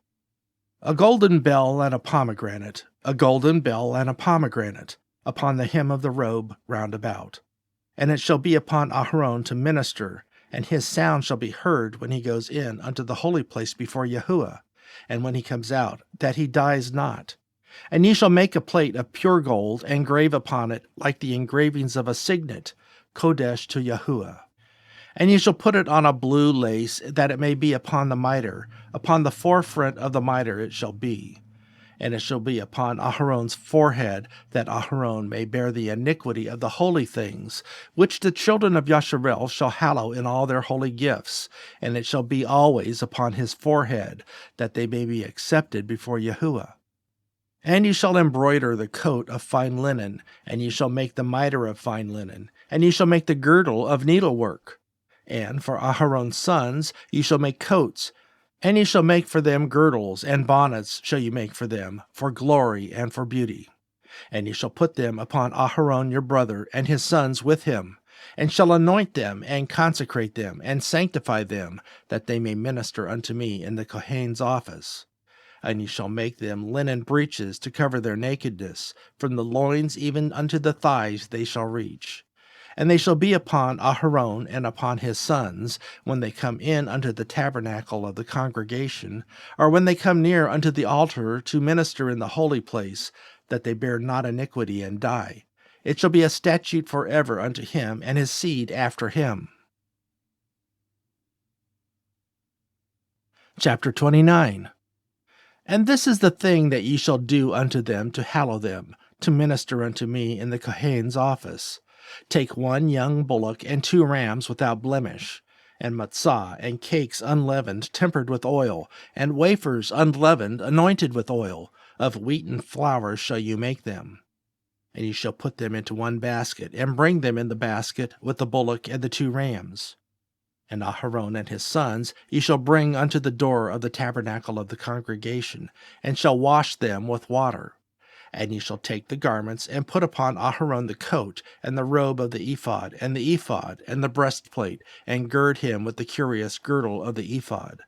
Speaker 1: A golden bell and a pomegranate, a golden bell and a pomegranate, upon the hem of the robe round about. And it shall be upon Aharon to minister, and his sound shall be heard when he goes in unto the holy place before Yahuah, and when he comes out, that he dies not. And ye shall make a plate of pure gold, and grave upon it like the engravings of a signet, Kodesh to Yahuah. And ye shall put it on a blue lace, that it may be upon the mitre, upon the forefront of the mitre it shall be. And it shall be upon Aharon's forehead, that Aharon may bear the iniquity of the holy things, which the children of Yasharel shall hallow in all their holy gifts, and it shall be always upon his forehead, that they may be accepted before Yahuah. And ye shall embroider the coat of fine linen, and ye shall make the mitre of fine linen, and ye shall make the girdle of needlework. And for Aharon's sons ye shall make coats, and ye shall make for them girdles, and bonnets shall ye make for them, for glory and for beauty. And ye shall put them upon Aharon your brother, and his sons with him, and shall anoint them, and consecrate them, and sanctify them, that they may minister unto me in the Kohen's office. And ye shall make them linen breeches to cover their nakedness, from the loins even unto the thighs they shall reach. And they shall be upon Aharon and upon his sons, when they come in unto the tabernacle of the congregation, or when they come near unto the altar to minister in the holy place, that they bear not iniquity and die. It shall be a statute forever unto him and his seed after him. Chapter 29. And this is the thing that ye shall do unto them to hallow them, to minister unto me in the Kohen's office. Take 1 young bullock and 2 rams without blemish, and matzah, and cakes unleavened, tempered with oil, and wafers unleavened, anointed with oil, Of wheaten flour shall you make them. And you shall put them into one basket, and bring them in the basket with the bullock and the 2 rams. And Aharon and his sons ye shall bring unto the door of the tabernacle of the congregation, and shall wash them with water. And ye shall take the garments, and put upon Aharon the coat, and the robe of the ephod, and the breastplate, and gird him with the curious girdle of the ephod.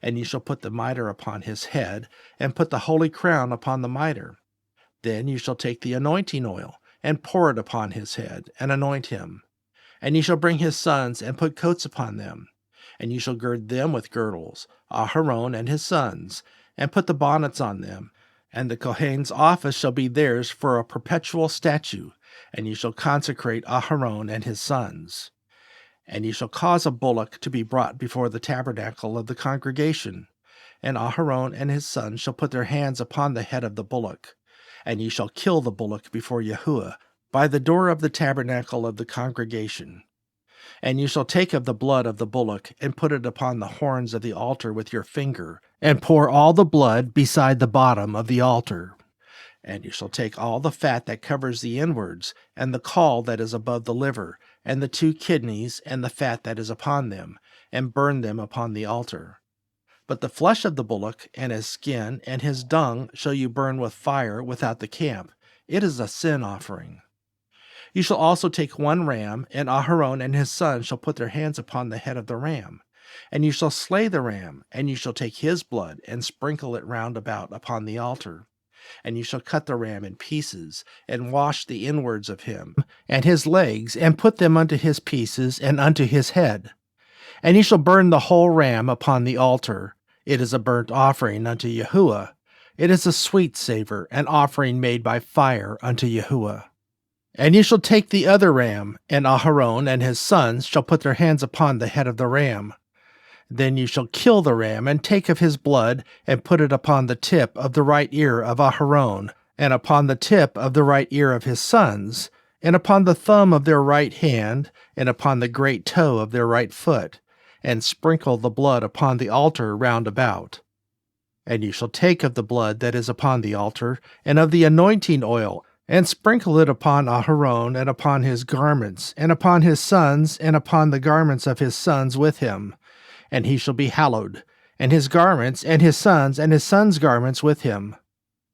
Speaker 1: And ye shall put the mitre upon his head, and put the holy crown upon the mitre. Then ye shall take the anointing oil, and pour it upon his head, and anoint him. And ye shall bring his sons, and put coats upon them. And ye shall gird them with girdles, Aharon and his sons, and put the bonnets on them. And the Kohen's office shall be theirs for a perpetual statute, and ye shall consecrate Aharon and his sons. And ye shall cause a bullock to be brought before the tabernacle of the congregation. And Aharon and his sons shall put their hands upon the head of the bullock. And ye shall kill the bullock before Yahuah, by the door of the tabernacle of the congregation. And you shall take of the blood of the bullock, and put it upon the horns of the altar with your finger, and pour all the blood beside the bottom of the altar. And you shall take all the fat that covers the inwards, and the caul that is above the liver, and the 2 kidneys, and the fat that is upon them, and burn them upon the altar. But the flesh of the bullock, and his skin, and his dung shall you burn with fire without the camp. It is a sin offering. You shall also take 1 ram, and Aharon and his sons shall put their hands upon the head of the ram. And you shall slay the ram, and you shall take his blood, and sprinkle it round about upon the altar. And you shall cut the ram in pieces, and wash the inwards of him, and his legs, and put them unto his pieces, and unto his head. And you shall burn the whole ram upon the altar. It is a burnt offering unto Yahuah. It is a sweet savor, an offering made by fire unto Yahuah. And ye shall take the other ram, and Aharon and his sons shall put their hands upon the head of the ram. Then ye shall kill the ram, and take of his blood, and put it upon the tip of the right ear of Aharon, and upon the tip of the right ear of his sons, and upon the thumb of their right hand, and upon the great toe of their right foot, and sprinkle the blood upon the altar round about. And ye shall take of the blood that is upon the altar, and of the anointing oil, and sprinkle it upon Aharon, and upon his garments, and upon his sons, and upon the garments of his sons with him. And he shall be hallowed, and his garments, and his sons' garments with him.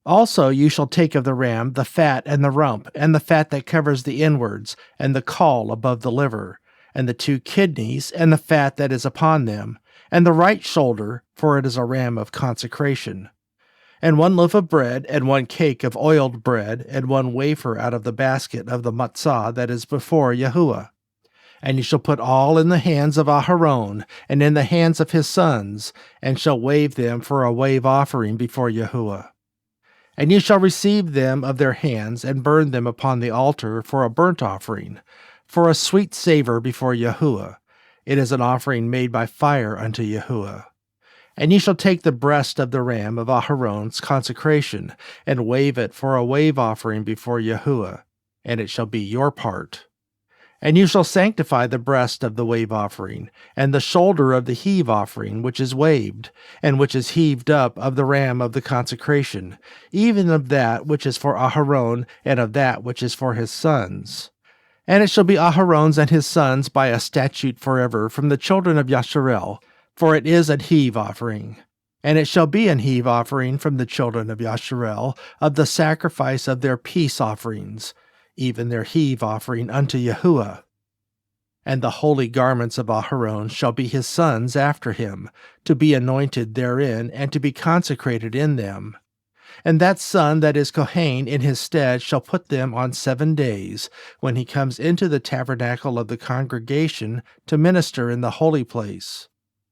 Speaker 1: Also you shall take of the ram the fat and the rump, and the fat that covers the inwards, and the caul above the liver, and the 2 kidneys, and the fat that is upon them, and the right shoulder, for it is a ram of consecration. And 1 loaf of bread, and 1 cake of oiled bread, and 1 wafer out of the basket of the matzah that is before Yahuah. And ye shall put all in the hands of Aharon, and in the hands of his sons, and shall wave them for a wave offering before Yahuah. And ye shall receive them of their hands, and burn them upon the altar for a burnt offering, for a sweet savor before Yahuah. It is an offering made by fire unto Yahuah. And ye shall take the breast of the ram of Aharon's consecration, and wave it for a wave offering before Yahuah, and it shall be your part. And you shall sanctify the breast of the wave offering, and the shoulder of the heave offering which is waved, and which is heaved up of the ram of the consecration, even of that which is for Aharon, and of that which is for his sons. And it shall be Aharon's and his sons by a statute forever from the children of Yasharel, for it is an heave offering. And it shall be an heave offering from the children of Yasharel of the sacrifice of their peace offerings, even their heave offering unto Yahuah. And the holy garments of Aharon shall be his sons after him, to be anointed therein, and to be consecrated in them. And that son that is Kohen in his stead shall put them on 7 days, when he comes into the tabernacle of the congregation to minister in the holy place.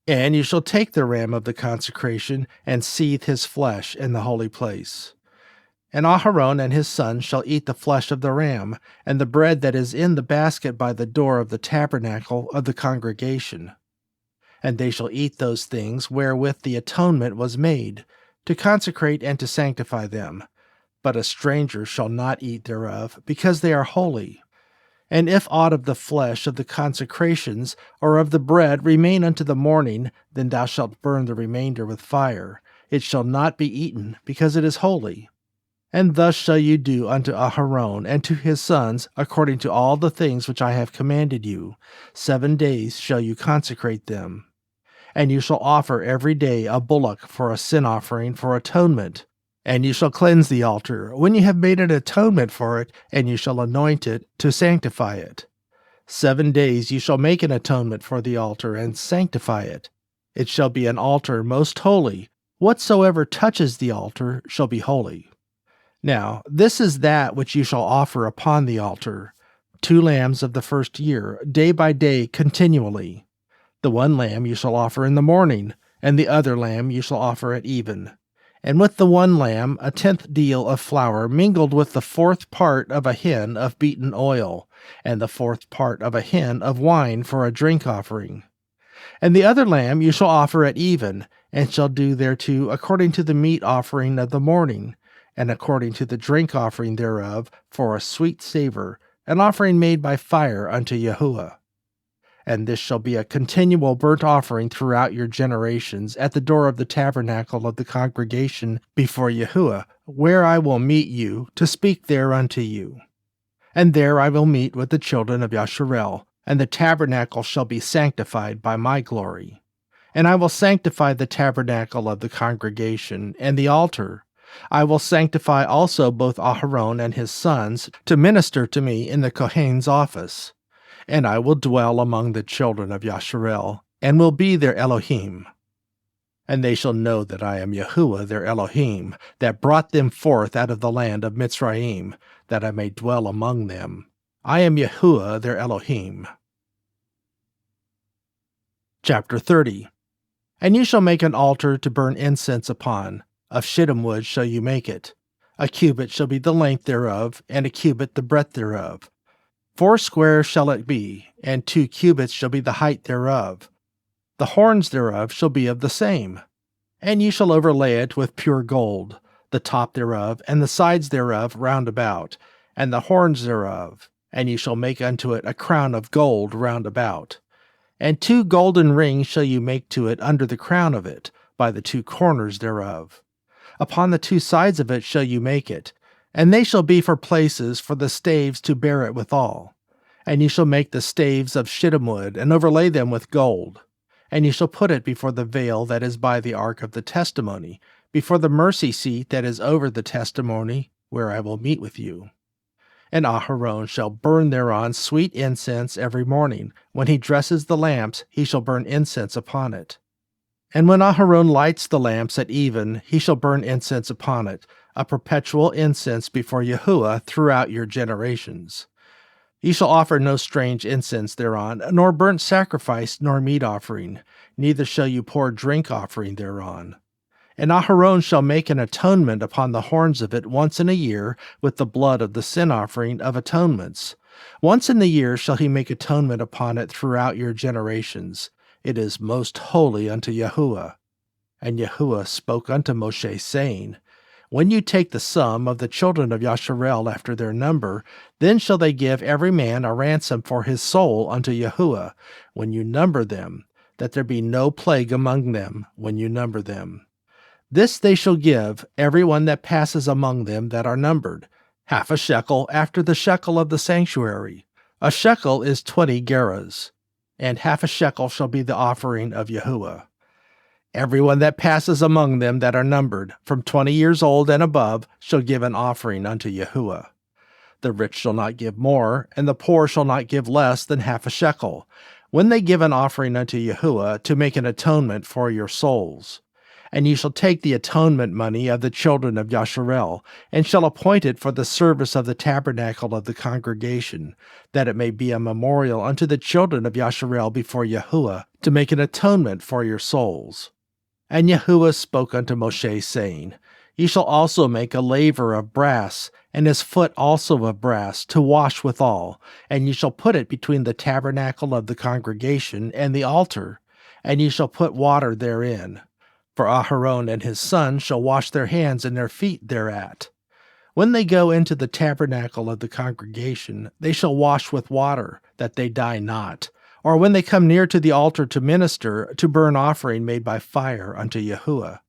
Speaker 1: And you shall take the ram of the consecration, and seethe his flesh in the holy place. And Aharon and his sons shall eat the flesh of the ram, and the bread that is in the basket by the door of the tabernacle of the congregation. And they shall eat those things wherewith the atonement was made, to consecrate and to sanctify them. But a stranger shall not eat thereof, because they are holy. And if aught of the flesh of the consecrations or of the bread remain unto the morning, then thou shalt burn the remainder with fire. it shall not be eaten, because it is holy. And thus shall you do unto Aharon and to his sons, according to all the things which I have commanded you. 7 days shall you consecrate them. And you shall offer every day a bullock for a sin offering for atonement. And you shall cleanse the altar, when you have made an atonement for it, and you shall anoint it to sanctify it. 7 days you shall make an atonement for the altar, and sanctify it. It shall be an altar most holy. Whatsoever touches the altar shall be holy. Now, this is that which you shall offer upon the altar: 2 lambs of the first year, day by day continually. The 1 lamb you shall offer in the morning, and the other lamb you shall offer at even. And with the 1 lamb 1/10 deal of flour mingled with the 4th part of a hin of beaten oil, and the 4th part of a hin of wine for a drink offering. And the other lamb you shall offer at even, and shall do thereto according to the meat offering of the morning, and according to the drink offering thereof for a sweet savor, an offering made by fire unto Yahuah. And this shall be a continual burnt offering throughout your generations at the door of the tabernacle of the congregation before Yahuah, where I will meet you to speak there unto you. And there I will meet with the children of Yasharel, and the tabernacle shall be sanctified by my glory. And I will sanctify the tabernacle of the congregation and the altar. I will sanctify also both Aharon and his sons to minister to me in the Kohen's office. And I will dwell among the children of Yasharel, and will be their Elohim. And they shall know that I am Yahuah their Elohim, that brought them forth out of the land of Mitzrayim, that I may dwell among them. I am Yahuah their Elohim. Chapter 30. And you shall make an altar to burn incense upon. Of shittim wood shall you make it. A cubit shall be the length thereof, and a cubit the breadth thereof. 4 square shall it be, and 2 cubits shall be the height thereof. The horns thereof shall be of the same. And ye shall overlay it with pure gold, the top thereof, and the sides thereof round about, and the horns thereof. And ye shall make unto it a crown of gold round about. And 2 golden rings shall you make to it under the crown of it, by the 2 corners thereof. Upon the 2 sides of it shall you make it, and they shall be for places for the staves to bear it withal. And ye shall make the staves of shittim wood, and overlay them with gold. And ye shall put it before the veil that is by the ark of the testimony, before the mercy seat that is over the testimony, where I will meet with you. And Aharon shall burn thereon sweet incense every morning. When he dresses the lamps, he shall burn incense upon it. And when Aharon lights the lamps at even, he shall burn incense upon it, a perpetual incense before Yahuah throughout your generations. Ye shall offer no strange incense thereon, nor burnt sacrifice, nor meat offering, neither shall you pour drink offering thereon. And Aharon shall make an atonement upon the horns of it once in a year with the blood of the sin offering of atonements. Once in the year shall he make atonement upon it throughout your generations. It is most holy unto Yahuah. And Yahuah spoke unto Moshe, saying, When you take the sum of the children of Yasharel after their number, then shall they give every man a ransom for his soul unto Yahuah, when you number them, that there be no plague among them when you number them. This they shall give every one that passes among them that are numbered, 1/2 shekel after the shekel of the sanctuary. A shekel is 20 gerahs, and 1/2 shekel shall be the offering of Yahuah. Every one that passes among them that are numbered, from 20 years old and above, shall give an offering unto Yahuah. The rich shall not give more, and the poor shall not give less than 1/2 shekel, when they give an offering unto Yahuah to make an atonement for your souls. And ye shall take the atonement money of the children of Yasharel, and shall appoint it for the service of the tabernacle of the congregation, that it may be a memorial unto the children of Yasharel before Yahuah, to make an atonement for your souls. And Yahuah spoke unto Moshe, saying, Ye shall also make a laver of brass, and his foot also of brass, to wash withal, and ye shall put it between the tabernacle of the congregation and the altar, and ye shall put water therein. For Aharon and his sons shall wash their hands and their feet thereat. When they go into the tabernacle of the congregation, they shall wash with water, that they die not. Or when they come near to the altar to minister, to burn offering made by fire unto Yahuah.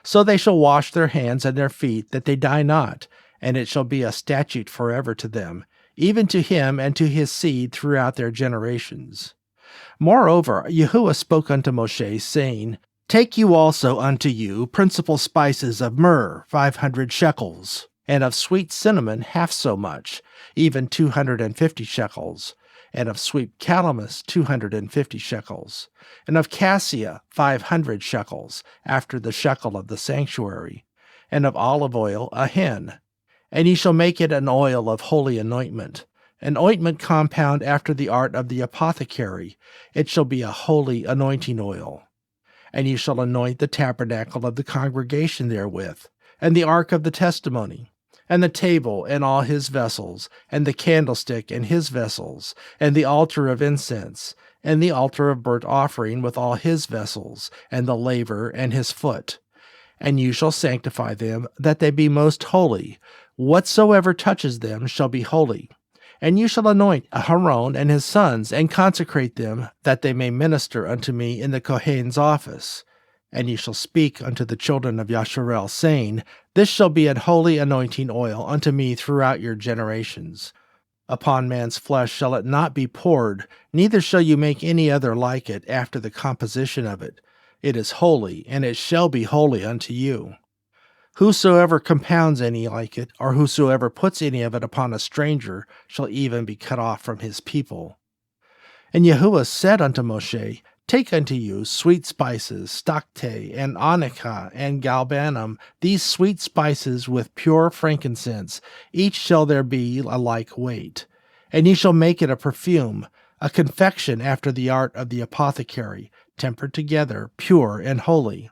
Speaker 1: So they shall wash their hands and their feet, that they die not, and it shall be a statute forever to them, even to him and to his seed throughout their generations. Moreover, Yahuah spoke unto Moshe, saying, Take you also unto you principal spices of myrrh 500 shekels, and of sweet cinnamon half so much, even 250 shekels, and of sweet calamus 250 shekels, and of cassia 500 shekels, after the shekel of the sanctuary, and of olive oil a hin. And ye shall make it an oil of holy anointment, an ointment compound after the art of the apothecary. It shall be a holy anointing oil. And ye shall anoint the tabernacle of the congregation therewith, and the ark of the testimony, and the table and all his vessels, and the candlestick and his vessels, and the altar of incense, and the altar of burnt offering with all his vessels, and the laver and his foot. And you shall sanctify them, that they be most holy. Whatsoever touches them shall be holy. And you shall anoint Aharon and his sons, and consecrate them, that they may minister unto me in the Kohen's office. And ye shall speak unto the children of Yasharel, saying, This shall be an holy anointing oil unto me throughout your generations. Upon man's flesh shall it not be poured, neither shall you make any other like it after the composition of it. It is holy, and it shall be holy unto you. Whosoever compounds any like it, or whosoever puts any of it upon a stranger, shall even be cut off from his people. And Yahuah said unto Moshe, Take unto you sweet spices, stocte, and onycha, and galbanum, these sweet spices with pure frankincense, each shall there be a like weight. And ye shall make it a perfume, a confection after the art of the apothecary, tempered together, pure and holy.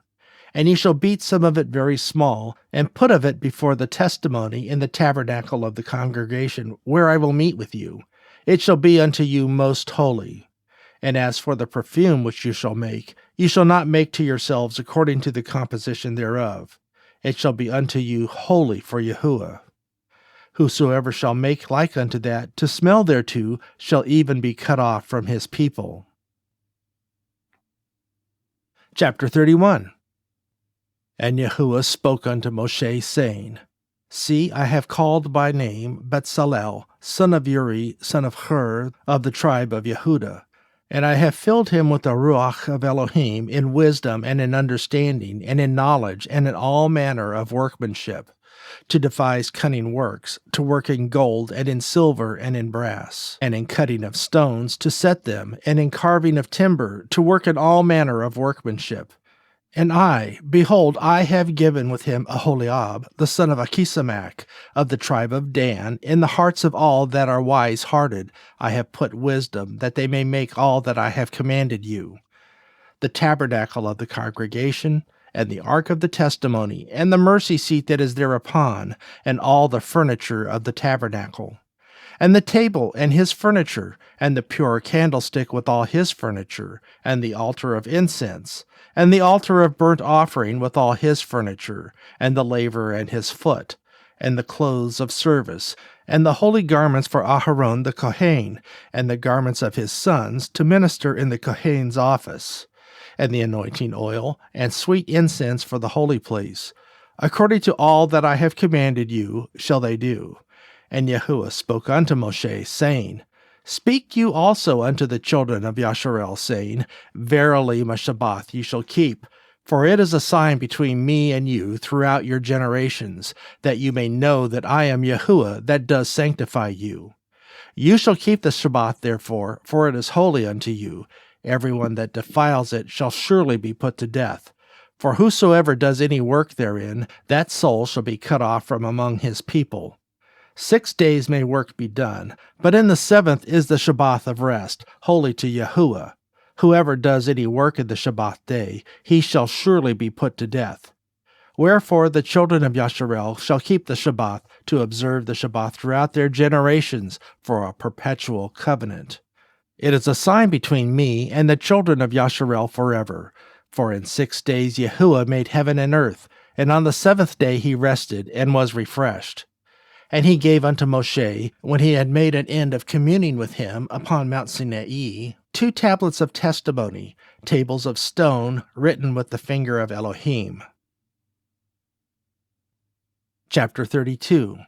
Speaker 1: And ye shall beat some of it very small, and put of it before the testimony in the tabernacle of the congregation, where I will meet with you. It shall be unto you most holy. And as for the perfume which you shall make, ye shall not make to yourselves according to the composition thereof. It shall be unto you holy for Yahuah. Whosoever shall make like unto that, to smell thereto, shall even be cut off from his people. Chapter 31. And Yahuah spoke unto Moshe, saying, See, I have called by name Betzalel, son of Uri, son of Hur, of the tribe of Yehudah. And I have filled him with the Ruach of Elohim in wisdom and in understanding and in knowledge and in all manner of workmanship, to devise cunning works, to work in gold and in silver and in brass, and in cutting of stones, to set them, and in carving of timber, to work in all manner of workmanship. And I, behold, I have given with him Aholiab, the son of Achisamach, of the tribe of Dan. In the hearts of all that are wise-hearted I have put wisdom, that they may make all that I have commanded you. The tabernacle of the congregation, and the ark of the testimony, and the mercy seat that is thereupon, and all the furniture of the tabernacle. And the table and his furniture, and the pure candlestick with all his furniture, and the altar of incense, and the altar of burnt offering with all his furniture, and the laver and his foot, and the clothes of service, and the holy garments for Aharon the Kohen, and the garments of his sons to minister in the Kohen's office, and the anointing oil, and sweet incense for the holy place. According to all that I have commanded you shall they do. And Yahuah spoke unto Moshe, saying, Speak you also unto the children of Yasharel, saying, Verily my Shabbath ye shall keep, for it is a sign between me and you throughout your generations, that you may know that I am Yahuah that does sanctify you. You shall keep the Shabbath therefore, for it is holy unto you. Everyone that defiles it shall surely be put to death. For whosoever does any work therein, that soul shall be cut off from among his people. 6 days may work be done, but in the 7th is the Shabbath of rest, holy to Yahuah. Whoever does any work in the Shabbath day, he shall surely be put to death. Wherefore the children of Yasharel shall keep the Shabbath, to observe the Shabbath throughout their generations, for a perpetual covenant. It is a sign between me and the children of Yasharel forever. For in 6 days Yahuah made heaven and earth, and on the 7th day he rested and was refreshed. And he gave unto Moshe, when he had made an end of communing with him upon Mount Sinai, 2 tablets of testimony, tables of stone, written with the finger of Elohim. Chapter 32.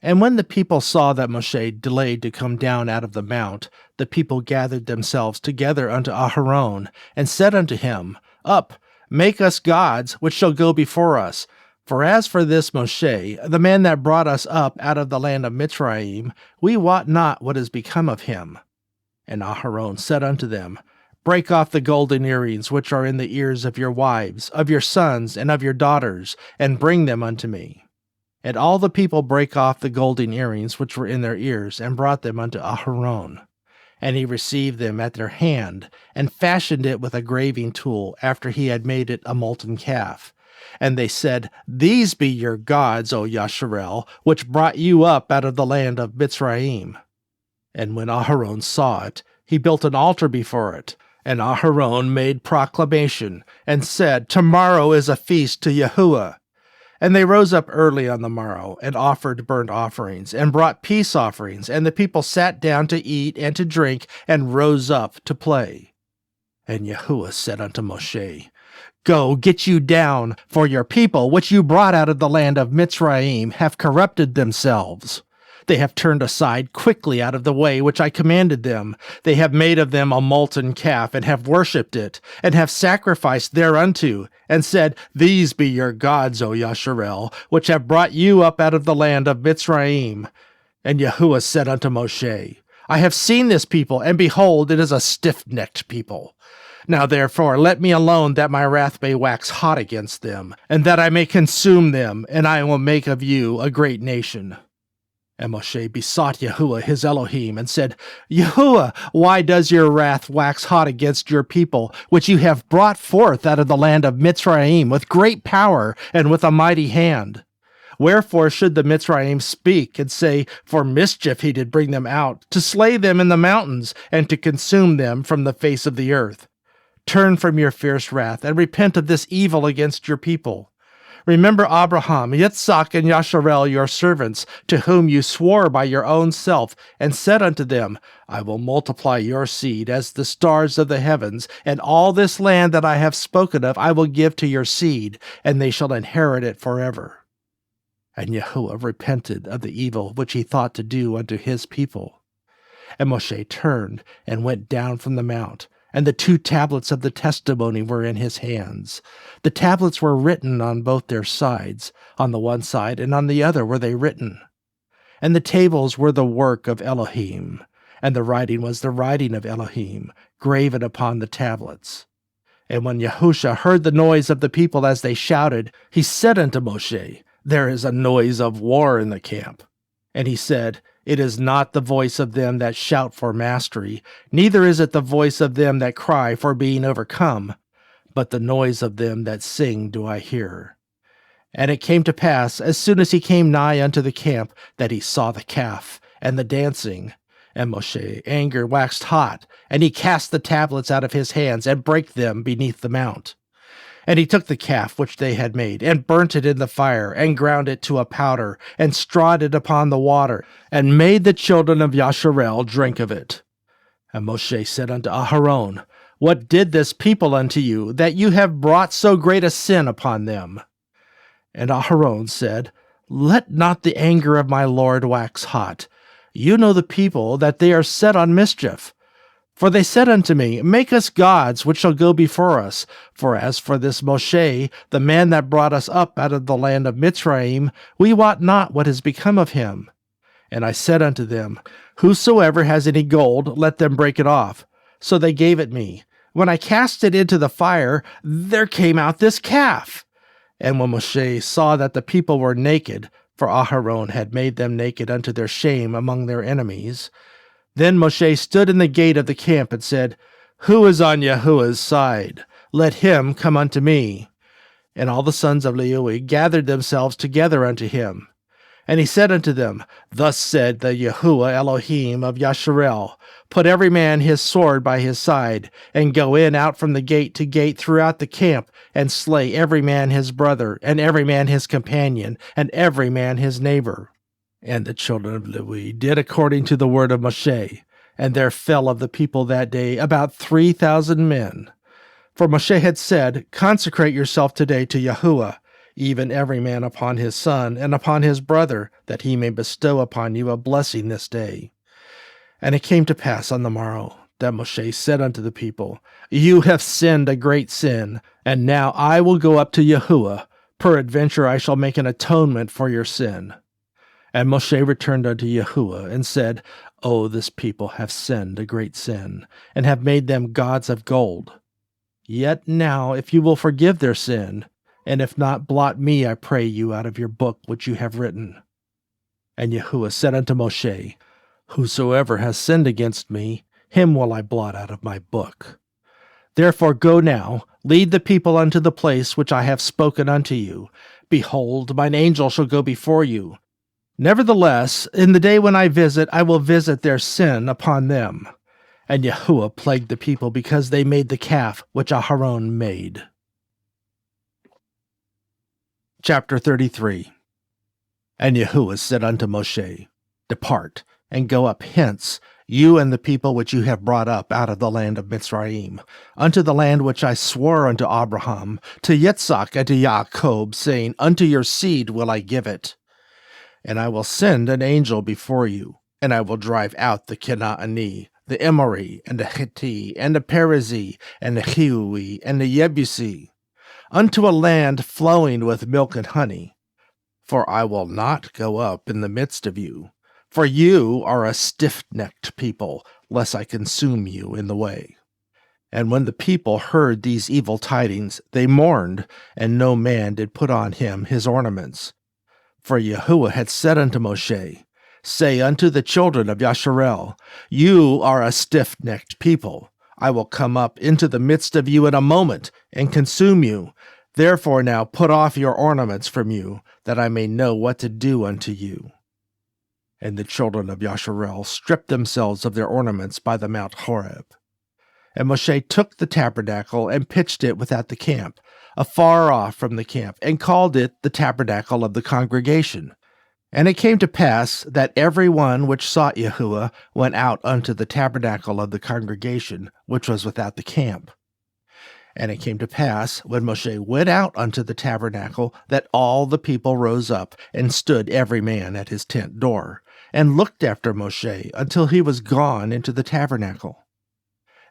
Speaker 1: And when the people saw that Moshe delayed to come down out of the mount, the people gathered themselves together unto Aharon, and said unto him, Up, make us gods, which shall go before us. For as for this Moshe, the man that brought us up out of the land of Mitzrayim, we wot not what is become of him. And Aharon said unto them, Break off the golden earrings which are in the ears of your wives, of your sons, and of your daughters, and bring them unto me. And all the people brake off the golden earrings which were in their ears, and brought them unto Aharon. And he received them at their hand, and fashioned it with a graving tool, after he had made it a molten calf. And they said, These be your gods, O Yasharel, which brought you up out of the land of Mitzrayim. And when Aharon saw it, he built an altar before it. And Aharon made proclamation, and said, Tomorrow is a feast to Yahuah. And they rose up early on the morrow, and offered burnt offerings, and brought peace offerings, and the people sat down to eat and to drink, and rose up to play. And Yahuah said unto Moshe, Go, get you down, for your people, which you brought out of the land of Mitzrayim, have corrupted themselves. They have turned aside quickly out of the way which I commanded them. They have made of them a molten calf, and have worshipped it, and have sacrificed thereunto, and said, These be your gods, O Yasharel, which have brought you up out of the land of Mitzrayim. And Yahuah said unto Moshe, I have seen this people, and behold, it is a stiff-necked people. Now therefore let me alone, that my wrath may wax hot against them, and that I may consume them, and I will make of you a great nation. And Moshe besought Yahuah his Elohim, and said, Yahuah, why does your wrath wax hot against your people, which you have brought forth out of the land of Mitzrayim with great power and with a mighty hand? Wherefore should the Mitzrayim speak, and say, For mischief he did bring them out, to slay them in the mountains, and to consume them from the face of the earth? Turn from your fierce wrath, and repent of this evil against your people. Remember Abraham, Yitzchak, and Yasharel, your servants, to whom you swore by your own self, and said unto them, I will multiply your seed as the stars of the heavens, and all this land that I have spoken of I will give to your seed, and they shall inherit it forever. And Yahuah repented of the evil which he thought to do unto his people. And Moshe turned, and went down from the mount, and the 2 tablets of the testimony were in his hands. The tablets were written on both their sides, on the one side and on the other were they written. And the tables were the work of Elohim, and the writing was the writing of Elohim, graven upon the tablets. And when Yahusha heard the noise of the people as they shouted, he said unto Moshe, There is a noise of war in the camp. And he said, It is not the voice of them that shout for mastery, neither is it the voice of them that cry for being overcome, but the noise of them that sing do I hear. And it came to pass, as soon as he came nigh unto the camp, that he saw the calf, and the dancing. And Moshe anger waxed hot, and he cast the tablets out of his hands, and brake them beneath the mount. And he took the calf which they had made, and burnt it in the fire, and ground it to a powder, and strawed it upon the water, and made the children of Yasharel drink of it. And Moshe said unto Aharon, What did this people unto you, that you have brought so great a sin upon them? And Aharon said, Let not the anger of my Lord wax hot. You know the people, that they are set on mischief. For they said unto me, Make us gods, which shall go before us. For as for this Moshe, the man that brought us up out of the land of Mitzrayim, we wot not what is become of him. And I said unto them, Whosoever has any gold, let them break it off. So they gave it me. When I cast it into the fire, there came out this calf. And when Moshe saw that the people were naked, for Aharon had made them naked unto their shame among their enemies, then Moshe stood in the gate of the camp and said, Who is on Yahuah's side? Let him come unto me. And all the sons of Lewi gathered themselves together unto him. And he said unto them, Thus said the Yahuah Elohim of Yasharel, Put every man his sword by his side, and go in out from the gate to gate throughout the camp, and slay every man his brother, and every man his companion, and every man his neighbor. And the children of Lewi did according to the word of Moshe, and there fell of the people that day about 3,000 men. For Moshe had said, Consecrate yourself today to Yahuah. even every man upon his son and upon his brother, that he may bestow upon you a blessing this day. And it came to pass on the morrow that Moshe said unto the people, You have sinned a great sin, and now I will go up to Yahuah. Peradventure I shall make an atonement for your sin. And Moshe returned unto Yahuah, and said, O this people have sinned a great sin, and have made them gods of gold. Yet now, if you will forgive their sin, and if not, blot me, I pray you, out of your book which you have written. And Yahuah said unto Moshe, Whosoever has sinned against me, him will I blot out of my book. Therefore go now, lead the people unto the place which I have spoken unto you. Behold, mine angel shall go before you. Nevertheless, in the day when I will visit their sin upon them. And Yahuah plagued the people because they made the calf which Aharon made. Chapter 33. And Yahuah said unto Moshe, Depart, and go up hence, you and the people which you have brought up out of the land of Mitzrayim, unto the land which I swore unto Abraham, to Yitzchak, and to Jacob, saying, Unto your seed will I give it. And I will send an angel before you, and I will drive out the Canaanite, the Emori, and the Hittite, and the Perizzite, and the Hiwi, and the Yebusi, unto a land flowing with milk and honey. For I will not go up in the midst of you, for you are a stiff-necked people, lest I consume you in the way. And when the people heard these evil tidings, they mourned, and no man did put on him his ornaments. For Yahuah had said unto Moshe, Say unto the children of Yasharel, You are a stiff-necked people. I will come up into the midst of you in a moment, and consume you. Therefore now put off your ornaments from you, that I may know what to do unto you. And the children of Yasharel stripped themselves of their ornaments by the Mount Horeb. And Moshe took the tabernacle and pitched it without the camp, afar off from the camp, and called it the tabernacle of the congregation. And it came to pass that every one which sought Yahuah went out unto the tabernacle of the congregation, which was without the camp. And it came to pass, when Moshe went out unto the tabernacle, that all the people rose up, and stood every man at his tent door, and looked after Moshe until he was gone into the tabernacle.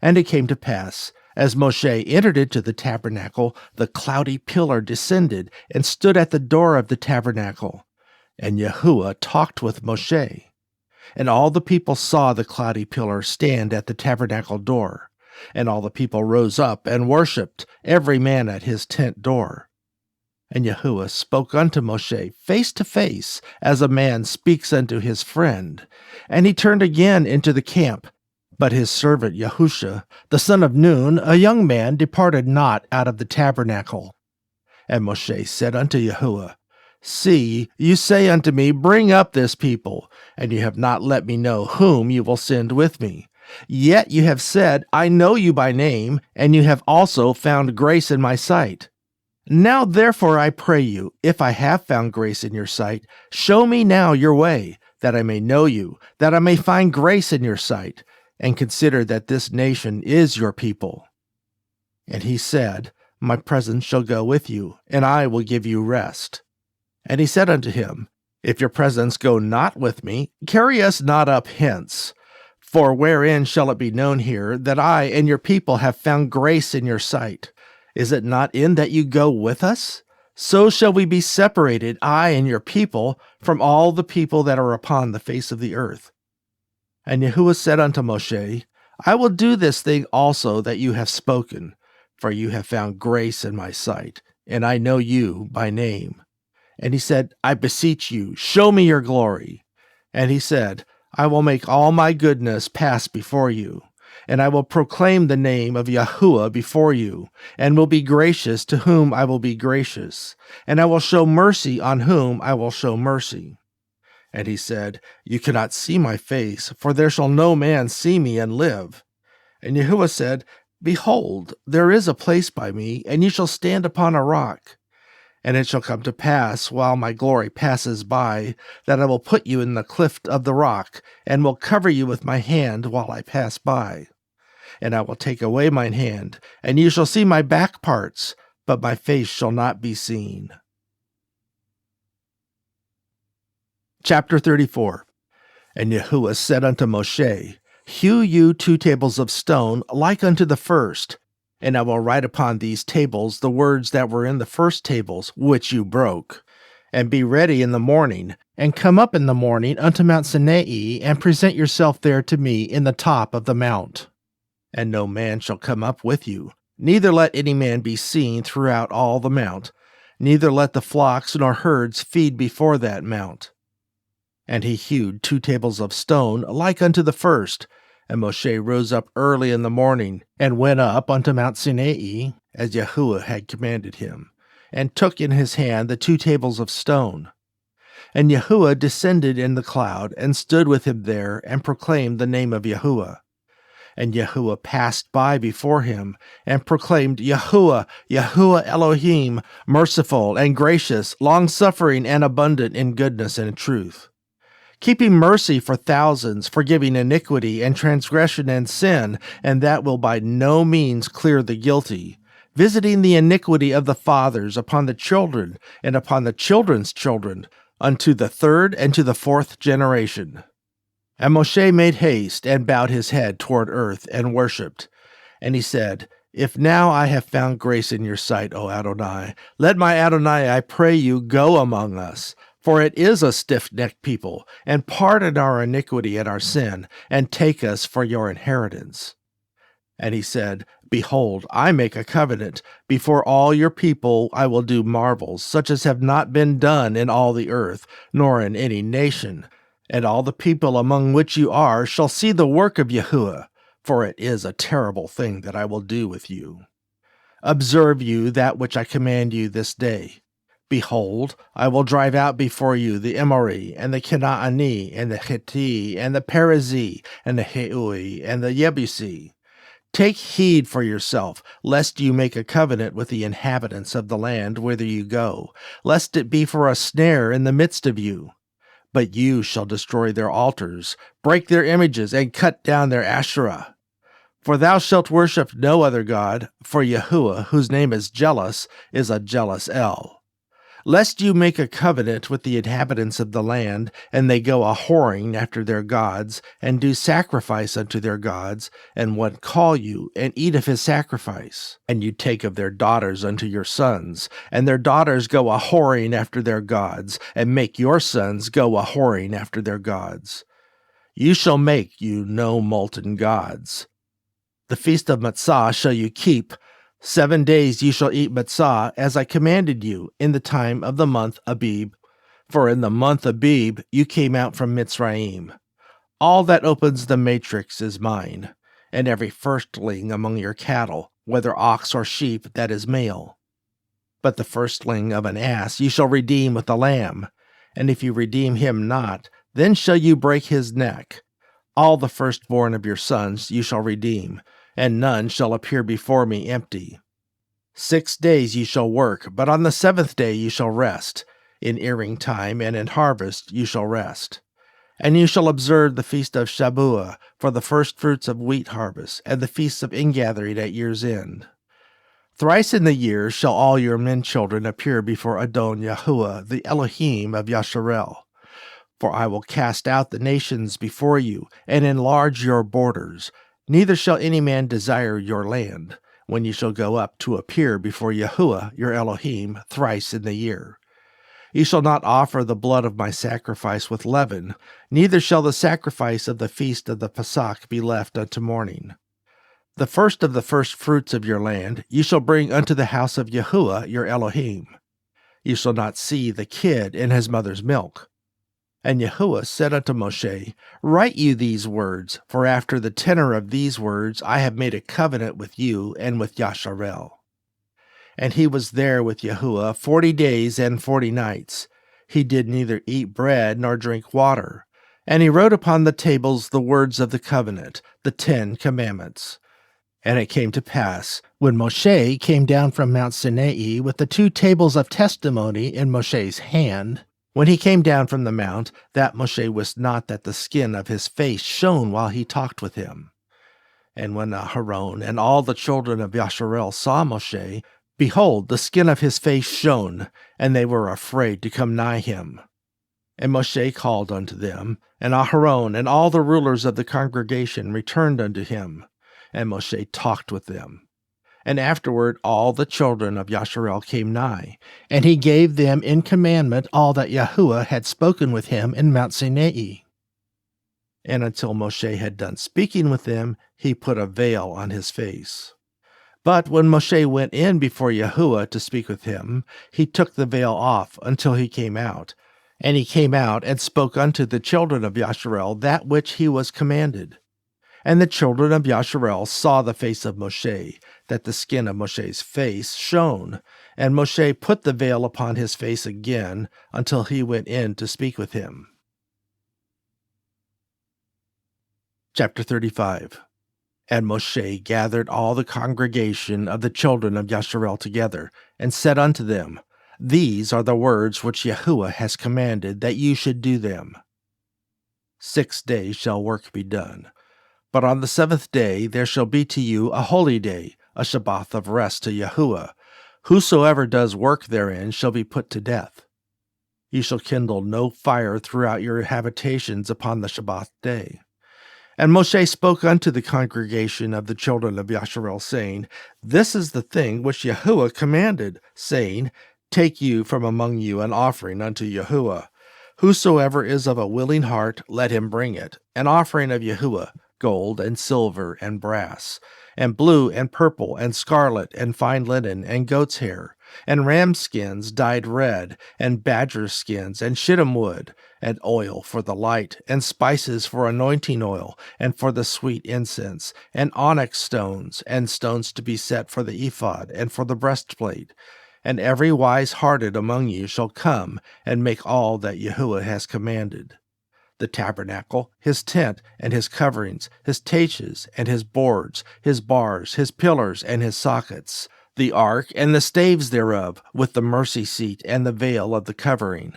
Speaker 1: And it came to pass, as Moshe entered into the tabernacle, the cloudy pillar descended, and stood at the door of the tabernacle. And Yahuah talked with Moshe. And all the people saw the cloudy pillar stand at the tabernacle door. And all the people rose up and worshipped, every man at his tent door. And Yahuah spoke unto Moshe face to face, as a man speaks unto his friend. And he turned again into the camp. But his servant Yahusha, the son of Nun, a young man, departed not out of the tabernacle. And Moshe said unto Yahuah, See, you say unto me, Bring up this people, and you have not let me know whom you will send with me. Yet you have said, I know you by name, and you have also found grace in my sight. Now therefore I pray you, if I have found grace in your sight, show me now your way, that I may know you, that I may find grace in your sight, and consider that this nation is your people. And he said, My presence shall go with you, and I will give you rest. And he said unto him, If your presence go not with me, carry us not up hence. For wherein shall it be known here that I and your people have found grace in your sight? Is it not in that you go with us? So shall we be separated, I and your people, from all the people that are upon the face of the earth. And Yahuah said unto Moshe, I will do this thing also that you have spoken, for you have found grace in my sight, and I know you by name. And he said, I beseech you, show me your glory. And he said, I will make all my goodness pass before you, and I will proclaim the name of Yahuah before you, and will be gracious to whom I will be gracious, and I will show mercy on whom I will show mercy. And he said, You cannot see my face, for there shall no man see me and live. And Yahuah said, Behold, there is a place by me, and you shall stand upon a rock. And it shall come to pass, while my glory passes by, that I will put you in the cleft of the rock, and will cover you with my hand while I pass by. And I will take away mine hand, and you shall see my back parts, but my face shall not be seen. Chapter 34. And Yahuah said unto Moshe, Hew you 2 tables of stone like unto the first, and I will write upon these tables the words that were in the first tables, which you broke. And be ready in the morning, and come up in the morning unto Mount Sinai, and present yourself there to me in the top of the mount. And no man shall come up with you, neither let any man be seen throughout all the mount, neither let the flocks nor herds feed before that mount. And he hewed 2 tables of stone like unto the first. And Moshe rose up early in the morning, and went up unto Mount Sinai, as Yahuah had commanded him, and took in his hand the 2 tables of stone. And Yahuah descended in the cloud, and stood with him there, and proclaimed the name of Yahuah. And Yahuah passed by before him, and proclaimed, Yahuah, Yahuah Elohim, merciful and gracious, long-suffering and abundant in goodness and truth, keeping mercy for thousands, forgiving iniquity and transgression and sin, and that will by no means clear the guilty, visiting the iniquity of the fathers upon the children, and upon the children's children, unto the 3rd and to the 4th generation. And Moshe made haste, and bowed his head toward earth, and worshipped. And he said, If now I have found grace in your sight, O Adonai, let my Adonai, I pray you, go among us. For it is a stiff-necked people, and pardon our iniquity and our sin, and take us for your inheritance. And he said, Behold, I make a covenant. Before all your people I will do marvels, such as have not been done in all the earth, nor in any nation. And all the people among which you are shall see the work of Yahuah, for it is a terrible thing that I will do with you. Observe you that which I command you this day. Behold, I will drive out before you the Emori, and the Canaani, and the Hitti, and the Perizzee, and the Heui, and the Yebusi. Take heed for yourself, lest you make a covenant with the inhabitants of the land whither you go, lest it be for a snare in the midst of you. But you shall destroy their altars, break their images, and cut down their Asherah. For thou shalt worship no other god, for Yahuah, whose name is jealous, is a jealous El. Lest you make a covenant with the inhabitants of the land, and they go a-whoring after their gods, and do sacrifice unto their gods, and one call you, and eat of his sacrifice. And you take of their daughters unto your sons, and their daughters go a-whoring after their gods, and make your sons go a-whoring after their gods. You shall make you no molten gods. The feast of Matzah shall you keep. 7 days ye shall eat matzah, as I commanded you, in the time of the month Abib. For in the month Abib you came out from Mitzrayim. All that opens the matrix is mine, and every firstling among your cattle, whether ox or sheep, that is male. But the firstling of an ass ye shall redeem with a lamb, and if you redeem him not, then shall you break his neck. All the firstborn of your sons you shall redeem, and none shall appear before me empty. 6 days ye shall work, but on the 7th day ye shall rest. In earing time and in harvest you shall rest. And you shall observe the feast of Shabuah, for the firstfruits of wheat harvest, and the feasts of ingathering at year's end. Thrice in the year shall all your men children appear before Adon Yahuah, the Elohim of Yasharel. For I will cast out the nations before you, and enlarge your borders. Neither shall any man desire your land, when ye shall go up to appear before Yahuah your Elohim thrice in the year. Ye shall not offer the blood of my sacrifice with leaven, neither shall the sacrifice of the feast of the Pesach be left unto morning. The first of the firstfruits of your land ye shall bring unto the house of Yahuah your Elohim. Ye shall not see the kid in his mother's milk. And Yahuah said unto Moshe, Write you these words, for after the tenor of these words I have made a covenant with you and with Yasharel. And he was there with Yahuah 40 days and 40 nights. He did neither eat bread nor drink water. And he wrote upon the tables the words of the covenant, the 10 commandments. And it came to pass, when Moshe came down from Mount Sinai with the 2 tables of testimony in Moshe's hand, when he came down from the mount, that Moshe wist not that the skin of his face shone while he talked with him. And when Aharon and all the children of Yasharel saw Moshe, behold, the skin of his face shone, and they were afraid to come nigh him. And Moshe called unto them, and Aharon and all the rulers of the congregation returned unto him, and Moshe talked with them. And afterward all the children of Yasharel came nigh, and he gave them in commandment all that Yahuah had spoken with him in Mount Sinai. And until Moshe had done speaking with them, he put a veil on his face. But when Moshe went in before Yahuah to speak with him, he took the veil off until he came out. And he came out and spoke unto the children of Yasharel that which he was commanded. And the children of Yasharel saw the face of Moshe, that the skin of Moshe's face shone. And Moshe put the veil upon his face again until he went in to speak with him. Chapter 35. And Moshe gathered all the congregation of the children of Yasharel together, and said unto them, These are the words which Yahuah has commanded, that you should do them. 6 days shall work be done. But on the 7th day there shall be to you a holy day, a Shabbath of rest to Yahuah. Whosoever does work therein shall be put to death. You shall kindle no fire throughout your habitations upon the Shabbath day. And Moshe spoke unto the congregation of the children of Yasharel, saying, This is the thing which Yahuah commanded, saying, Take you from among you an offering unto Yahuah. Whosoever is of a willing heart, let him bring it, an offering of Yahuah, gold and silver and brass, and blue and purple and scarlet and fine linen and goat's hair, and ram skins dyed red, and badger skins and shittim wood, and oil for the light, and spices for anointing oil, and for the sweet incense, and onyx stones, and stones to be set for the ephod, and for the breastplate. And every wise-hearted among you shall come, and make all that Yahuah has commanded. The tabernacle, his tent, and his coverings, his taches, and his boards, his bars, his pillars, and his sockets, the ark, and the staves thereof, with the mercy seat, and the veil of the covering,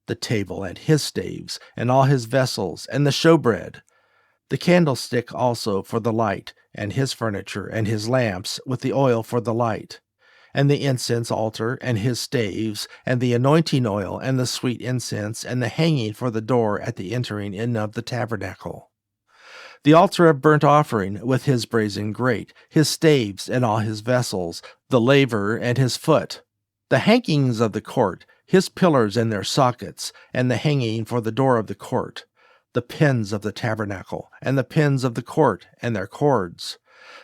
Speaker 1: the table, and his staves, and all his vessels, and the showbread, the candlestick also for the light, and his furniture, and his lamps, with the oil for the light, and the incense altar, and his staves, and the anointing oil, and the sweet incense, and the hanging for the door at the entering in of the tabernacle. The altar of burnt offering, with his brazen grate, his staves, and all his vessels, the laver, and his foot, the hangings of the court, his pillars and their sockets, and the hanging for the door of the court, the pins of the tabernacle, and the pins of the court, and their cords,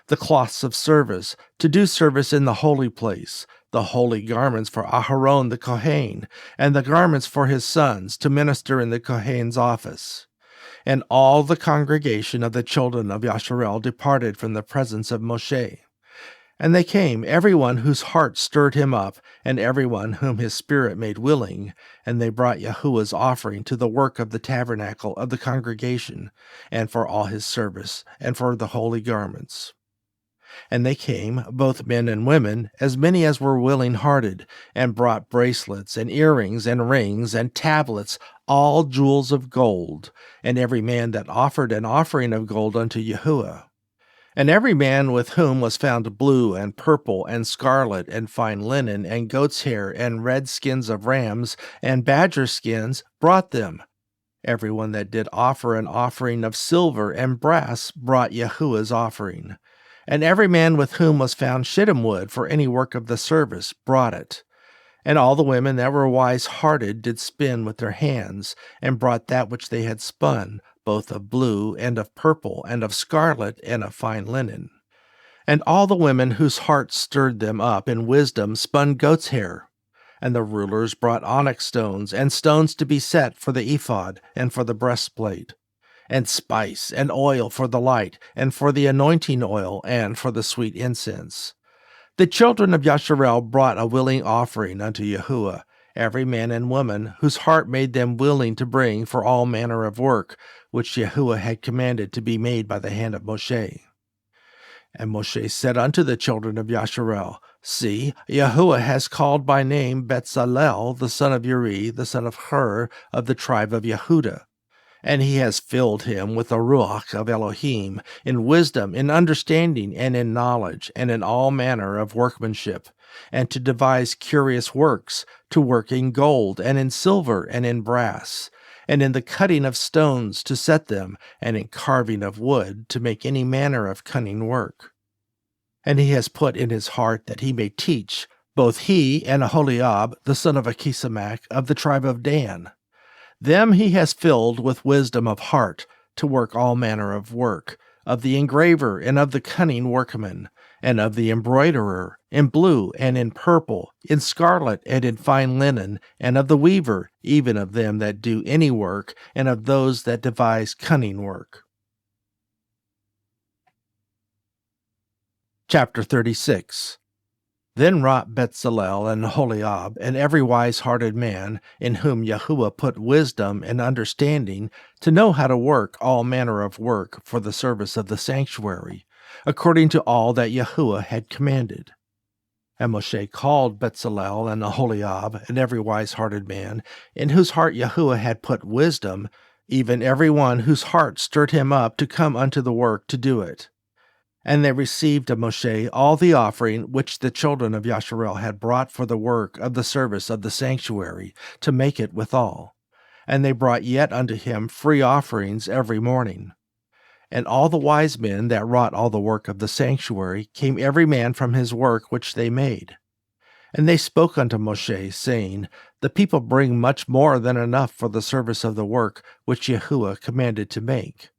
Speaker 1: the cloths of service, to do service in the holy place, the holy garments for Aharon the Kohen, and the garments for his sons, to minister in the Kohen's office. And all the congregation of the children of Yasharel departed from the presence of Moshe. And they came, every one whose heart stirred him up, and every one whom his spirit made willing, and they brought Yahuah's offering to the work of the tabernacle of the congregation, and for all his service, and for the holy garments. And they came, both men and women, as many as were willing-hearted, and brought bracelets, and earrings, and rings, and tablets, all jewels of gold, and every man that offered an offering of gold unto Yahuah. And every man with whom was found blue, and purple, and scarlet, and fine linen, and goat's hair, and red skins of rams, and badger skins, brought them. Every one that did offer an offering of silver and brass brought Yahuah's offering. And every man with whom was found shittim wood for any work of the service brought it. And all the women that were wise-hearted did spin with their hands, and brought that which they had spun, both of blue, and of purple, and of scarlet, and of fine linen. And all the women whose hearts stirred them up in wisdom spun goat's hair. And the rulers brought onyx stones, and stones to be set for the ephod, and for the breastplate, and spice, and oil for the light, and for the anointing oil, and for the sweet incense. The children of Yasharel brought a willing offering unto Yahuah, every man and woman, whose heart made them willing to bring for all manner of work, which Yahuah had commanded to be made by the hand of Moshe. And Moshe said unto the children of Yasharel, See, Yahuah has called by name Betzalel, the son of Uri, the son of Hur, of the tribe of Yehudah. And he has filled him with the Ruach of Elohim, in wisdom, in understanding, and in knowledge, and in all manner of workmanship, and to devise curious works, to work in gold, and in silver, and in brass, and in the cutting of stones to set them, and in carving of wood, to make any manner of cunning work. And he has put in his heart that he may teach, both he and Aholiab, the son of Achisamach, of the tribe of Dan. Them he has filled with wisdom of heart, to work all manner of work, of the engraver, and of the cunning workman, and of the embroiderer, in blue, and in purple, in scarlet, and in fine linen, and of the weaver, even of them that do any work, and of those that devise cunning work. Chapter 36. Then wrought Bezalel and Aholiab, and every wise-hearted man, in whom Yahuah put wisdom and understanding, to know how to work all manner of work for the service of the sanctuary, according to all that Yahuah had commanded. And Moshe called Bezalel and Aholiab, and every wise-hearted man, in whose heart Yahuah had put wisdom, even every one whose heart stirred him up to come unto the work to do it. And they received of Moshe all the offering which the children of Yasharel had brought for the work of the service of the sanctuary, to make it withal. And they brought yet unto him free offerings every morning. And all the wise men that wrought all the work of the sanctuary came every man from his work which they made. And they spoke unto Moshe, saying, The people bring much more than enough for the service of the work which Yahuah commanded to make.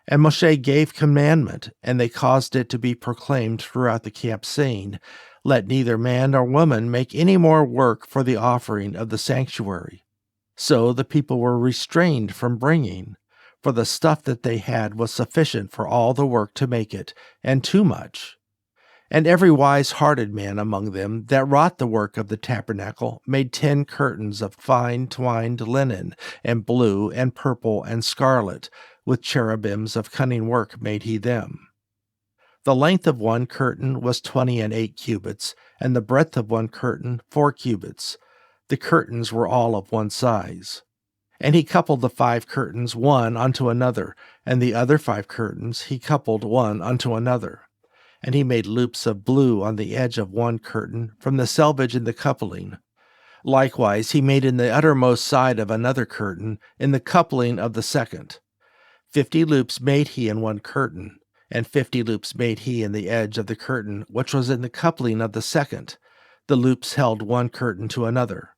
Speaker 1: And Moshe gave commandment, and they caused it to be proclaimed throughout the camp, saying, Let neither man nor woman make any more work for the offering of the sanctuary. So the people were restrained from bringing, for the stuff that they had was sufficient for all the work to make it, and too much. And every wise-hearted man among them that wrought the work of the tabernacle made 10 curtains of fine twined linen, and blue, and purple, and scarlet, with cherubims of cunning work made he them. The length of one curtain was 28 cubits, and the breadth of one curtain 4 cubits. The curtains were all of one size. And he coupled the 5 curtains one unto another, and the other 5 curtains he coupled one unto another. And he made loops of blue on the edge of one curtain from the selvage in the coupling. Likewise he made in the uttermost side of another curtain in the coupling of the second. 50 loops made he in one curtain, and 50 loops made he in the edge of the curtain which was in the coupling of the second. The loops held one curtain to another.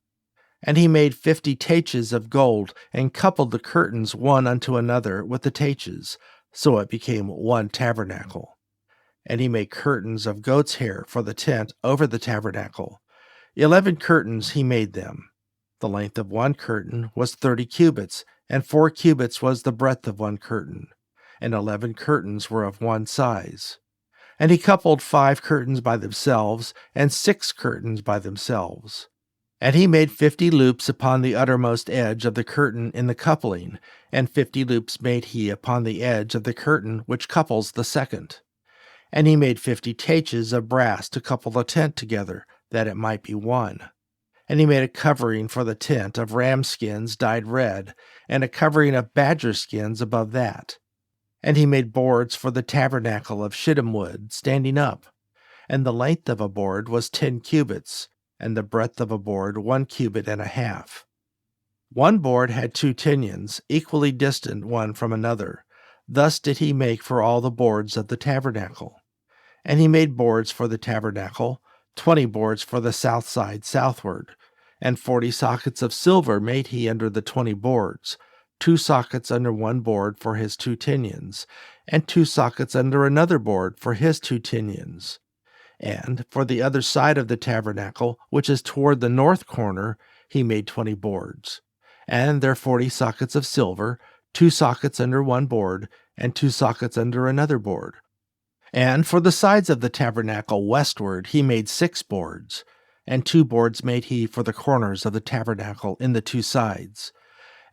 Speaker 1: And he made 50 taches of gold, and coupled the curtains one unto another with the taches, so it became one tabernacle. And he made curtains of goat's hair for the tent over the tabernacle. 11 curtains he made them. The length of one curtain was 30 cubits, and 4 cubits was the breadth of one curtain, and 11 curtains were of one size. And he coupled 5 curtains by themselves, and 6 curtains by themselves. And he made 50 loops upon the uttermost edge of the curtain in the coupling, and 50 loops made he upon the edge of the curtain which couples the second. And he made 50 taches of brass to couple the tent together, that it might be one. And he made a covering for the tent of ram skins dyed red, and a covering of badger skins above that. And he made boards for the tabernacle of shittim wood, standing up. And the length of a board was 10 cubits, and the breadth of a board 1 cubit and a half. One board had 2 tinions, equally distant one from another. Thus did he make for all the boards of the tabernacle. And he made boards for the tabernacle, 20 boards for the south side southward, and 40 sockets of silver made he under the 20 boards, 2 sockets under one board for his 2 tinions, and 2 sockets under another board for his 2 tinions. And for the other side of the tabernacle, which is toward the north corner, he made 20 boards. And there 40 sockets of silver, 2 sockets under one board, and 2 sockets under another board. And for the sides of the tabernacle westward he made 6 boards, and 2 boards made he for the corners of the tabernacle in the 2 sides.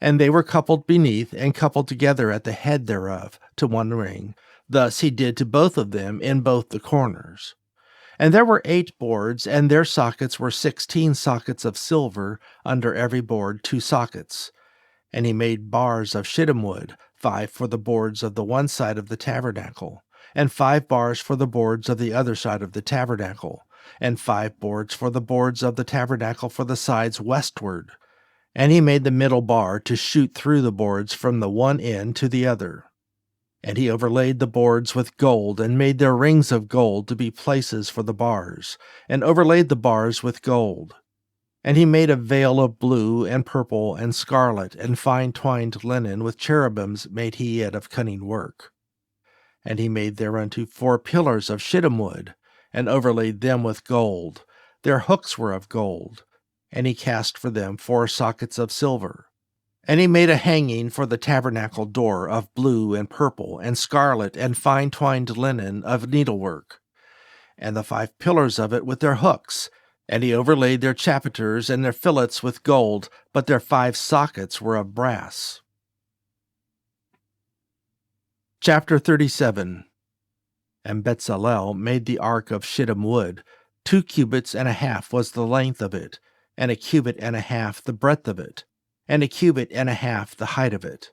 Speaker 1: And they were coupled beneath, and coupled together at the head thereof, to one ring. Thus he did to both of them in both the corners. And there were 8 boards, and their sockets were 16 sockets of silver, under every board 2 sockets. And he made bars of shittim wood, 5 for the boards of the one side of the tabernacle, and 5 bars for the boards of the other side of the tabernacle, and 5 boards for the boards of the tabernacle for the sides westward. And he made the middle bar to shoot through the boards from the one end to the other. And he overlaid the boards with gold, and made their rings of gold to be places for the bars, and overlaid the bars with gold. And he made a veil of blue and purple and scarlet and fine twined linen with cherubims made he out of cunning work. And he made thereunto 4 pillars of shittim wood, and overlaid them with gold. Their hooks were of gold. And he cast for them 4 sockets of silver. And he made a hanging for the tabernacle door of blue and purple and scarlet and fine twined linen of needlework, and the 5 pillars of it with their hooks. And he overlaid their chapiters and their fillets with gold, but their 5 sockets were of brass. Chapter 37. And Bezalel made the ark of shittim wood. 2 cubits and a half was the length of it, and a cubit and a half the breadth of it, and a cubit and a half the height of it.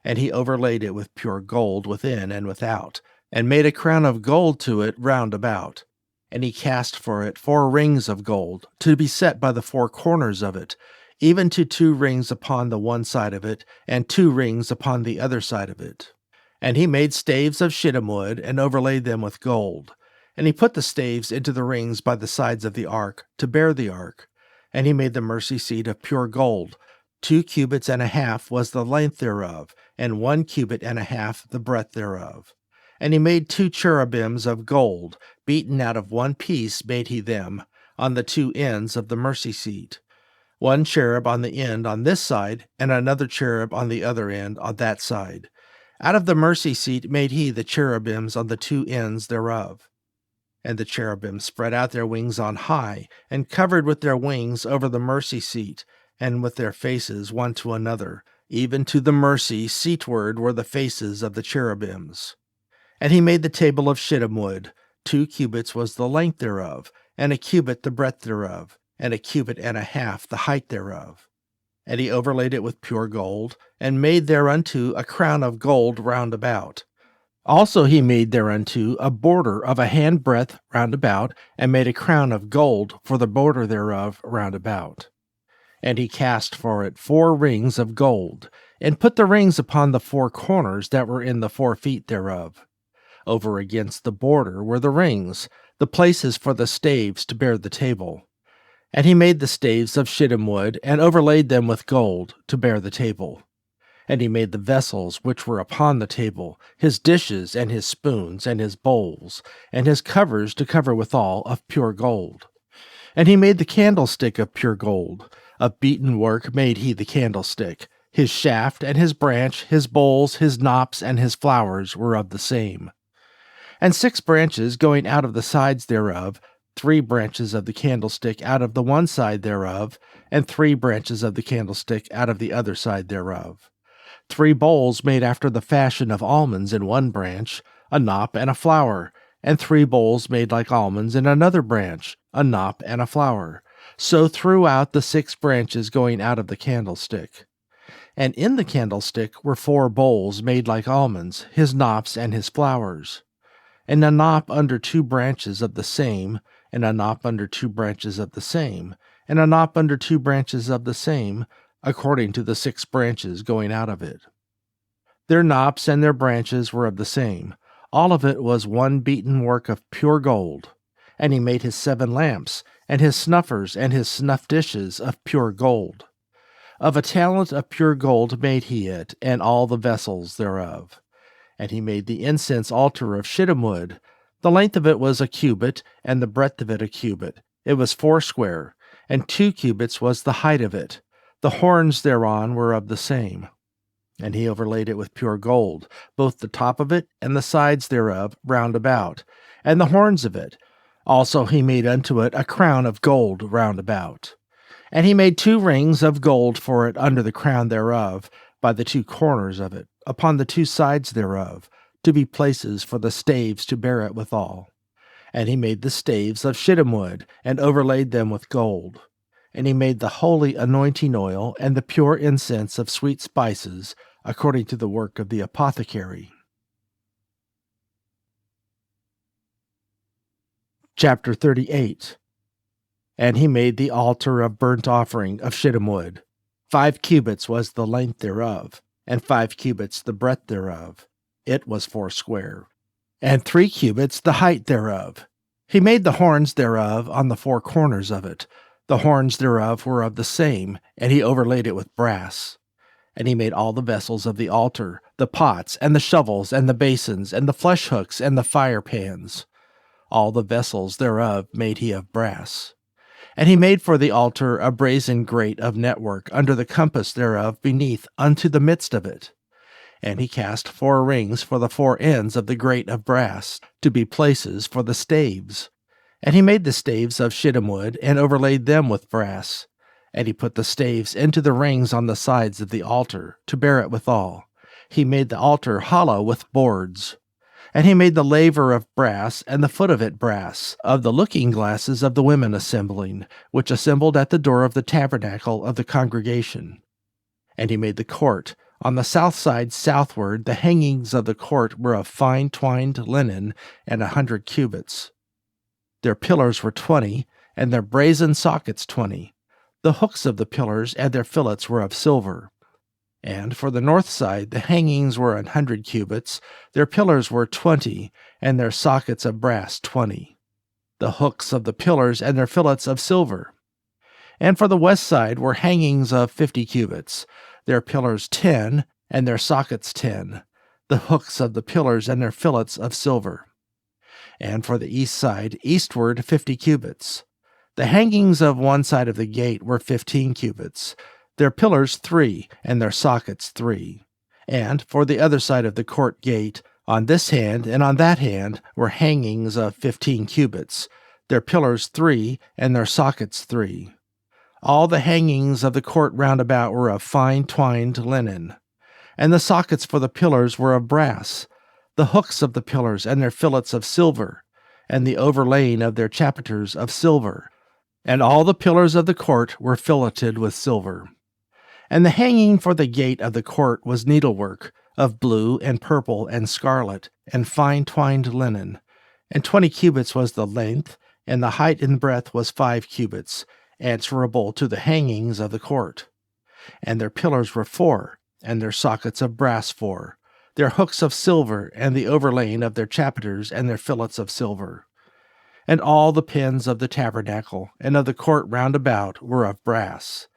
Speaker 1: And he overlaid it with pure gold within and without, and made a crown of gold to it round about. And he cast for it 4 rings of gold, to be set by the 4 corners of it, even to 2 rings upon the one side of it, and 2 rings upon the other side of it. And he made staves of shittim wood, and overlaid them with gold. And he put the staves into the rings by the sides of the ark, to bear the ark. And he made the mercy seat of pure gold. 2 cubits and a half was the length thereof, and 1 cubit and a half the breadth thereof. And he made 2 cherubims of gold, beaten out of 1 piece made he them, on the 2 ends of the mercy seat. 1 cherub on the end on this side, and another cherub on the other end on that side. Out of the mercy seat made he the cherubims on the 2 ends thereof. And the cherubim spread out their wings on high, and covered with their wings over the mercy seat, and with their faces one to another, even to the mercy seatward were the faces of the cherubims. And he made the table of shittim wood. 2 cubits was the length thereof, and a cubit the breadth thereof, and a cubit and a half the height thereof. And he overlaid it with pure gold, and made thereunto a crown of gold round about. Also he made thereunto a border of a handbreadth round about, and made a crown of gold for the border thereof round about. And he cast for it 4 rings of gold, and put the rings upon the 4 corners that were in the 4 feet thereof. Over against the border were the rings, the places for the staves to bear the table. And he made the staves of shittim wood, and overlaid them with gold, to bear the table. And he made the vessels which were upon the table, his dishes, and his spoons, and his bowls, and his covers to cover withal of pure gold. And he made the candlestick of pure gold. Of beaten work made he the candlestick. His shaft, and his branch, his bowls, his knops, and his flowers were of the same. And 6 branches going out of the sides thereof, 3 branches of the candlestick out of the one side thereof, and 3 branches of the candlestick out of the other side thereof. 3 bowls made after the fashion of almonds in one branch, a knop and a flower, and 3 bowls made like almonds in another branch, a knop and a flower. So throughout the 6 branches going out of the candlestick. And in the candlestick were 4 bowls made like almonds, his knops and his flowers. And a knop under 2 branches of the same, and a knop under 2 branches of the same, and a knop under 2 branches of the same, according to the 6 branches going out of it. Their knops and their branches were of the same. All of it was one beaten work of pure gold. And he made his 7 lamps, and his snuffers, and his snuff dishes of pure gold. Of a talent of pure gold made he it, and all the vessels thereof. And he made the incense altar of shittim wood. The length of it was a cubit, and the breadth of it a cubit. It was foursquare, and 2 cubits was the height of it. The horns thereon were of the same. And he overlaid it with pure gold, both the top of it and the sides thereof round about, and the horns of it. Also he made unto it a crown of gold round about. And he made 2 rings of gold for it under the crown thereof, by the 2 corners of it, upon the 2 sides thereof, to be places for the staves to bear it withal. And he made the staves of shittim wood, and overlaid them with gold. And he made the holy anointing oil, and the pure incense of sweet spices, according to the work of the apothecary. Chapter 38. And he made the altar of burnt offering of shittim wood. 5 cubits was the length thereof, and 5 cubits the breadth thereof. It was 4 square. And 3 cubits the height thereof. He made the horns thereof on the 4 corners of it. The horns thereof were of the same, and he overlaid it with brass. And he made all the vessels of the altar, the pots, and the shovels, and the basins, and the flesh hooks, and the fire pans. All the vessels thereof made he of brass. And he made for the altar a brazen grate of network under the compass thereof beneath unto the midst of it. And he cast 4 rings for the 4 ends of the grate of brass, to be places for the staves. And he made the staves of shittim wood, and overlaid them with brass. And he put the staves into the rings on the sides of the altar, to bear it withal. He made the altar hollow with boards. And he made the laver of brass, and the foot of it brass, of the looking glasses of the women assembling, which assembled at the door of the tabernacle of the congregation. And he made the court. On the south side southward, the hangings of the court were of fine twined linen, and 100 cubits. Their pillars were 20, and their brazen sockets 20. The hooks of the pillars and their fillets were of silver. And for the north side the hangings were 100 cubits, their pillars were 20, and their sockets of brass 20. The hooks of the pillars and their fillets of silver. And for the west side were hangings of 50 cubits, their pillars 10, and their sockets 10. The hooks of the pillars and their fillets of silver. And for the east side eastward 50 cubits. The hangings of one side of the gate were 15 cubits. Their pillars 3, and their sockets 3. And for the other side of the court gate, on this hand and on that hand, were hangings of 15 cubits. Their pillars 3, and their sockets 3. All the hangings of the court round about were of fine twined linen. And the sockets for the pillars were of brass. The hooks of the pillars and their fillets of silver, and the overlaying of their chapiters of silver. And all the pillars of the court were filleted with silver. And the hanging for the gate of the court was needlework, of blue and purple and scarlet, and fine twined linen. And 20 cubits was the length, and the height and breadth was 5 cubits, answerable to the hangings of the court. And their pillars were 4, and their sockets of brass 4, their hooks of silver, and the overlaying of their chapiters and their fillets of silver. And all the pins of the tabernacle and of the court round about were of brass.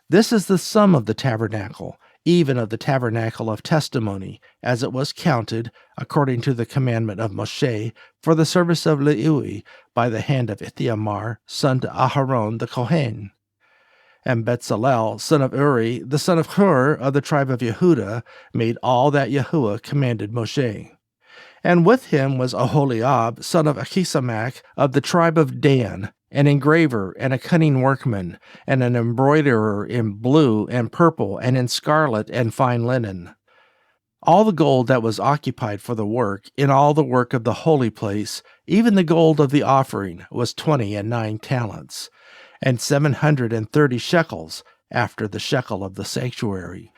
Speaker 1: This is the sum of the tabernacle, even of the tabernacle of testimony, as it was counted, according to the commandment of Moshe, for the service of Leui, by the hand of Ithamar, son to Aharon the Kohen. And Bezalel, son of Uri, the son of Hur, of the tribe of Yehudah, made all that Yahuah commanded Moshe. And with him was Aholiab, son of Achisamach, of the tribe of Dan, an engraver and a cunning workman, and an embroiderer in blue and purple and in scarlet and fine linen. All the gold that was occupied for the work, in all the work of the holy place, even the gold of the offering, was 29 talents, and 730 shekels, after the shekel of the sanctuary.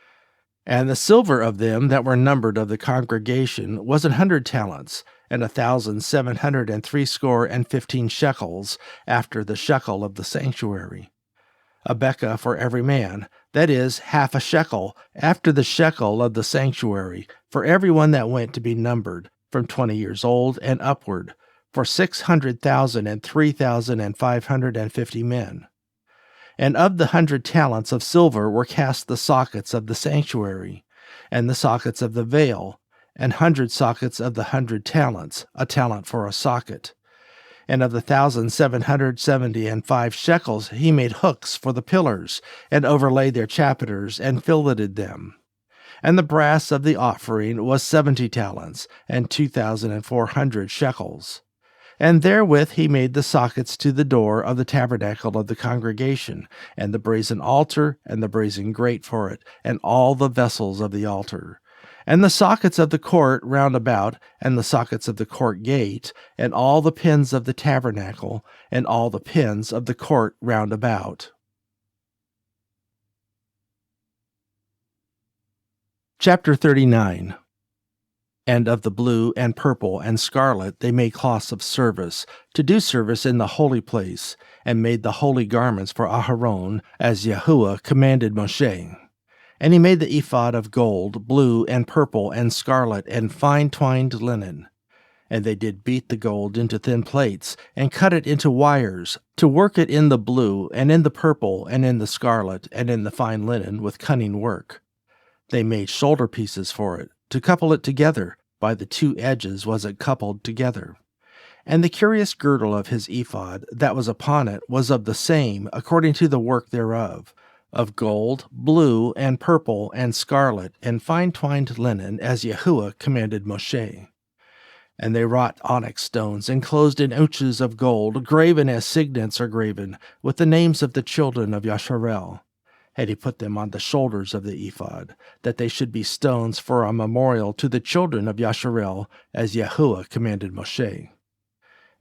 Speaker 1: And the silver of them that were numbered of the congregation was 100 talents, and 1,760 shekels, after the shekel of the sanctuary. A bekah for every man, that is, half a shekel, after the shekel of the sanctuary, for every one that went to be numbered, from 20 years old and upward, for 600,000 and 3,550 men. And of the 100 talents of silver were cast the sockets of the sanctuary, and the sockets of the veil, and 100 sockets of the 100 talents, a talent for a socket. And of the 1,775 shekels he made hooks for the pillars, and overlaid their chapiters, and filleted them. And the brass of the offering was 70 talents, and 2,400 shekels. And therewith he made the sockets to the door of the tabernacle of the congregation, and the brazen altar, and the brazen grate for it, and all the vessels of the altar. And the sockets of the court round about, and the sockets of the court gate, and all the pins of the tabernacle, and all the pins of the court round about. Chapter 39. And of the blue and purple and scarlet they made cloths of service, to do service in the holy place, and made the holy garments for Aharon, as Yahuah commanded Moshe. And he made the ephod of gold, blue, and purple, and scarlet, and fine twined linen. And they did beat the gold into thin plates, and cut it into wires, to work it in the blue, and in the purple, and in the scarlet, and in the fine linen, with cunning work. They made shoulder pieces for it, to couple it together. By the two edges was it coupled together. And the curious girdle of his ephod that was upon it was of the same, according to the work thereof, of gold, blue, and purple, and scarlet, and fine twined linen, as Yahuah commanded Moshe. And they wrought onyx stones, enclosed in ouches of gold, graven as signets are graven, with the names of the children of Yasharel. And he put them on the shoulders of the ephod, that they should be stones for a memorial to the children of Yasharel, as Yahuah commanded Moshe.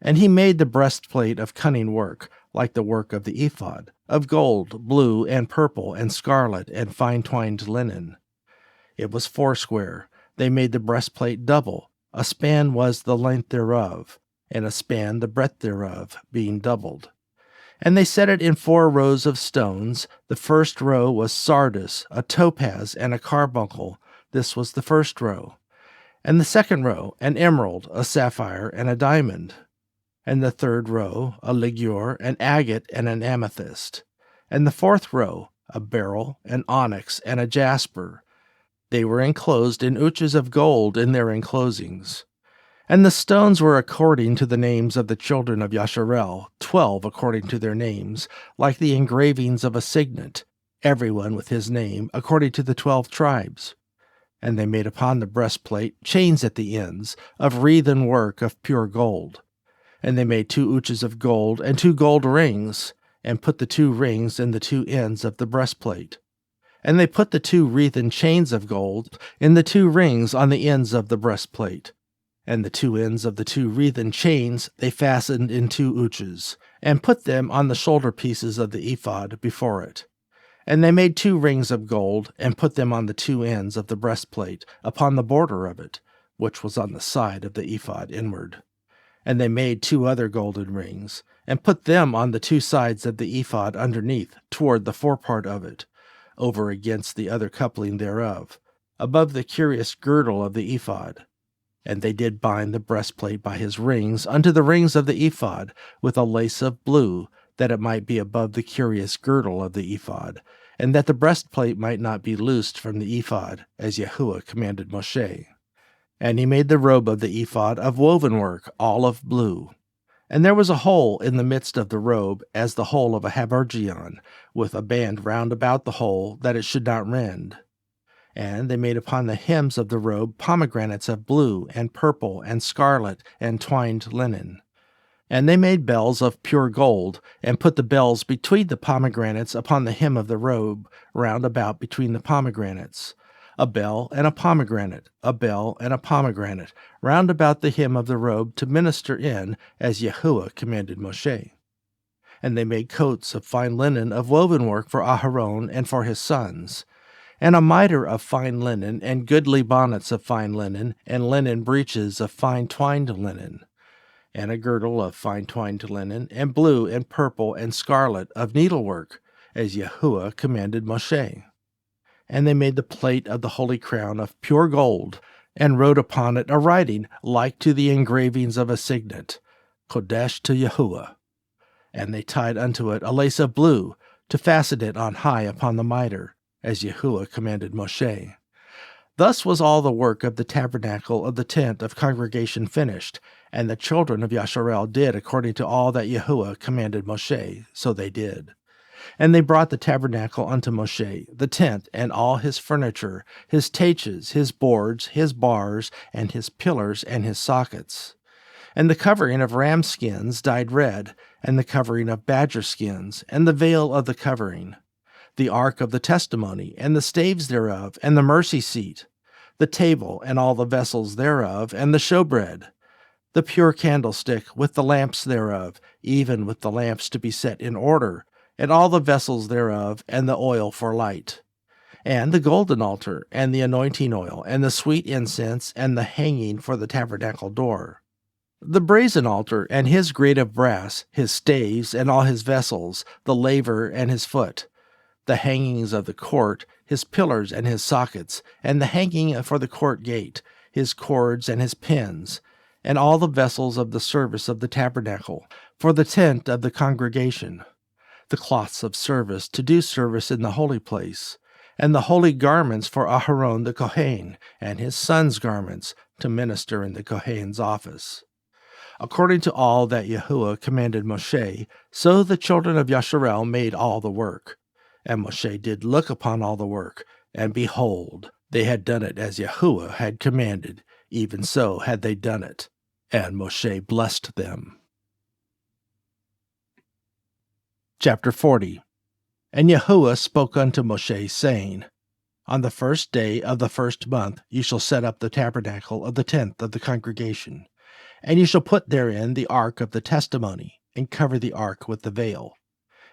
Speaker 1: And he made the breastplate of cunning work, like the work of the ephod, of gold, blue, and purple, and scarlet, and fine twined linen. It was foursquare. They made the breastplate double. A span was the length thereof, and a span the breadth thereof, being doubled. And they set it in 4 rows of stones. The first row was sardius, a topaz, and a carbuncle. This was the first row. And the second row, an emerald, a sapphire, and a diamond. And the third row, a ligure, an agate, and an amethyst. And the fourth row, a beryl, an onyx, and a jasper. They were enclosed in ouches of gold in their enclosings. And the stones were according to the names of the children of Yasharel, 12 according to their names, like the engravings of a signet, every one with his name, according to the 12 tribes. And they made upon the breastplate chains at the ends, of wreathen work of pure gold. And they made 2 ouches of gold, and 2 gold rings, and put the 2 rings in the 2 ends of the breastplate. And they put the 2 wreathen chains of gold in the 2 rings on the ends of the breastplate. And the 2 ends of the 2 wreathen chains they fastened in 2 ouches, and put them on the shoulder pieces of the ephod before it. And they made 2 rings of gold, and put them on the 2 ends of the breastplate, upon the border of it, which was on the side of the ephod inward. And they made 2 other golden rings, and put them on the 2 sides of the ephod underneath, toward the forepart of it, over against the other coupling thereof, above the curious girdle of the ephod. And they did bind the breastplate by his rings unto the rings of the ephod, with a lace of blue, that it might be above the curious girdle of the ephod, and that the breastplate might not be loosed from the ephod, as Yahuah commanded Moshe. And he made the robe of the ephod of woven work, all of blue. And there was a hole in the midst of the robe, as the hole of a habergeon, with a band round about the hole, that it should not rend. And they made upon the hems of the robe pomegranates of blue, and purple, and scarlet, and twined linen. And they made bells of pure gold, and put the bells between the pomegranates upon the hem of the robe, round about between the pomegranates. A bell and a pomegranate, a bell and a pomegranate, round about the hem of the robe to minister in, as Yahuah commanded Moshe. And they made coats of fine linen of woven work for Aharon and for his sons, and a mitre of fine linen, and goodly bonnets of fine linen, and linen breeches of fine twined linen, and a girdle of fine twined linen, and blue and purple and scarlet of needlework, as Yahuah commanded Moshe. And they made the plate of the holy crown of pure gold, and wrote upon it a writing like to the engravings of a signet, Kodesh to Yahuah. And they tied unto it a lace of blue, to fasten it on high upon the mitre, as Yahuah commanded Moshe. Thus was all the work of the tabernacle of the tent of congregation finished, and the children of Yasharel did according to all that Yahuah commanded Moshe, so they did. And they brought the tabernacle unto Moshe, the tent, and all his furniture, his taches, his boards, his bars, and his pillars, and his sockets. And the covering of ram skins dyed red, and the covering of badger skins, and the veil of the covering, the ark of the testimony, and the staves thereof, and the mercy seat, the table, and all the vessels thereof, and the showbread, the pure candlestick, with the lamps thereof, even with the lamps to be set in order, and all the vessels thereof, and the oil for light. and the golden altar, and the anointing oil, and the sweet incense, and the hanging for the tabernacle door. The brazen altar, and his grate of brass, his staves, and all his vessels, the laver and his foot, the hangings of the court, his pillars and his sockets, and the hanging for the court gate, his cords and his pins, and all the vessels of the service of the tabernacle, for the tent of the congregation, the cloths of service to do service in the holy place, and the holy garments for Aharon the Kohen, and his sons' garments to minister in the Kohen's office. According to all that Yahuah commanded Moshe, so the children of Yasharel made all the work. And Moshe did look upon all the work, and behold, they had done it as Yahuah had commanded, even so had they done it. And Moshe blessed them. Chapter 40. And Yahuah spoke unto Moshe, saying, On the first day of the first month ye shall set up the tabernacle of the tent of the congregation, and ye shall put therein the ark of the testimony, and cover the ark with the veil.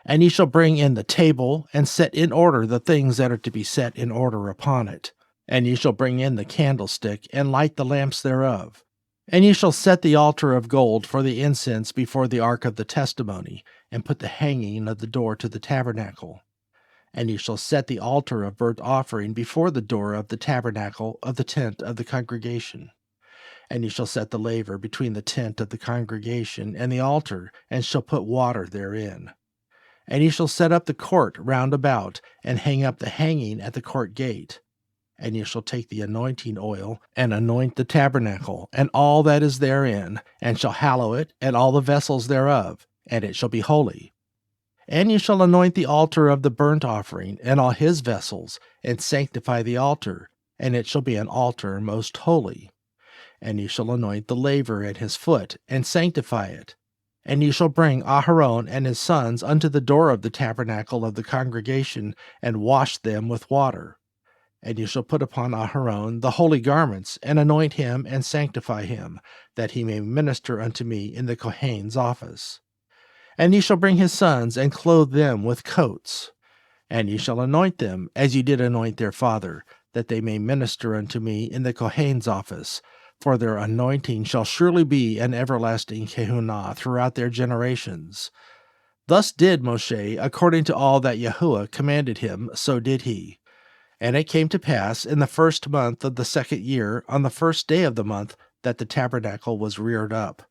Speaker 1: And ye shall bring in the table, and set in order the things that are to be set in order upon it. And ye shall bring in the candlestick, and light the lamps thereof. And ye shall set the altar of gold for the incense before the ark of the testimony, and put the hanging of the door to the tabernacle. And ye shall set the altar of burnt offering before the door of the tabernacle of the tent of the congregation. And ye shall set the laver between the tent of the congregation and the altar, and shall put water therein. And ye shall set up the court round about, and hang up the hanging at the court gate. And ye shall take the anointing oil, and anoint the tabernacle, and all that is therein, and shall hallow it, and all the vessels thereof, and it shall be holy. And ye shall anoint the altar of the burnt offering, and all his vessels, and sanctify the altar, and it shall be an altar most holy. And ye shall anoint the laver and his foot, and sanctify it. And ye shall bring Aharon and his sons unto the door of the tabernacle of the congregation, and wash them with water. And ye shall put upon Aharon the holy garments, and anoint him, and sanctify him, that he may minister unto me in the Kohen's office. And ye shall bring his sons, and clothe them with coats. And ye shall anoint them, as ye did anoint their father, that they may minister unto me in the Kohen's office. For their anointing shall surely be an everlasting kehunah throughout their generations. Thus did Moshe, according to all that Yahuah commanded him, so did he. And it came to pass in the first month of the second year, on the first day of the month, that the tabernacle was reared up.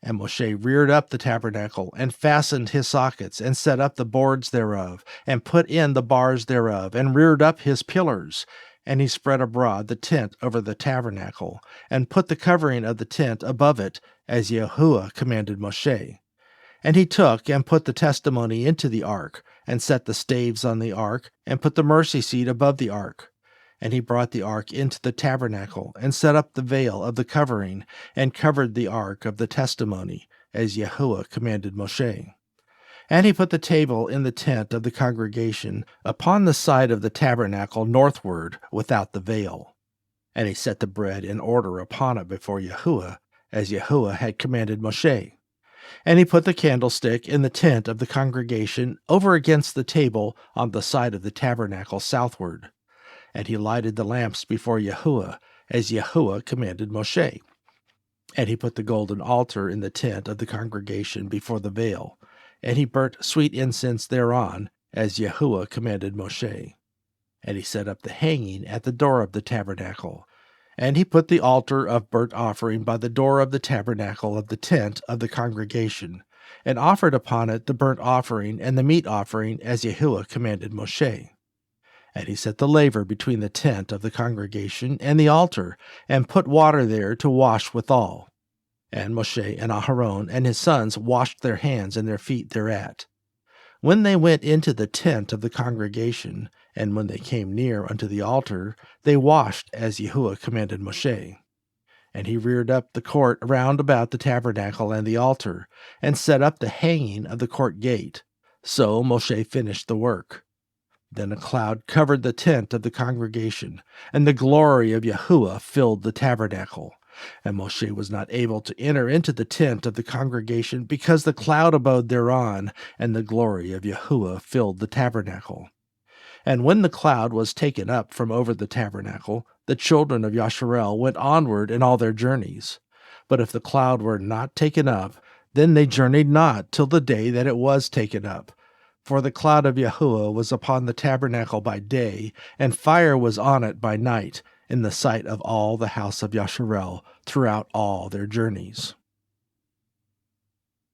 Speaker 1: And Moshe reared up the tabernacle, and fastened his sockets, and set up the boards thereof, and put in the bars thereof, and reared up his pillars. And he spread abroad the tent over the tabernacle, and put the covering of the tent above it, as Yahuah commanded Moshe. And he took and put the testimony into the ark, and set the staves on the ark, and put the mercy seat above the ark. And he brought the ark into the tabernacle, and set up the veil of the covering, and covered the ark of the testimony, as Yahuah commanded Moshe. And he put the table in the tent of the congregation, upon the side of the tabernacle northward, without the veil. And he set the bread in order upon it before Yahuah, as Yahuah had commanded Moshe. And he put the candlestick in the tent of the congregation, over against the table, on the side of the tabernacle southward. And he lighted the lamps before Yahuah, as Yahuah commanded Moshe. And he put the golden altar in the tent of the congregation before the veil. And he burnt sweet incense thereon, as Yahuah commanded Moshe. And he set up the hanging at the door of the tabernacle. And he put the altar of burnt offering by the door of the tabernacle of the tent of the congregation, and offered upon it the burnt offering and the meat offering, as Yahuah commanded Moshe. And he set the laver between the tent of the congregation and the altar, and put water there to wash withal. And Moshe and Aharon and his sons washed their hands and their feet thereat. When they went into the tent of the congregation, and when they came near unto the altar, they washed as Yahuah commanded Moshe. And he reared up the court round about the tabernacle and the altar, and set up the hanging of the court gate. So Moshe finished the work. Then a cloud covered the tent of the congregation, and the glory of Yahuah filled the tabernacle. And Moshe was not able to enter into the tent of the congregation, because the cloud abode thereon, and the glory of Yahuah filled the tabernacle. And when the cloud was taken up from over the tabernacle, the children of Yasharel went onward in all their journeys. But if the cloud were not taken up, then they journeyed not till the day that it was taken up. For the cloud of Yahuah was upon the tabernacle by day, and fire was on it by night, in the sight of all the house of Yasharel throughout all their journeys.